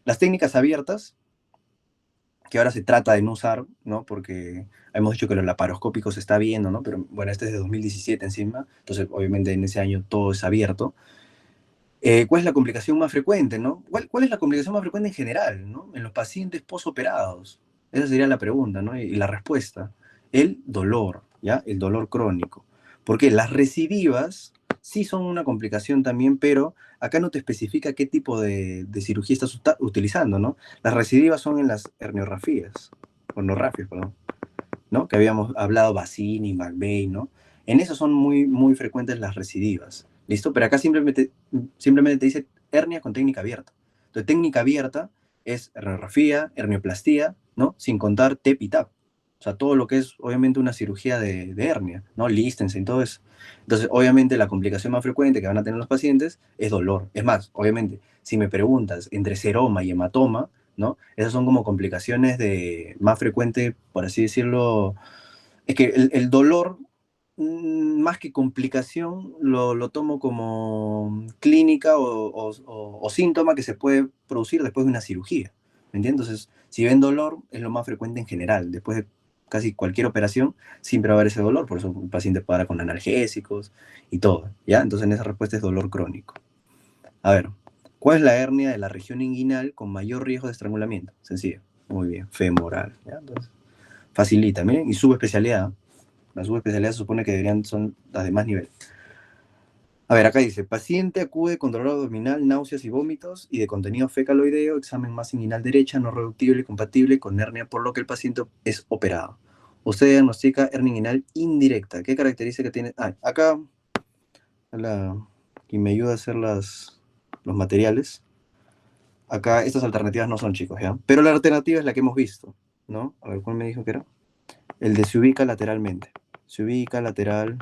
Speaker 1: Las técnicas abiertas que ahora se trata de no usar, ¿no? Porque hemos dicho que lo laparoscópico se está viendo, ¿no? Pero bueno, este es de 2017 encima, entonces obviamente en ese año todo es abierto. ¿Cuál es la complicación más frecuente, no? ¿Cuál es la complicación más frecuente en general, ¿no? En los pacientes posoperados. Esa sería la pregunta, ¿no? Y la respuesta, el dolor, ¿ya? El dolor crónico. Porque las recidivas sí son una complicación también, pero acá no te especifica qué tipo de cirugía estás utilizando, ¿no? Las recidivas son en las herniorrafías, o norrafias, perdón, ¿no? Que habíamos hablado Bassini, McVeigh, ¿no? En eso son muy, muy frecuentes las recidivas, ¿listo? Pero acá simplemente te dice hernia con técnica abierta. Entonces, técnica abierta es herniografía, hernioplastía, ¿no? Sin contar TEP y TAP. O sea, todo lo que es, obviamente, una cirugía de hernia, ¿no? Liechtenstein, todo eso. Entonces, obviamente, la complicación más frecuente que van a tener los pacientes es dolor. Es más, obviamente, si me preguntas entre seroma y hematoma, ¿no? Esas son como complicaciones de más frecuente, por así decirlo. Es que el dolor más que complicación, lo tomo como clínica o síntoma que se puede producir después de una cirugía. ¿Me entiendes? Entonces, si ven dolor, es lo más frecuente en general. Después de casi cualquier operación, siempre va a haber ese dolor. Por eso el paciente para con analgésicos y todo. ¿Ya? Entonces, en esa respuesta es dolor crónico. A ver, ¿cuál es la hernia de la región inguinal con mayor riesgo de estrangulamiento? Sencillo. Muy bien, femoral. ¿Ya? Entonces, facilita, miren, y subespecialidad. La subespecialidad se supone que son las de más nivel. A ver, acá dice, paciente acude con dolor abdominal, náuseas y vómitos y de contenido fecaloideo, examen masa inguinal derecha, no reductible y compatible con hernia, por lo que el paciente es operado. Usted diagnostica hernia inguinal indirecta. ¿Qué característica tiene? Acá, quien me ayuda a hacer los materiales, acá estas alternativas no son, chicos, ¿ya? Pero la alternativa es la que hemos visto, ¿no? A ver, ¿cuál me dijo que era? El de se ubica lateralmente. Se ubica lateral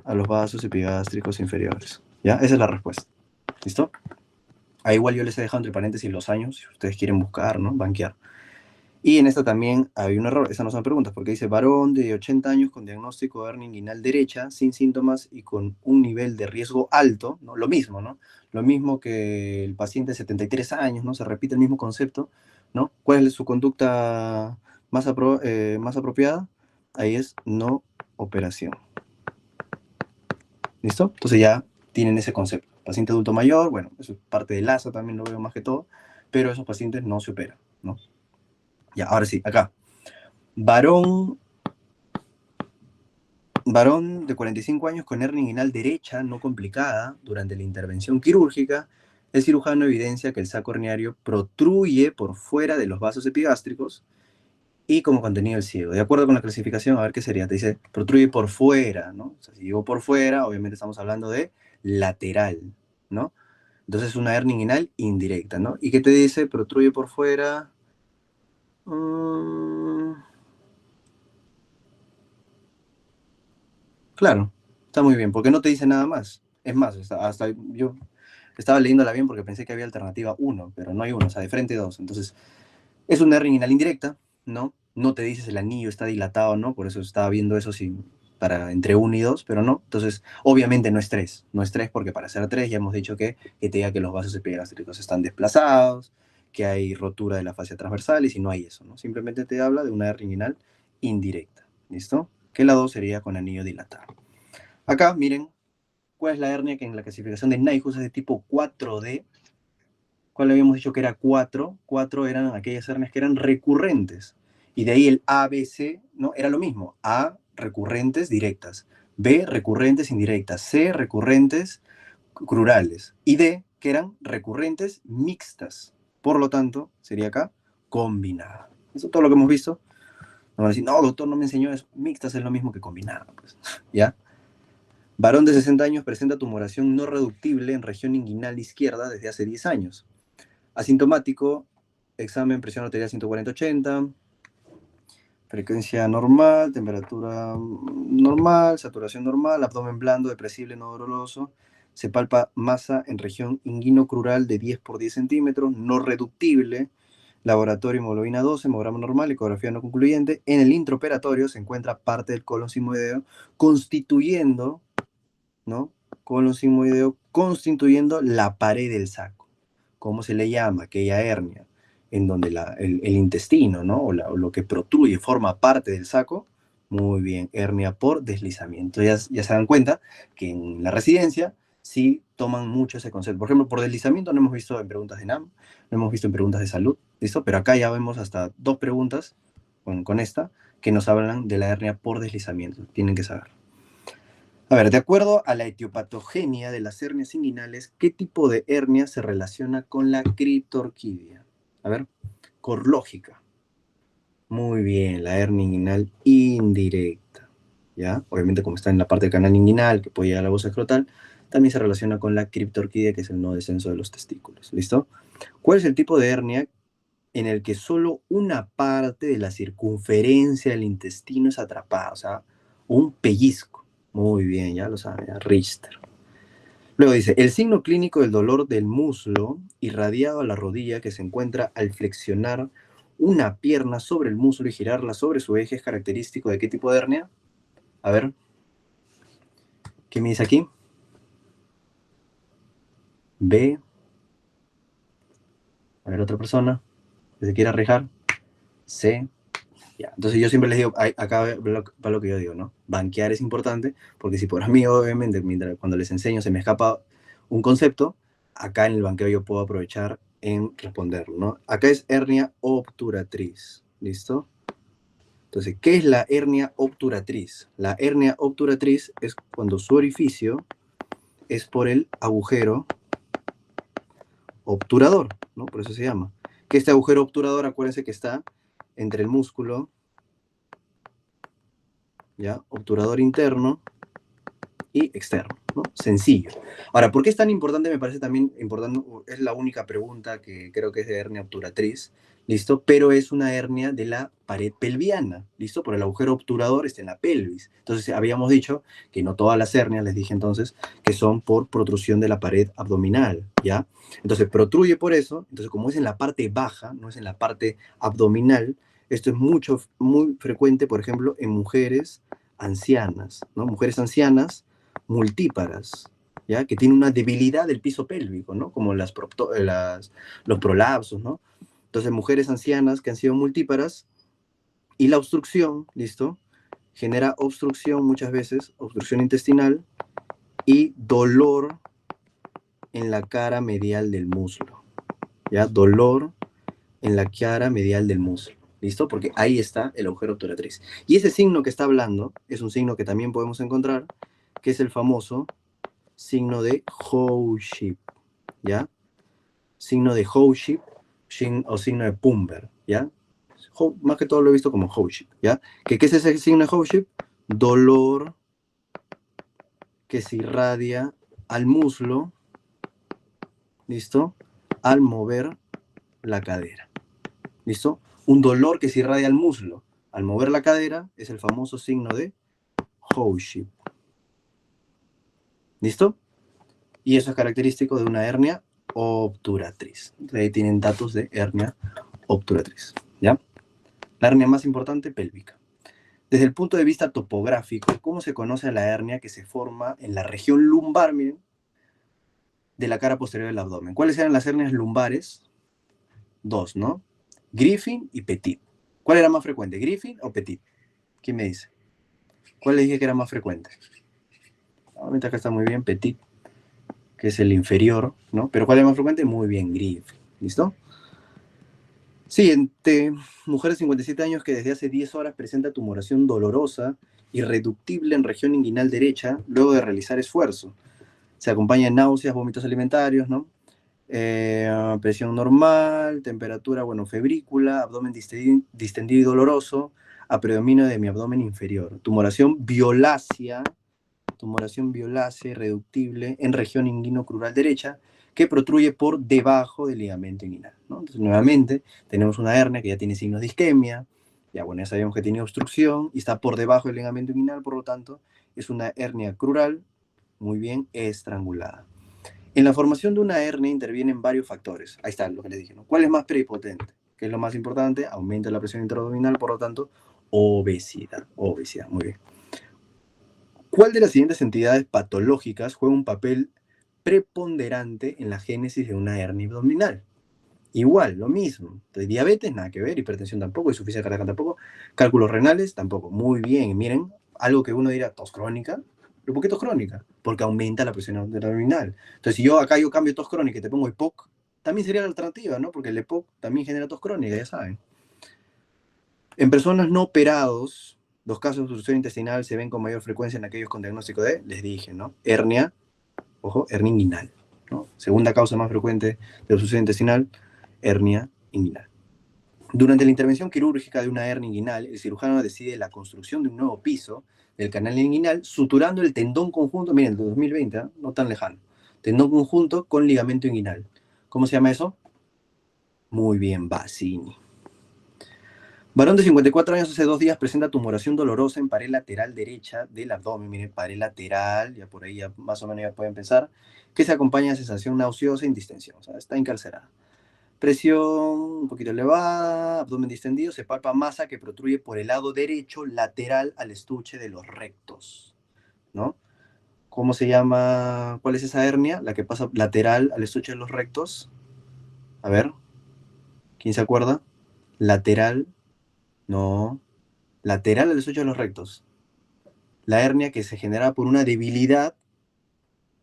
Speaker 1: a los vasos epigástricos inferiores. ¿Ya? Esa es la respuesta. ¿Listo? Ahí igual yo les he dejado entre paréntesis los años, si ustedes quieren buscar, ¿no? Banquear. Y en esta también hay un error, esas no son preguntas, porque dice varón de 80 años con diagnóstico de hernia inguinal derecha, sin síntomas y con un nivel de riesgo alto, ¿no? Lo mismo, ¿no? Lo mismo que el paciente de 73 años, ¿no? Se repite el mismo concepto, ¿no? ¿Cuál es su conducta más apropiada? Ahí es no operación. ¿Listo? Entonces ya tienen ese concepto. Paciente adulto mayor, bueno, eso es parte del ASA, también lo veo más que todo, pero esos pacientes no se operan, ¿no? Ya, ahora sí, acá. Varón, varón de 45 años con hernia inguinal derecha no complicada durante la intervención quirúrgica, el cirujano evidencia que el saco herniario protruye por fuera de los vasos epigástricos y como contenido el ciego. De acuerdo con la clasificación, a ver qué sería. Te dice, protruye por fuera, ¿no? O sea, si digo por fuera, obviamente estamos hablando de lateral, ¿no? Entonces es una hernia inguinal indirecta, ¿no? ¿Y qué te dice? Protruye por fuera. Mm, claro, está muy bien, porque no te dice nada más. Es más, hasta yo estaba leyéndola bien porque pensé que había alternativa uno, pero no hay uno, o sea, de frente 2. Entonces, es una hernia inguinal indirecta, ¿no? No te dices el anillo está dilatado, ¿no? Por eso estaba viendo eso sin, para entre uno y 2, pero no. Entonces, obviamente no es 3. No es 3 porque para ser 3 ya hemos dicho que te diga que los vasos epigástricos están desplazados, que hay rotura de la fascia transversal y si no hay eso, ¿no? Simplemente te habla de una hernia inguinal indirecta, ¿listo? Que la 2 sería con anillo dilatado. Acá, miren, ¿cuál es la hernia que en la clasificación de Nyhus es de tipo 4D? ¿Cuál habíamos dicho que era 4? 4 eran aquellas hernias que eran recurrentes. Y de ahí el ABC, ¿no? Era lo mismo. A, recurrentes directas. B, recurrentes indirectas. C, recurrentes crurales. Y D, que eran recurrentes mixtas. Por lo tanto, sería acá combinada. Eso es todo lo que hemos visto. No van a decir, no, doctor, no me enseñó eso. Mixtas es lo mismo que combinada. Pues. ¿Ya? Varón de 60 años presenta tumoración no reductible en región inguinal izquierda desde hace 10 años. Asintomático, examen, presión arterial 140-80, frecuencia normal, temperatura normal, saturación normal, abdomen blando, depresible, no doloroso. Se palpa masa en región inguinocrural de 10 por 10 centímetros, no reductible. Laboratorio hemoglobina 12, hemograma normal, ecografía no concluyente. En el intraoperatorio se encuentra parte del colon sigmoideo constituyendo, ¿no? Colon sigmoideo constituyendo la pared del saco. ¿Cómo se le llama? Aquella hernia en donde el intestino, ¿no? O lo que protruye forma parte del saco. Muy bien, hernia por deslizamiento. Ya se dan cuenta que en la residencia sí toman mucho ese concepto. Por ejemplo, por deslizamiento no hemos visto en preguntas de NAM, no hemos visto en preguntas de salud, ¿listo? Pero acá ya vemos hasta 2 preguntas con esta que nos hablan de la hernia por deslizamiento. Tienen que saber. A ver, de acuerdo a la etiopatogenia de las hernias inguinales, ¿qué tipo de hernia se relaciona con la criptorquidia? A ver, lógica. Muy bien, la hernia inguinal indirecta. ¿Ya? Obviamente, como está en la parte del canal inguinal, que puede llegar a la bolsa escrotal, también se relaciona con la criptorquidia, que es el no descenso de los testículos. ¿Listo? ¿Cuál es el tipo de hernia en el que solo una parte de la circunferencia del intestino es atrapada? O sea, un pellizco. Muy bien, ya lo saben, ya, Richter. Luego dice, el signo clínico del dolor del muslo irradiado a la rodilla que se encuentra al flexionar una pierna sobre el muslo y girarla sobre su eje es característico de qué tipo de hernia? A ver. ¿Qué me dice aquí? B. A ver, otra persona que se quiera arriesgar. C. Ya. Entonces yo siempre les digo, acá va lo que yo digo, ¿no? Banquear es importante, porque si por mí, obviamente, cuando les enseño se me escapa un concepto, acá en el banqueo yo puedo aprovechar en responderlo, ¿no? Acá es hernia obturatriz, ¿listo? Entonces, ¿qué es la hernia obturatriz? La hernia obturatriz es cuando su orificio es por el agujero obturador, ¿no? Por eso se llama. Que este agujero obturador, acuérdense que está entre el músculo, ¿ya? Obturador interno y externo, ¿no? Sencillo. Ahora, ¿por qué es tan importante? Me parece también importante, es la única pregunta que creo que es de hernia obturatriz, ¿listo? Pero es una hernia de la pared pelviana, ¿listo? Por el agujero obturador está en la pelvis. Entonces, habíamos dicho que no todas las hernias, les dije entonces, que son por protrusión de la pared abdominal, ¿ya? Entonces, protruye por eso, entonces como es en la parte baja, no es en la parte abdominal, esto es muy frecuente, por ejemplo, en mujeres ancianas, ¿no? Mujeres ancianas multíparas, ¿ya? Que tiene una debilidad del piso pélvico, ¿no? Como los prolapsos, ¿no? Entonces, mujeres ancianas que han sido multíparas y la obstrucción, ¿listo? Genera obstrucción muchas veces, obstrucción intestinal y dolor en la cara medial del muslo, ¿ya? Dolor en la cara medial del muslo, ¿listo? Porque ahí está el agujero obturatriz. Y ese signo que está hablando es un signo que también podemos encontrar, que es el famoso signo de Howship, ¿ya? Signo de Howship o signo de Pumber, ¿ya? Más que todo lo he visto como Howship, ¿ya? ¿Qué es ese signo de Howship? Dolor que se irradia al muslo, ¿listo? Al mover la cadera, ¿listo? Un dolor que se irradia al muslo al mover la cadera es el famoso signo de Howship, ¿listo? Y eso es característico de una hernia obturatriz. Entonces, ahí tienen datos de hernia obturatriz, ¿ya? La hernia más importante, pélvica. Desde el punto de vista topográfico, ¿cómo se conoce a la hernia que se forma en la región lumbar, miren, de la cara posterior del abdomen? ¿Cuáles eran las hernias lumbares? Dos, ¿no? Griffin y Petit. ¿Cuál era más frecuente, Griffin o Petit? ¿Quién me dice? ¿Cuál le dije que era más frecuente? Obviamente acá está muy bien, Petit, que es el inferior, ¿no? Pero ¿cuál es más frecuente? Muy bien, Griffin. ¿Listo? Siguiente, mujer de 57 años que desde hace 10 horas presenta tumoración dolorosa, irreductible en región inguinal derecha, luego de realizar esfuerzo. Se acompaña de náuseas, vómitos alimentarios, ¿no? Presión normal, temperatura, bueno, febrícula, abdomen distendido y doloroso, a predominio de mi abdomen inferior. Tumoración violácea irreductible en región inguinocrural derecha, que protruye por debajo del ligamento inguinal, ¿no? Entonces, nuevamente, tenemos una hernia que ya tiene signos de isquemia, ya bueno, ya sabemos que tiene obstrucción y está por debajo del ligamento inguinal, por lo tanto, es una hernia crural, muy bien estrangulada. En la formación de una hernia intervienen varios factores. Ahí está lo que les dije, ¿no? ¿Cuál es más prepotente? ¿Qué es lo más importante? Aumenta la presión intraabdominal, por lo tanto, obesidad. Obesidad, muy bien. ¿Cuál de las siguientes entidades patológicas juega un papel preponderante en la génesis de una hernia abdominal? Igual, lo mismo. Entonces, diabetes, nada que ver, hipertensión tampoco, insuficiencia cardíaca tampoco, cálculos renales tampoco. Muy bien, miren, algo que uno diría tos crónica, ¿pero por qué tos crónica? Porque aumenta la presión abdominal. Entonces, si yo cambio tos crónica y te pongo EPOC, también sería la alternativa, ¿no? Porque el EPOC también genera tos crónica, ya saben. En personas no operados, los casos de obstrucción intestinal se ven con mayor frecuencia en aquellos con diagnóstico de, les dije, ¿no? Hernia, ojo, hernia inguinal, ¿no? Segunda causa más frecuente de obstrucción intestinal, hernia inguinal. Durante la intervención quirúrgica de una hernia inguinal, el cirujano decide la construcción de un nuevo piso del canal inguinal, suturando el tendón conjunto, miren, el 2020, ¿eh? No tan lejano, tendón conjunto con ligamento inguinal. ¿Cómo se llama eso? Muy bien, Bassini. Varón de 54 años hace 2 días presenta tumoración dolorosa en pared lateral derecha del abdomen. Miren, pared lateral, ya por ahí ya más o menos ya pueden pensar, que se acompaña de sensación nauseosa e indistensión. O sea, está encarcerada. Presión un poquito elevada, abdomen distendido, se palpa masa que protruye por el lado derecho lateral al estuche de los rectos, ¿no? ¿Cómo se llama? ¿Cuál es esa hernia? La que pasa lateral al estuche de los rectos. A ver, ¿quién se acuerda? Lateral, no. Lateral al estuche de los rectos. La hernia que se genera por una debilidad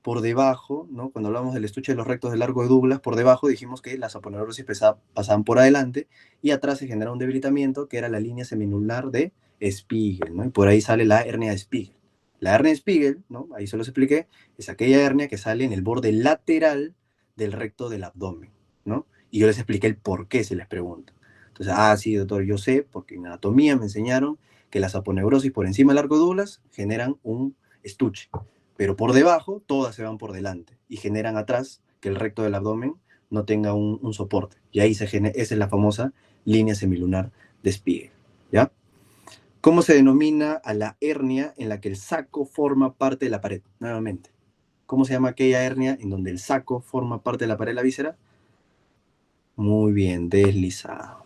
Speaker 1: por debajo, ¿no? Cuando hablamos del estuche de los rectos del largo de Douglas, por debajo dijimos que las aponeurosis pasaban por adelante y atrás se genera un debilitamiento que era la línea semilunar de Spiegel, ¿no? Y por ahí sale la hernia de Spiegel. La hernia de Spiegel, ¿no? Ahí se los expliqué, es aquella hernia que sale en el borde lateral del recto del abdomen, ¿no? Y yo les expliqué el por qué, se les pregunta. Entonces, sí, doctor, yo sé, porque en anatomía me enseñaron que las aponeurosis por encima del largo de Douglas generan un estuche, pero por debajo todas se van por delante y generan atrás que el recto del abdomen no tenga un soporte. Y ahí esa es la famosa línea semilunar de Spiegel, ¿ya? ¿Cómo se denomina a la hernia en la que el saco forma parte de la pared? Nuevamente, ¿cómo se llama aquella hernia en donde el saco forma parte de la pared de la víscera? Muy bien, deslizado.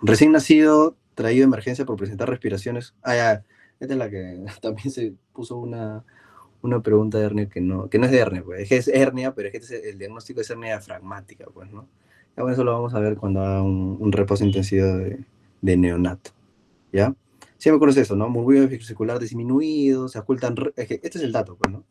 Speaker 1: Recién nacido, traído de emergencia por presentar respiraciones. Ya, esta es la que también se puso una pregunta de hernia que no es de hernia, pues. Es que es hernia, pero es que el diagnóstico es hernia diafragmática, pues, ¿no? Ya bueno, eso lo vamos a ver cuando haga un repaso intensivo de neonato, ¿ya? Siempre conoces eso, ¿no? Murmullo vesicular disminuido, se ocultan, este es el dato, pues, ¿no?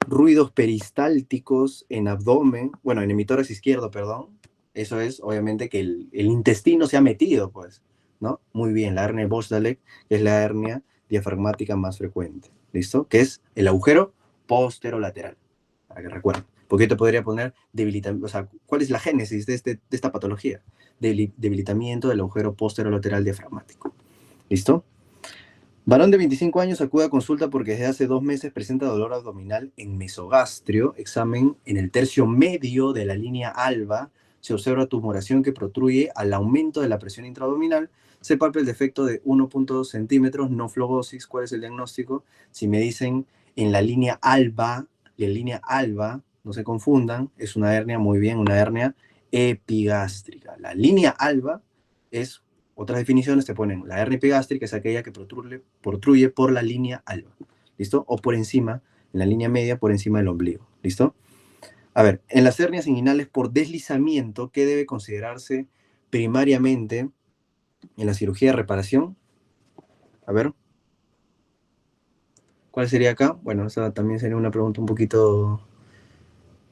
Speaker 1: Ruidos peristálticos en abdomen, bueno, en hemitórax izquierdo, perdón. Eso es, obviamente, que el intestino se ha metido, pues, ¿no? Muy bien, la hernia de Bosdalek es la hernia diafragmática más frecuente, ¿listo? Que es el agujero posterolateral, para que recuerden. Porque yo te podría poner debilitamiento, o sea, ¿cuál es la génesis de esta patología? Debilitamiento del agujero posterolateral diafragmático, ¿listo? Varón de 25 años acude a consulta porque desde hace 2 meses presenta dolor abdominal en mesogastrio. Examen en el tercio medio de la línea alba. Se observa tumoración que protruye al aumento de la presión intraabdominal. Se palpa el defecto de 1.2 centímetros, no flogosis. ¿Cuál es el diagnóstico? Si me dicen en la línea alba, no se confundan, es una hernia, muy bien, una hernia epigástrica. La línea alba es otras definiciones te ponen la hernia epigástrica es aquella que protruye por la línea alba, ¿listo? O por encima, en la línea media, por encima del ombligo, ¿listo? A ver, en las hernias inguinales por deslizamiento, ¿qué debe considerarse primariamente en la cirugía de reparación? A ver, ¿cuál sería acá? Bueno, esa también sería una pregunta un poquito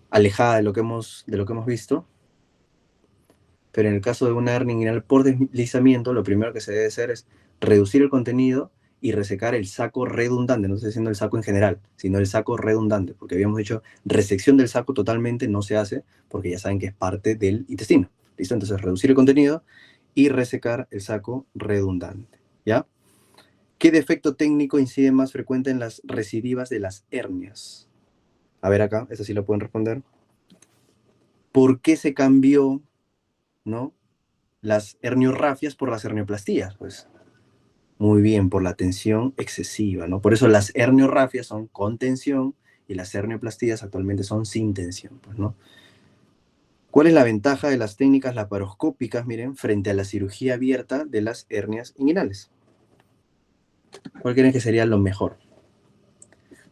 Speaker 1: alejada de lo que hemos visto. Pero en el caso de una hernia inguinal por deslizamiento, lo primero que se debe hacer es reducir el contenido y resecar el saco redundante. No estoy diciendo el saco en general, sino el saco redundante, porque habíamos dicho resección del saco totalmente no se hace, porque ya saben que es parte del intestino. ¿Listo? Entonces, reducir el contenido y resecar el saco redundante. ¿Ya? ¿Qué defecto técnico incide más frecuente en las recidivas de las hernias? A ver acá, eso sí lo pueden responder. ¿Por qué se cambió, ¿no? Las herniorrafias por las hernioplastías? Pues muy bien, por la tensión excesiva, ¿no? Por eso las herniorrafias son con tensión y las hernioplastías actualmente son sin tensión, pues, ¿no? ¿Cuál es la ventaja de las técnicas laparoscópicas, miren, frente a la cirugía abierta de las hernias inguinales? ¿Cuál creen que sería lo mejor?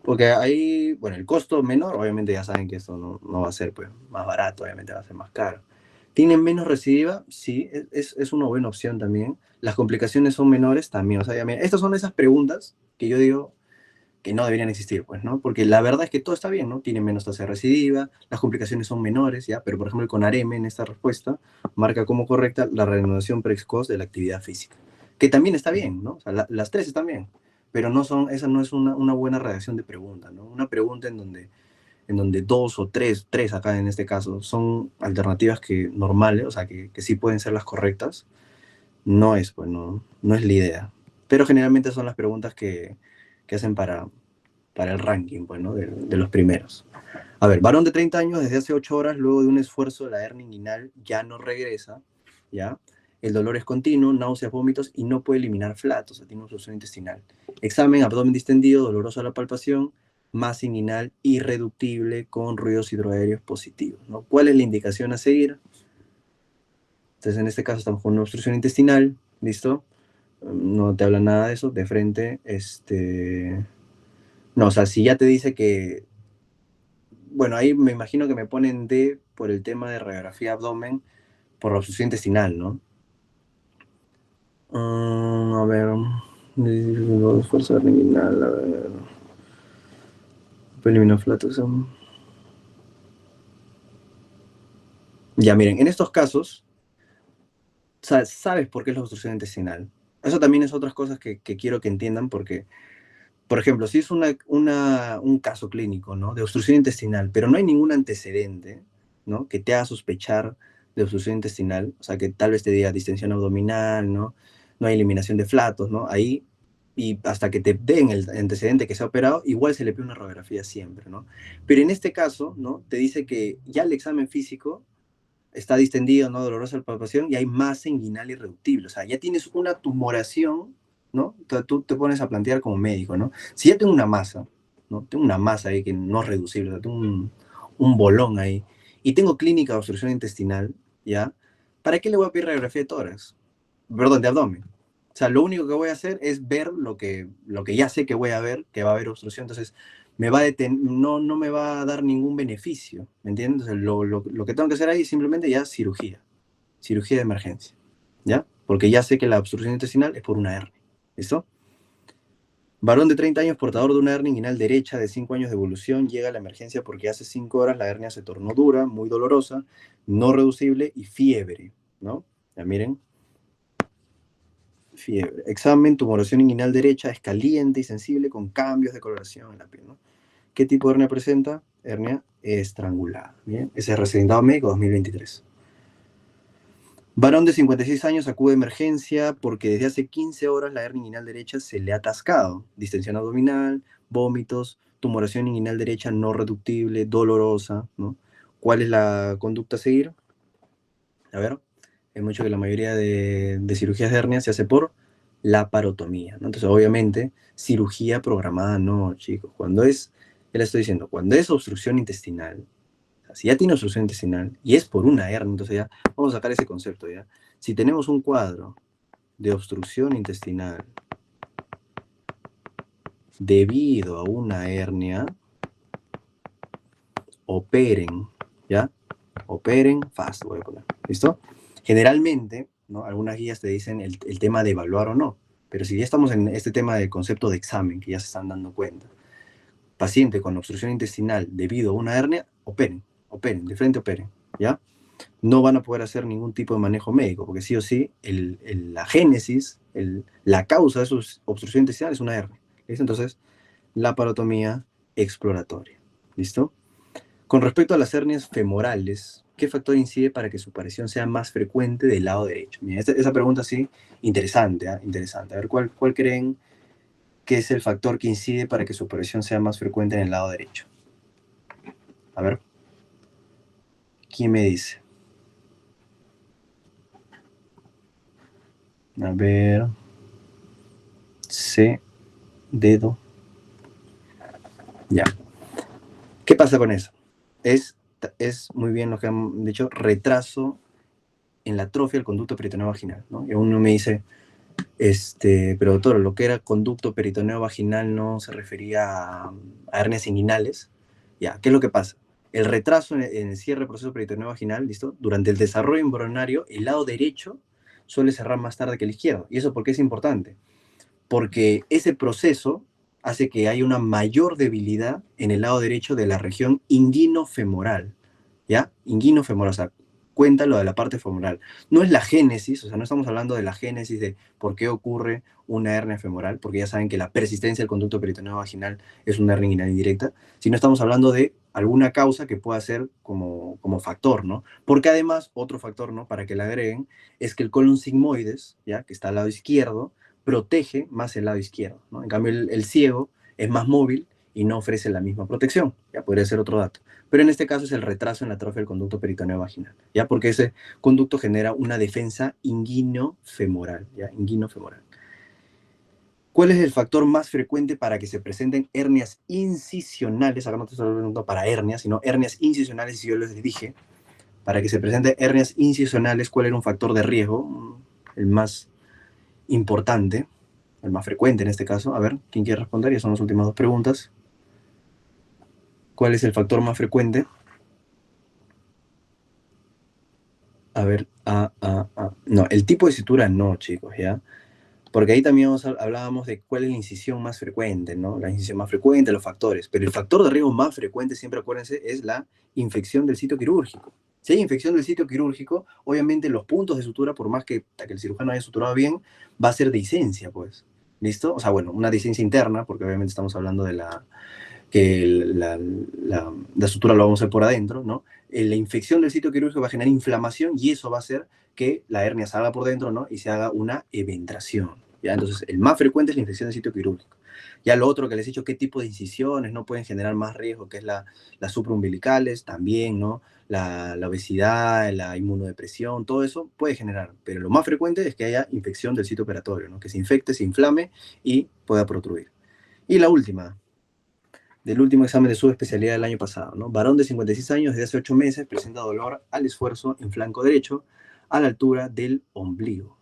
Speaker 1: Porque ahí, bueno, el costo menor, obviamente ya saben que esto no va a ser pues, más barato, obviamente va a ser más caro. ¿Tienen menos recidiva? Sí, es una buena opción también. Las complicaciones son menores también. O sea, ya, mira, estas son esas preguntas que yo digo que no deberían existir, pues, ¿no? Porque la verdad es que todo está bien, ¿no? Tienen menos tasa de recidiva, las complicaciones son menores, ¿ya? Pero, por ejemplo, el CONAREM en esta respuesta marca como correcta la reanudación precoz de la actividad física, que también está bien, ¿no? O sea, las tres están bien, pero esa no es una buena redacción de pregunta, ¿no? Una pregunta en donde dos o tres acá en este caso, son alternativas que normales, o sea, que sí pueden ser las correctas, no es, pues, no es la idea. Pero generalmente son las preguntas que hacen para el ranking, pues, ¿no? De los primeros. A ver, varón de 30 años desde hace 8 horas, luego de un esfuerzo, la hernia inguinal ya no regresa, ¿ya? El dolor es continuo, náuseas, vómitos y no puede eliminar flatos, o sea, tiene obstrucción intestinal. Examen, abdomen distendido, doloroso a la palpación, masa inguinal irreductible con ruidos hidroaéreos positivos, ¿no? ¿Cuál es la indicación a seguir? Entonces, en este caso estamos con una obstrucción intestinal, ¿listo? No te habla nada de eso, de frente, No, o sea, si ya te dice que, bueno, ahí me imagino que me ponen D por el tema de radiografía abdomen, por la obstrucción intestinal, ¿no? A ver, fuerza renal, a ver, eliminoflatos. Ya, miren, en estos casos, sabes por qué es la obstrucción intestinal. Eso también es otras cosas que quiero que entiendan porque, por ejemplo, si es un caso clínico, ¿no? De obstrucción intestinal, pero no hay ningún antecedente, ¿no? Que te haga sospechar de obstrucción intestinal, o sea, que tal vez te diga distensión abdominal, ¿no? No hay eliminación de flatos, ¿no? Ahí, y hasta que te den el antecedente que se ha operado, igual se le pide una radiografía siempre, ¿no? Pero en este caso, ¿no? Te dice que ya el examen físico está distendido, ¿no? Dolorosa palpación y hay masa inguinal irreductible. O sea, ya tienes una tumoración, ¿no? Tú te pones a plantear como médico, ¿no? Si ya tengo una masa, ¿no? Tengo una masa ahí que no es reducible, o sea, tengo un bolón ahí, y tengo clínica de obstrucción intestinal, ¿ya? ¿Para qué le voy a pedir radiografía de tórax? Perdón, de abdomen. O sea, lo único que voy a hacer es ver lo que ya sé que voy a ver, que va a haber obstrucción. Entonces, no me va a dar ningún beneficio, ¿me entiendes? Entonces, lo que tengo que hacer ahí es simplemente ya cirugía de emergencia, ¿ya? Porque ya sé que la obstrucción intestinal es por una hernia, ¿listo? Varón de 30 años portador de una hernia inguinal derecha de 5 años de evolución llega a la emergencia porque hace 5 horas la hernia se tornó dura, muy dolorosa, no reducible y fiebre, ¿no? Ya miren, fiebre. Examen, tumoración inguinal derecha, es caliente y sensible con cambios de coloración en la piel, ¿no? ¿Qué tipo de hernia presenta? Hernia estrangulada. Bien, ese es recetado médico 2023. Varón de 56 años acude a emergencia porque desde hace 15 horas la hernia inguinal derecha se le ha atascado. Distensión abdominal, vómitos, tumoración inguinal derecha no reductible, dolorosa, ¿no? ¿Cuál es la conducta a seguir? A ver, hay mucho que la mayoría de cirugías de hernia se hace por laparotomía, ¿no? Entonces, obviamente, cirugía programada no, chicos. Ya le estoy diciendo, cuando es obstrucción intestinal, o sea, si ya tiene obstrucción intestinal y es por una hernia, entonces ya vamos a sacar ese concepto, ¿ya? Si tenemos un cuadro de obstrucción intestinal debido a una hernia, operen, ¿ya? Operen fast, voy a poner. ¿Listo? Generalmente, ¿no? Algunas guías te dicen el tema de evaluar o no, pero si ya estamos en este tema del concepto de examen, que ya se están dando cuenta, paciente con obstrucción intestinal debido a una hernia, operen, de frente operen, ¿ya? No van a poder hacer ningún tipo de manejo médico, porque sí o sí, la génesis, la causa de su obstrucción intestinal es una hernia. ¿Listo? Entonces, la parotomía exploratoria. ¿Listo? Con respecto a las hernias femorales, ¿qué factor incide para que su aparición sea más frecuente del lado derecho? Mira, esa pregunta sí, interesante, ¿eh? Interesante. A ver, ¿cuál creen que es el factor que incide para que su aparición sea más frecuente en el lado derecho? A ver, ¿quién me dice? A ver, C, dedo, ya. ¿Qué pasa con eso? Es, es muy bien lo que han dicho, retraso en la atrofia del conducto peritoneo vaginal, ¿no? Y uno me dice, pero doctor, lo que era conducto peritoneo vaginal no se refería a hernias inguinales. Ya, ¿qué es lo que pasa? El retraso en el cierre del proceso peritoneo vaginal, ¿listo? Durante el desarrollo embrionario, el lado derecho suele cerrar más tarde que el izquierdo. ¿Y eso por qué es importante? Porque ese proceso hace que haya una mayor debilidad en el lado derecho de la región inguinofemoral, ¿ya? Inguinofemoral, o sea, cuenta lo de la parte femoral. No es la génesis, o sea, no estamos hablando de la génesis de por qué ocurre una hernia femoral, porque ya saben que la persistencia del conducto peritoneo vaginal es una hernia inguinal indirecta, sino estamos hablando de alguna causa que pueda ser como factor, ¿no? Porque además, otro factor, ¿no? Para que la agreguen, es que el colon sigmoides, ¿ya? Que está al lado izquierdo, protege más el lado izquierdo, ¿no? En cambio, el ciego es más móvil y no ofrece la misma protección. Ya podría ser otro dato. Pero en este caso es el retraso en la atrofia del conducto peritoneo vaginal, ¿ya? Porque ese conducto genera una defensa inguinofemoral, ¿ya? Inguinofemoral. ¿Cuál es el factor más frecuente para que se presenten hernias incisionales? Acá no te estoy preguntando para hernias, sino hernias incisionales, y yo les dije, para que se presenten hernias incisionales, ¿cuál era un factor de riesgo? El más importante, el más frecuente en este caso. A ver, ¿quién quiere responder? Ya son las últimas dos preguntas. ¿Cuál es el factor más frecuente? A ver, no, el tipo de sutura no, chicos, ¿ya? Porque ahí también hablábamos de cuál es la incisión más frecuente, ¿no? La incisión más frecuente, los factores. Pero el factor de riesgo más frecuente, siempre acuérdense, es la infección del sitio quirúrgico. Si hay infección del sitio quirúrgico, obviamente los puntos de sutura, por más que el cirujano haya suturado bien, va a ser dehiscencia, pues. ¿Listo? O sea, bueno, una dehiscencia interna, porque obviamente estamos hablando de que la sutura lo vamos a hacer por adentro, ¿no? La infección del sitio quirúrgico va a generar inflamación y eso va a hacer que la hernia salga por dentro, ¿no? Y se haga una eventración, ¿ya? Entonces, el más frecuente es la infección del sitio quirúrgico. Ya lo otro que les he dicho, qué tipo de incisiones no pueden generar más riesgo, que es las supraumbilicales, también, ¿no? La obesidad, la inmunodepresión, todo eso puede generar, pero lo más frecuente es que haya infección del sitio operatorio, ¿no? Que se infecte, se inflame y pueda protruir. Y la última, del último examen de subespecialidad del año pasado, ¿no? Varón de 56 años, desde hace 8 meses, presenta dolor al esfuerzo en flanco derecho, a la altura del ombligo.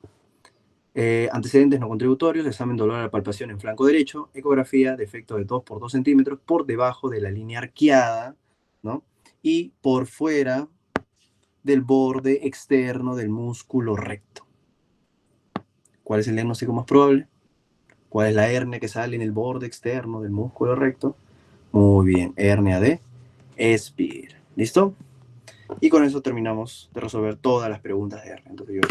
Speaker 1: Antecedentes no contributorios, examen dolor a la palpación en flanco derecho, ecografía, defecto de 2 por 2 centímetros, por debajo de la línea arqueada, ¿no? Y por fuera del borde externo del músculo recto. ¿Cuál es el diagnóstico más probable? ¿Cuál es la hernia que sale en el borde externo del músculo recto? Muy bien, hernia de Spear. ¿Listo? Y con eso terminamos de resolver todas las preguntas de hernia. Entonces yo